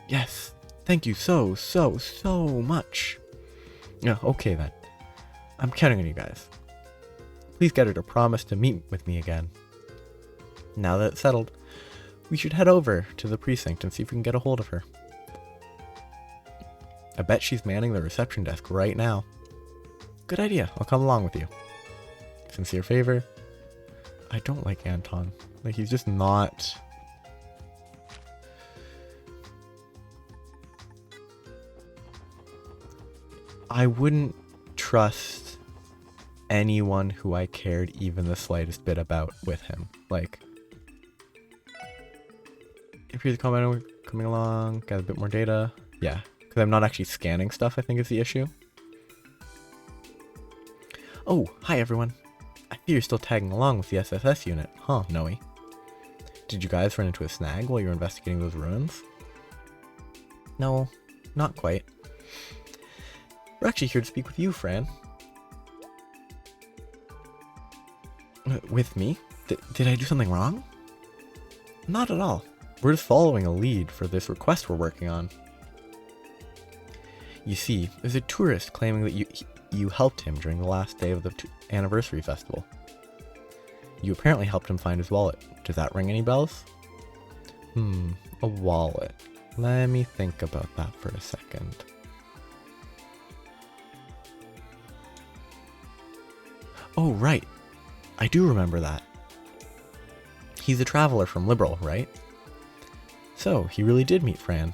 Yes, thank you so much. Yeah, okay then. I'm counting on you guys. Please get her to promise to meet with me again. Now that it's settled, we should head over to the precinct and see if we can get a hold of her. I bet she's manning the reception desk right now. Good idea, I'll come along with you. Sincere favor. I don't like Anton. Like, he's just not... I wouldn't trust anyone who I cared even the slightest bit about with him. Like, if you're the comment coming along, got a bit more data. Yeah, because I'm not actually scanning stuff, I think is the issue. Oh, hi everyone. I see you're still tagging along with the SSS unit, huh, Noe? Did you guys run into a snag while you were investigating those ruins? No, not quite. We're actually here to speak with you, Fran. With me? Did I do something wrong? Not at all. We're just following a lead for this request we're working on. You see, there's a tourist claiming that you helped him during the last day of the anniversary festival. You apparently helped him find his wallet. Does that ring any bells? A wallet. Let me think about that for a second. Oh, right. I do remember that. He's a traveler from Liberal, right? So, he really did meet Fran.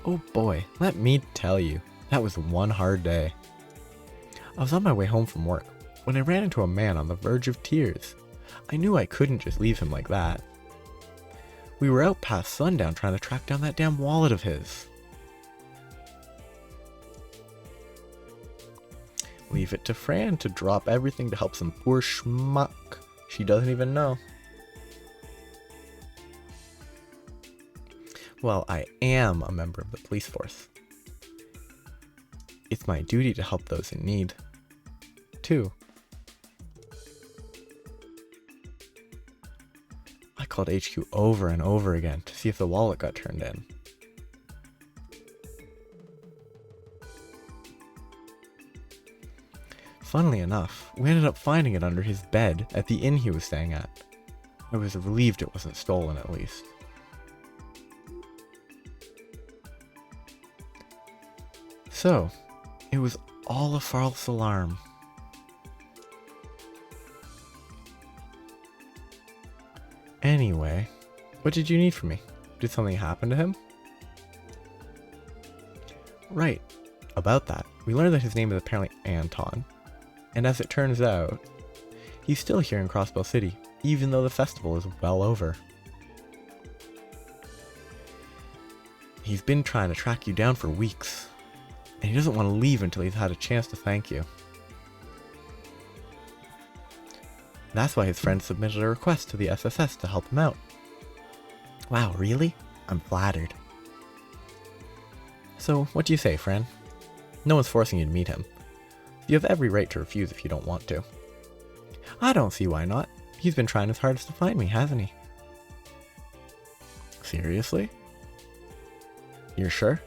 Oh boy, let me tell you, that was one hard day. I was on my way home from work when I ran into a man on the verge of tears. I knew I couldn't just leave him like that. We were out past sundown trying to track down that damn wallet of his. Leave it to Fran to drop everything to help some poor schmuck she doesn't even know. Well, I am a member of the police force. It's my duty to help those in need, too. I called HQ over and over again to see if the wallet got turned in. Funnily enough, we ended up finding it under his bed at the inn he was staying at. I was relieved it wasn't stolen, at least. So, it was all a false alarm. Anyway, what did you need from me? Did something happen to him? Right, about that, we learned that his name is apparently Anton. And as it turns out, he's still here in Crossbell City, even though the festival is well over. He's been trying to track you down for weeks, and he doesn't want to leave until he's had a chance to thank you. That's why his friend submitted a request to the SSS to help him out. Wow, really? I'm flattered. So, what do you say, Fran? No one's forcing you to meet him. You have every right to refuse if you don't want to. I don't see why not. He's been trying his hardest to find me, hasn't he? Seriously? You're sure?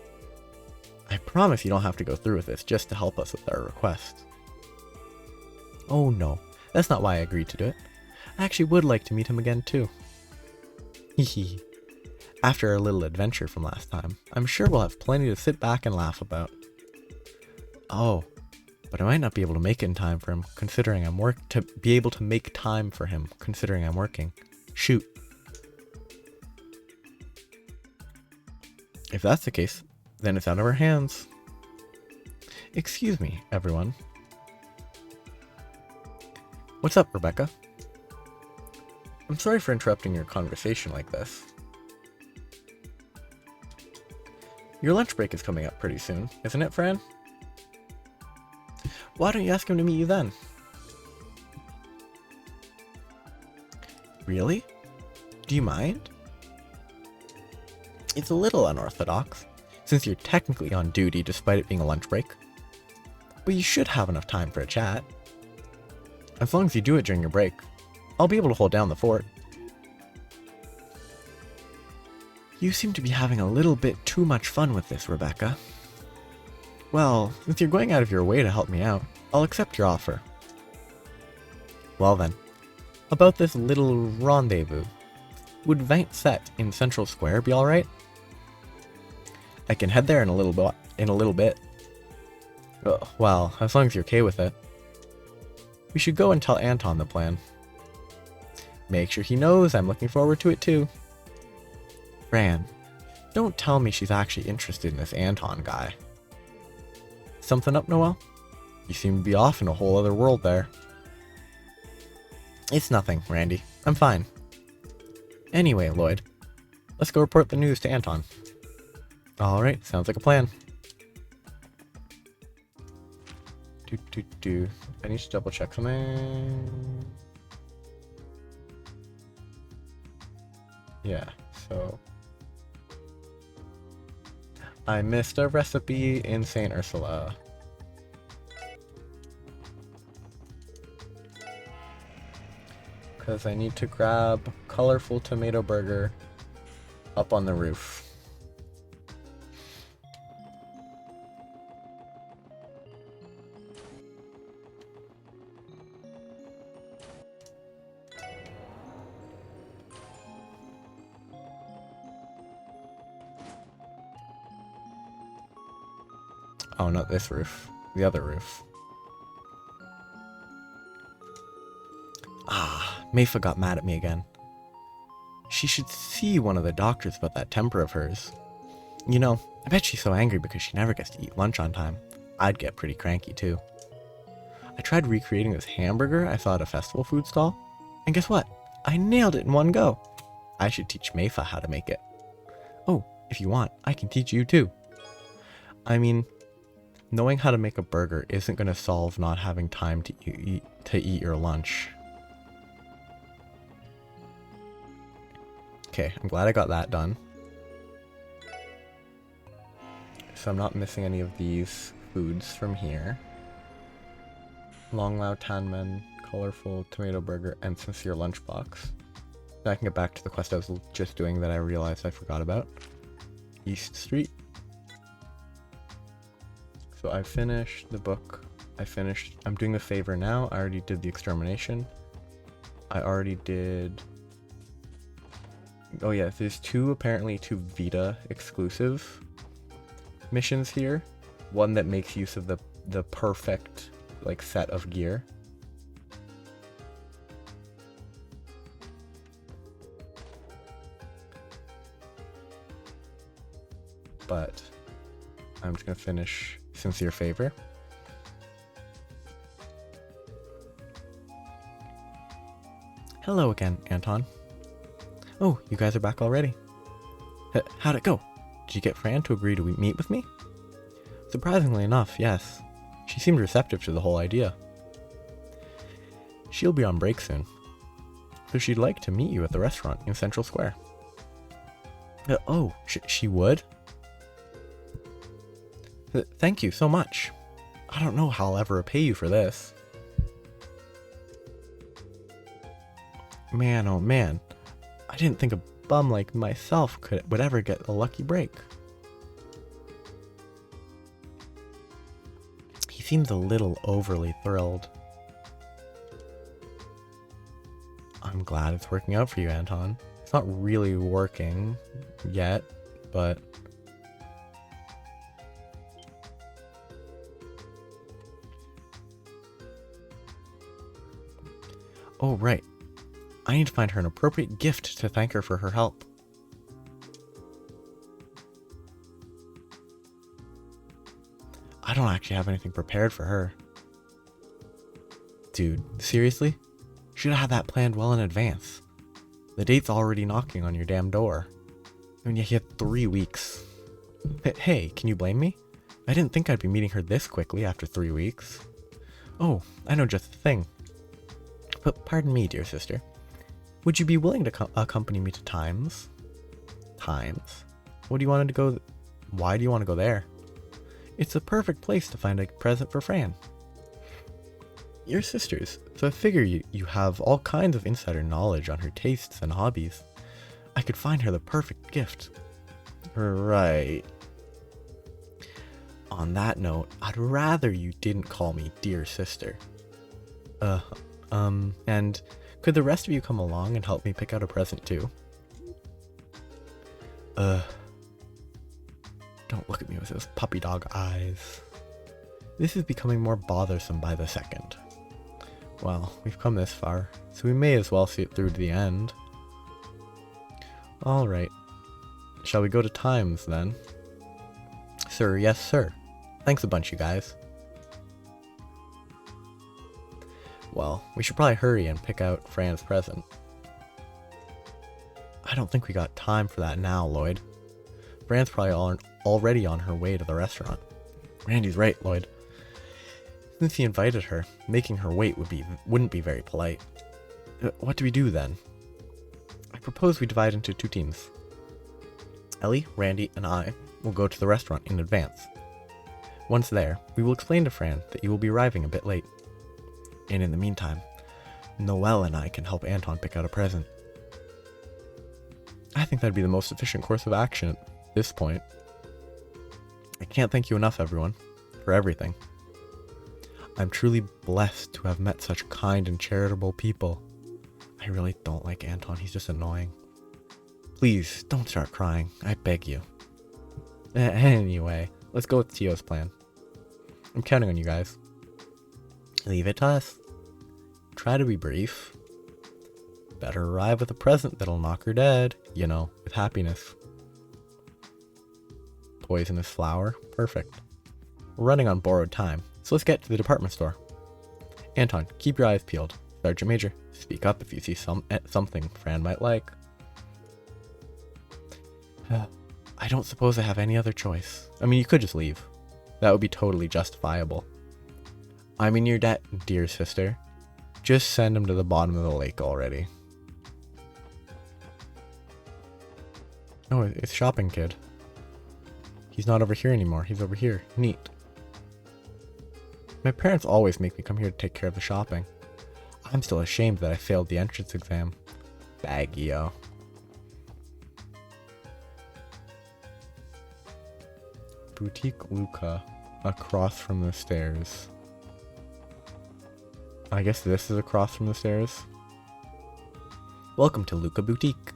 I promise you don't have to go through with this just to help us with our request. Oh no, that's not why I agreed to do it. I actually would like to meet him again too. Hehe. After our little adventure from last time, I'm sure we'll have plenty to sit back and laugh about. Oh, but I might not be able to make it in time for him, considering I'm working. Shoot. If that's the case, then it's out of our hands. Excuse me, everyone. What's up, Rebecca? I'm sorry for interrupting your conversation like this. Your lunch break is coming up pretty soon, isn't it, Fran? Why don't you ask him to meet you then? Really? Do you mind? It's a little unorthodox, since you're technically on duty despite it being a lunch break. But you should have enough time for a chat. As long as you do it during your break, I'll be able to hold down the fort. You seem to be having a little bit too much fun with this, Rebecca. Well, since you're going out of your way to help me out, I'll accept your offer. Well then, about this little rendezvous. Would Vent Set in Central Square be alright? I can head there in a little bit. Well, as long as you're okay with it. We should go and tell Anton the plan. Make sure he knows I'm looking forward to it too. Fran, don't tell me she's actually interested in this Anton guy. Something up, Noel? You seem to be off in a whole other world there. It's nothing, Randy. I'm fine. Anyway, Lloyd, let's go report the news to Anton. Alright, sounds like a plan. I need to double check something. Yeah, so I missed a recipe in St. Ursula. Because I need to grab colorful tomato burger up on the roof. Oh, not this roof. The other roof. Ah, Mayfa got mad at me again. She should see one of the doctors about that temper of hers. You know, I bet she's so angry because she never gets to eat lunch on time. I'd get pretty cranky too. I tried recreating this hamburger I saw at a festival food stall, and guess what? I nailed it in one go. I should teach Mayfa how to make it. Oh, if you want, I can teach you too. I mean, knowing how to make a burger isn't going to solve not having time to eat your lunch. Okay, I'm glad I got that done. So I'm not missing any of these foods from here. Long Lao Tanmen, colorful tomato burger, and sincere lunchbox. Now I can get back to the quest I was just doing that I realized I forgot about. East Street. So I finished the book. I'm doing the favor now. I already did the extermination. I already did... Oh yeah, there's apparently two Vita exclusive missions here. One that makes use of the perfect like set of gear. But I'm just gonna finish Sincere Favor. Hello again, Anton. Oh, you guys are back already. How'd it go? Did you get Fran to agree to meet with me? Surprisingly enough, yes. She seemed receptive to the whole idea. She'll be on break soon, so she'd like to meet you at the restaurant in Central Square. She would? Thank you so much. I don't know how I'll ever repay you for this. Man, oh man. I didn't think a bum like myself would ever get a lucky break. He seems a little overly thrilled. I'm glad it's working out for you, Anton. It's not really working yet, but... Oh, right. I need to find her an appropriate gift to thank her for her help. don't actually have anything prepared for her. Dude, seriously? Should have had that planned well in advance. The date's already knocking on your damn door. I mean, you had 3 weeks. Hey, can you blame me? I didn't think I'd be meeting her this quickly after 3 weeks. Oh, I know just the thing. But pardon me, dear sister. Would you be willing to accompany me to Times? Times? What do you want to go? Why do you want to go there? It's a perfect place to find a present for Fran. You're sisters, so I figure you have all kinds of insider knowledge on her tastes and hobbies. I could find her the perfect gift. Right. On that note, I'd rather you didn't call me dear sister. And could the rest of you come along and help me pick out a present too? Don't look at me with those puppy dog eyes. This is becoming more bothersome by the second. Well, we've come this far, so we may as well see it through to the end. Alright. Shall we go to Times then? Sir, yes sir. Thanks a bunch, you guys. Well, we should probably hurry and pick out Fran's present. I don't think we got time for that now, Lloyd. Fran's probably already on her way to the restaurant. Randy's right, Lloyd. Since he invited her, making her wait wouldn't be very polite. What do we do then? I propose we divide into 2 teams. Ellie, Randy, and I will go to the restaurant in advance. Once there, we will explain to Fran that you will be arriving a bit late. And in the meantime, Noel and I can help Anton pick out a present. I think that'd be the most efficient course of action at this point. I can't thank you enough, everyone, for everything. I'm truly blessed to have met such kind and charitable people. I really don't like Anton, he's just annoying. Please, don't start crying, I beg you. Anyway, let's go with Tio's plan. I'm counting on you guys. Leave it to us. Try to be brief. Better arrive with a present that'll knock her dead, you know, with happiness. Poisonous flower, perfect. We're running on borrowed time, so let's get to the department store. Anton, keep your eyes peeled. Sergeant Major, speak up if you see something Fran might like. I don't suppose I have any other choice. I mean, you could just leave. That would be totally justifiable. I'm in your debt, dear sister. Just send him to the bottom of the lake already. Oh, it's Shopping Kid. He's not over here anymore. He's over here. Neat. My parents always make me come here to take care of the shopping. I'm still ashamed that I failed the entrance exam. Baggio. Boutique Luca, across from the stairs. I guess this is across from the stairs. Welcome to Luca Boutique.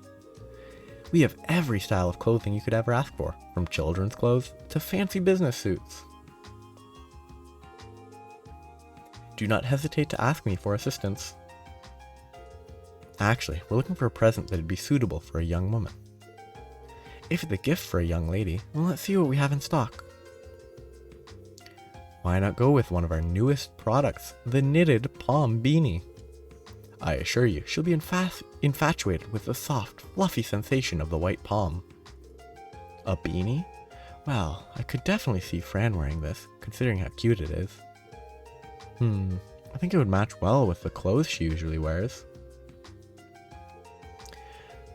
We have every style of clothing you could ever ask for, from children's clothes to fancy business suits. Do not hesitate to ask me for assistance. Actually, we're looking for a present that'd be suitable for a young woman. If it's a gift for a young lady, well, let's see what we have in stock. Why not go with one of our newest products, the knitted palm beanie? I assure you, she'll be infatuated with the soft, fluffy sensation of the white palm. A beanie? Well, I could definitely see Fran wearing this, considering how cute it is. I think it would match well with the clothes she usually wears.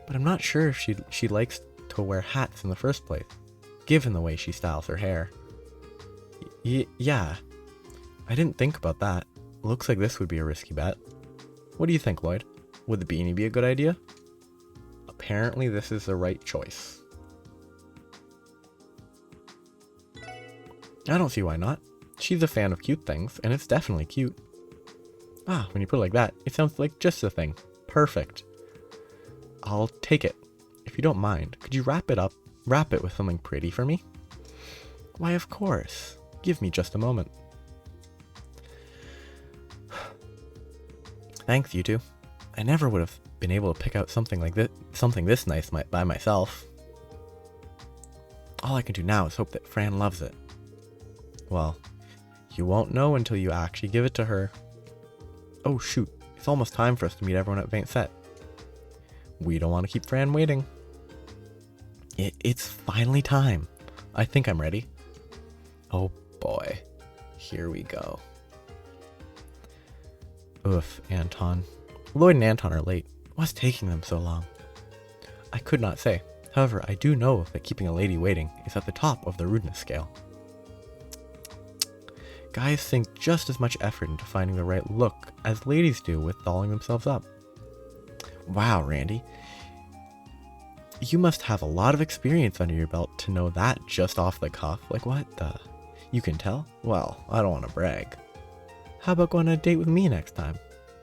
But I'm not sure if she likes to wear hats in the first place, given the way she styles her hair. Yeah, I didn't think about that. Looks like this would be a risky bet. What do you think, Lloyd? Would the beanie be a good idea? Apparently this is the right choice. I don't see why not. She's a fan of cute things, and it's definitely cute. Ah, when you put it like that, it sounds like just the thing. Perfect. I'll take it. If you don't mind, could you wrap it with something pretty for me? Why, of course. Give me just a moment. Thanks, you two. I never would have been able to pick out something this nice by myself. All I can do now is hope that Fran loves it. Well, You won't know until you actually give it to her. Oh shoot, it's almost time for us to meet everyone at Vincent. We don't want to keep Fran waiting. It's finally time. I think I'm ready. Oh boy, here we go. Oof, Anton. Lloyd and Anton are late. What's taking them so long? I could not say. However, I do know that keeping a lady waiting is at the top of the rudeness scale. Guys sink just as much effort into finding the right look as ladies do with dolling themselves up. Wow, Randy. You must have a lot of experience under your belt to know that just off the cuff. Like what the? You can tell? Well, I don't want to brag. How about going on a date with me next time,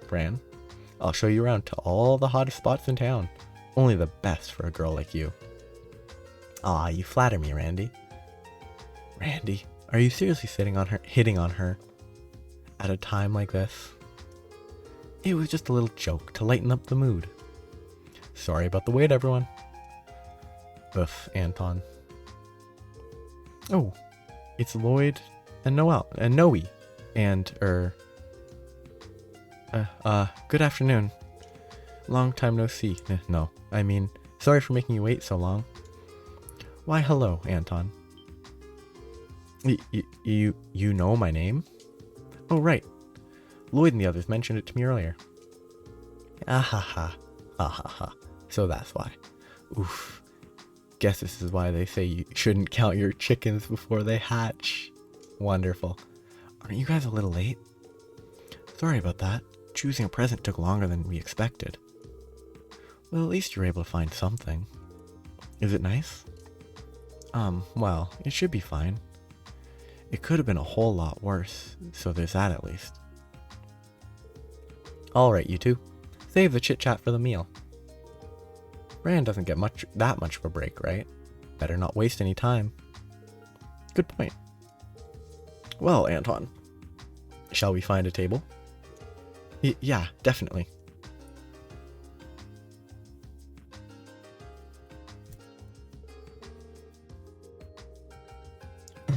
Fran? I'll show you around to all the hottest spots in town. Only the best for a girl like you. Aw, you flatter me, Randy. Randy, are you seriously hitting on her at a time like this? It was just a little joke to lighten up the mood. Sorry about the wait, everyone. Oof, Anton. Oh, it's Lloyd and Noel and Noe and good afternoon. Long time no see. No, I mean, sorry for making you wait so long. Why, hello, Anton. You know my name? Oh, right. Lloyd and the others mentioned it to me earlier. Ah ha ha. Ah ha ha. So that's why. Oof. Guess this is why they say you shouldn't count your chickens before they hatch. Wonderful. Aren't you guys a little late? Sorry about that. Choosing a present took longer than we expected. Well, at least you were able to find something. Is it nice? Well, it should be fine. It could have been a whole lot worse, so there's that at least. Alright, you two. Save the chit-chat for the meal. Fran doesn't get that much of a break, right? Better not waste any time. Good point. Well, Anton, shall we find a table? Yeah, definitely.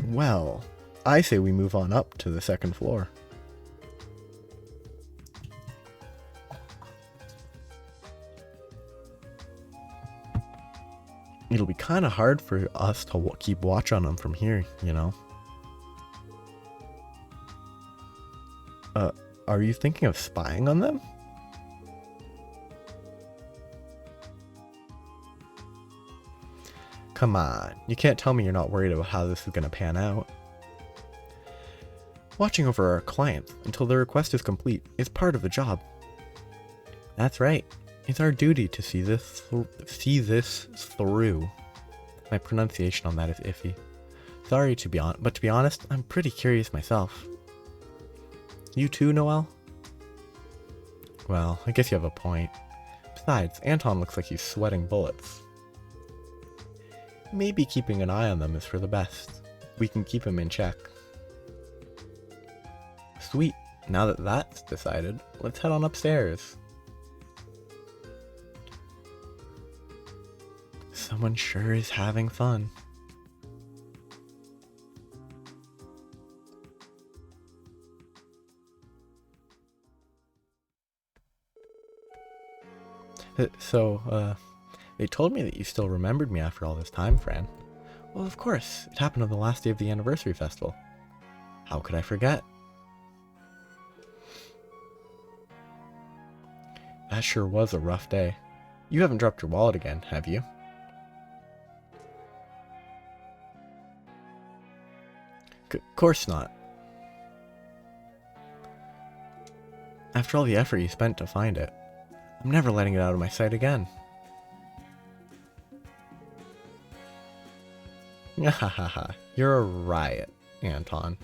Well, I say we move on up to the second floor. It'll be kind of hard for us to keep watch on them from here, you know. Are you thinking of spying on them? Come on, you can't tell me you're not worried about how this is going to pan out. Watching over our clients until their request is complete is part of the job. That's right. It's our duty to see this through. My pronunciation on that is iffy. Sorry but to be honest, I'm pretty curious myself. You too, Noel? Well, I guess you have a point. Besides, Anton looks like he's sweating bullets. Maybe keeping an eye on them is for the best. We can keep him in check. Sweet. Now that that's decided, let's head on upstairs. Someone sure is having fun. So, they told me that you still remembered me after all this time, Fran. Well, of course. It happened on the last day of the anniversary festival. How could I forget? That sure was a rough day. You haven't dropped your wallet again, have you? Course not. After all the effort you spent to find it, I'm never letting it out of my sight again. Hahaha, you're a riot, Anton.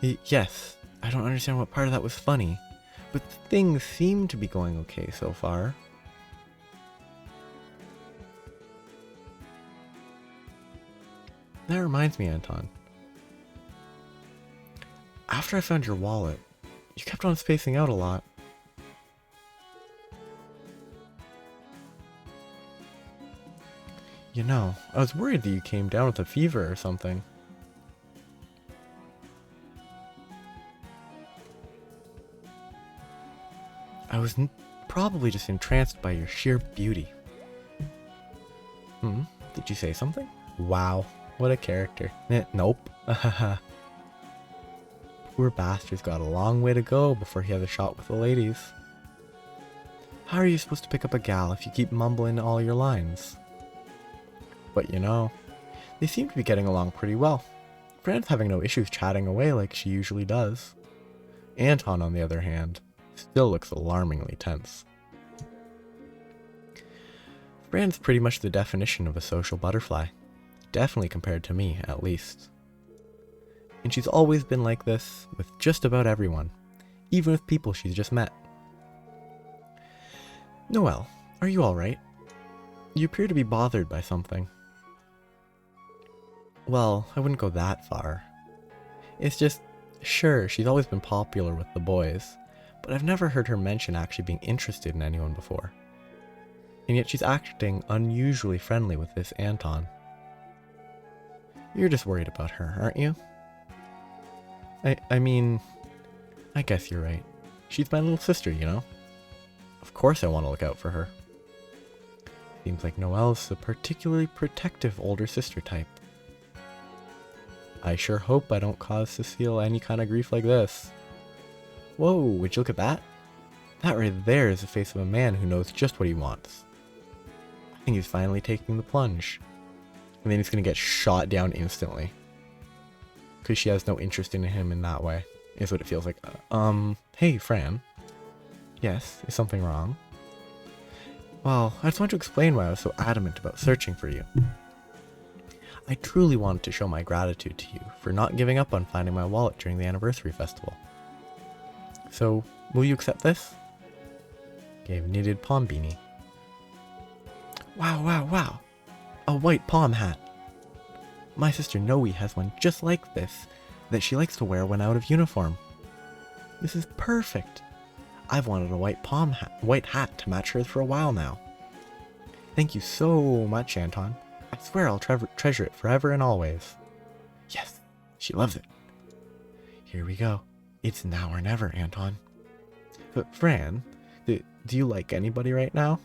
Yes, I don't understand what part of that was funny, but things seem to be going okay so far. That reminds me, Anton. After I found your wallet, you kept on spacing out a lot. You know, I was worried that you came down with a fever or something. I was probably just entranced by your sheer beauty. Did you say something? Wow, what a character. Nope. Poor bastard's got a long way to go before he has a shot with the ladies. How are you supposed to pick up a gal if you keep mumbling all your lines? But you know, they seem to be getting along pretty well. Fran's having no issues chatting away like she usually does. Anton, on the other hand, still looks alarmingly tense. Fran's pretty much the definition of a social butterfly. Definitely compared to me, at least. And she's always been like this with just about everyone, even with people she's just met. Noel, are you alright? You appear to be bothered by something. Well, I wouldn't go that far. It's just, sure, she's always been popular with the boys, but I've never heard her mention actually being interested in anyone before. And yet she's acting unusually friendly with this Anton. You're just worried about her, aren't you? I mean, I guess you're right. She's my little sister, you know? Of course I want to look out for her. Seems like Noelle's a particularly protective older sister type. I sure hope I don't cause Cecile any kind of grief like this. Whoa, would you look at that? That right there is the face of a man who knows just what he wants. I think he's finally taking the plunge. And then he's gonna get shot down instantly. Because she has no interest in him in that way, is what it feels like. Hey, Fran. Yes, is something wrong? Well, I just want to explain why I was so adamant about searching for you. I truly wanted to show my gratitude to you for not giving up on finding my wallet during the anniversary festival. So, will you accept this? Gave knitted palm beanie. Wow, wow, wow. A white palm hat. My sister Noe has one just like this that she likes to wear when out of uniform. This is perfect. I've wanted a white hat to match hers for a while now. Thank you so much, Anton. I swear I'll treasure it forever and always. Yes, she loves it. Here we go. It's now or never, Anton. But Fran, do you like anybody right now? ...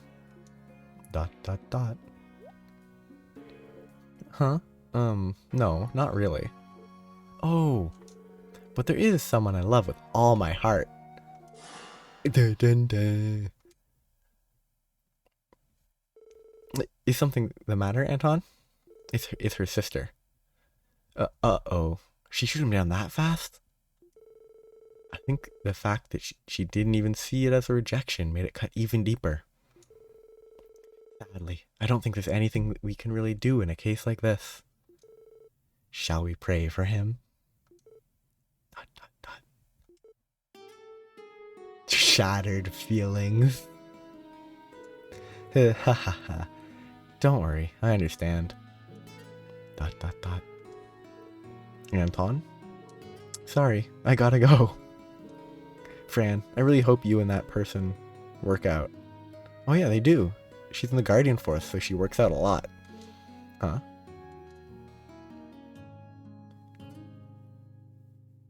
Huh? No, not really. Oh, but there is someone I love with all my heart. Dun, dun, dun. Is something the matter, Anton? It's her sister. Uh-oh. She shoot him down that fast? I think the fact that she didn't even see it as a rejection made it cut even deeper. Sadly, I don't think there's anything we can really do in a case like this. Shall we pray for him? ... Shattered feelings. Ha ha ha. Don't worry, I understand. ... Anton? Sorry, I gotta go. Fran, I really hope you and that person work out. Oh yeah, they do. She's in the Guardian Force, so she works out a lot. Huh?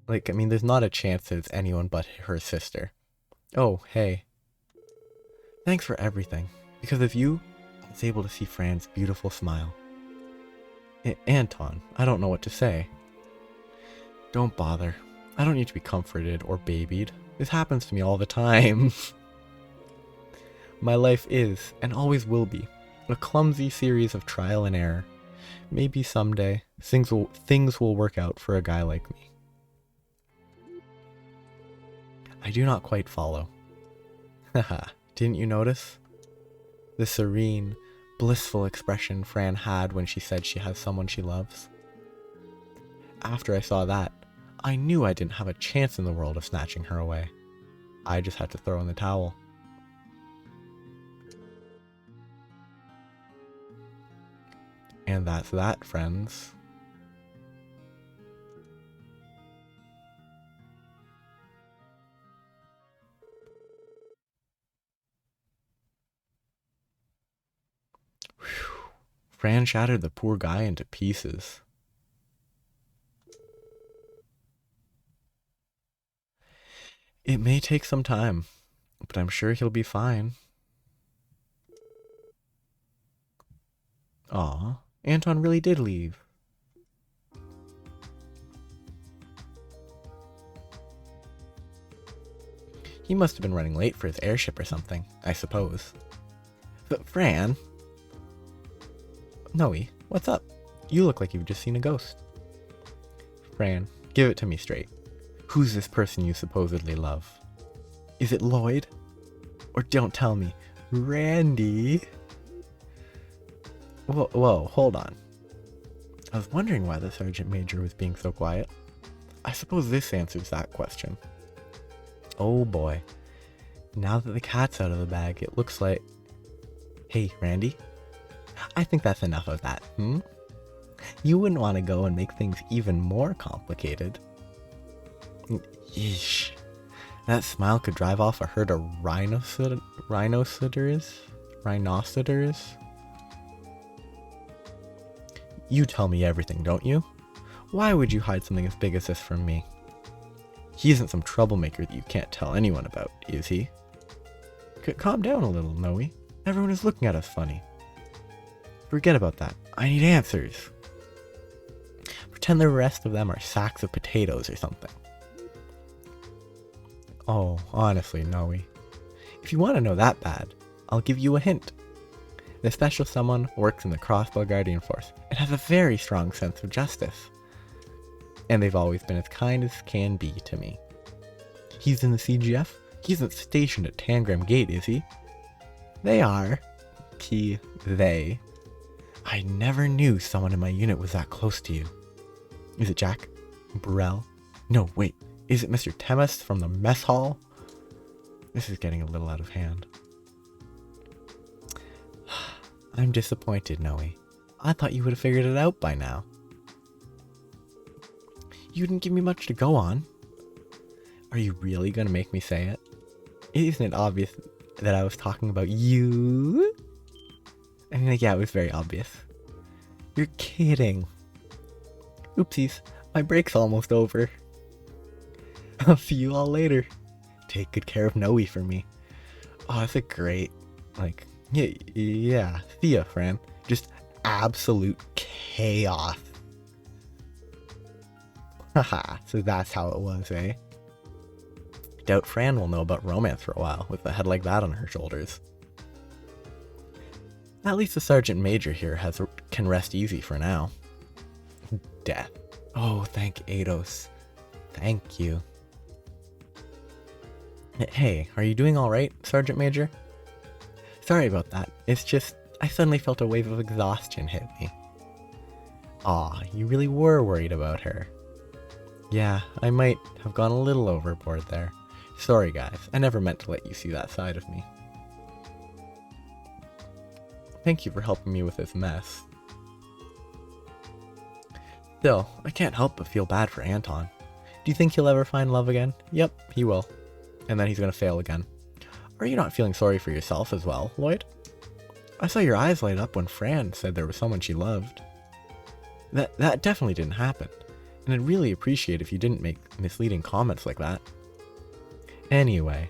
Like, I mean, there's not a chance that it's anyone but her sister. Oh, hey. Thanks for everything. Because of you, I was able to see Fran's beautiful smile. Anton, I don't know what to say. Don't bother. I don't need to be comforted or babied. This happens to me all the time. My life is, and always will be, a clumsy series of trial and error. Maybe someday, things will work out for a guy like me. I do not quite follow. Haha, didn't you notice? The serene, blissful expression Fran had when she said she has someone she loves. After I saw that, I knew I didn't have a chance in the world of snatching her away. I just had to throw in the towel. And that's that, friends. Whew. Fran shattered the poor guy into pieces. It may take some time, but I'm sure he'll be fine. Aw, Anton really did leave. He must have been running late for his airship or something, I suppose. But Fran... Noe, what's up? You look like you've just seen a ghost. Fran, give it to me straight. Who's this person you supposedly love? Is it Lloyd? Or don't tell me, Randy? Whoa, hold on. I was wondering why the Sergeant Major was being so quiet. I suppose this answers that question. Oh boy. Now that the cat's out of the bag, it looks like... Hey, Randy? I think that's enough of that, You wouldn't want to go and make things even more complicated. Yeesh. That smile could drive off a herd of rhinoceros? You tell me everything, don't you? Why would you hide something as big as this from me? He isn't some troublemaker that you can't tell anyone about, is he? Calm down a little, Noe. Everyone is looking at us funny. Forget about that. I need answers. Pretend the rest of them are sacks of potatoes or something. Oh, honestly, Noe. If you want to know that bad, I'll give you a hint. The special someone works in the Crossbow Guardian Force and has a very strong sense of justice. And they've always been as kind as can be to me. He's in the CGF? He isn't stationed at Tangram Gate, is he? They are. They. I never knew someone in my unit was that close to you. Is it Jack? Burrell? No, wait. Is it Mr. Temis from the mess hall? This is getting a little out of hand. I'm disappointed, Noe. I thought you would have figured it out by now. You didn't give me much to go on. Are you really going to make me say it? Isn't it obvious that I was talking about you? I mean, yeah, it was very obvious. You're kidding. Oopsies, my break's almost over. I'll see you all later. Take good care of Noe for me. Oh, that's a great, yeah, see ya, Fran. Just absolute chaos. Haha, so that's how it was, eh? Doubt Fran will know about romance for a while, with a head like that on her shoulders. At least the Sergeant Major here can rest easy for now. Death. Oh, thank Eidos. Thank you. Hey, are you doing alright, Sergeant Major? Sorry about that. It's just, I suddenly felt a wave of exhaustion hit me. Aw, you really were worried about her. Yeah, I might have gone a little overboard there. Sorry guys, I never meant to let you see that side of me. Thank you for helping me with this mess. Still, I can't help but feel bad for Anton. Do you think he'll ever find love again? Yep, he will. And then he's gonna fail again. Are you not feeling sorry for yourself as well, Lloyd? I saw your eyes light up when Fran said there was someone she loved. That definitely didn't happen. And I'd really appreciate if you didn't make misleading comments like that. Anyway,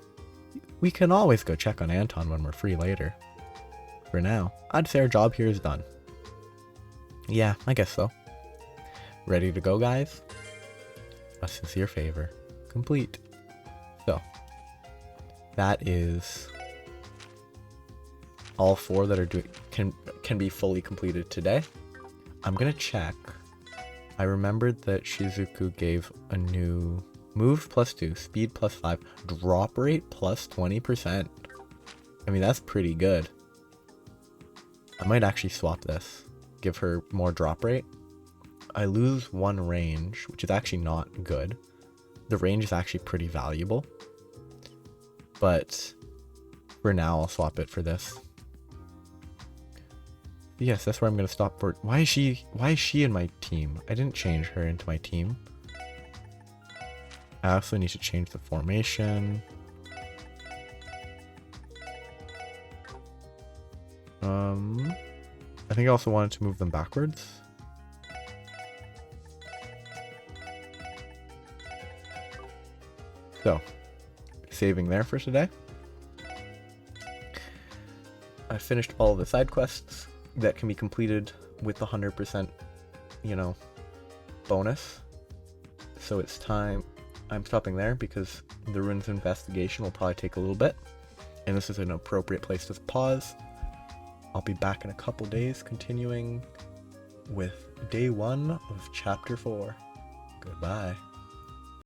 we can always go check on Anton when we're free later. For now, I'd say our job here is done. Yeah, I guess so. Ready to go, guys? A sincere favor. Complete. So, that is all 4 that are can be fully completed today. I'm gonna check. I remembered that Shizuku gave a new move +2, speed +5, drop rate +20%. I mean, that's pretty good. I might actually swap this. Give her more drop rate. I lose 1 range, which is actually not good. The range is actually pretty valuable. But for now, I'll swap it for this. Yes, that's where I'm going to stop for. Why is she in my team? I didn't change her into my team. I also need to change the formation. think I also wanted to move them backwards. So, saving there for today. I finished all the side quests that can be completed with the 100%, bonus. So it's time. I'm stopping there because the ruins investigation will probably take a little bit, and this is an appropriate place to pause. I'll be back in a couple days continuing with day 1 of chapter 4. Goodbye.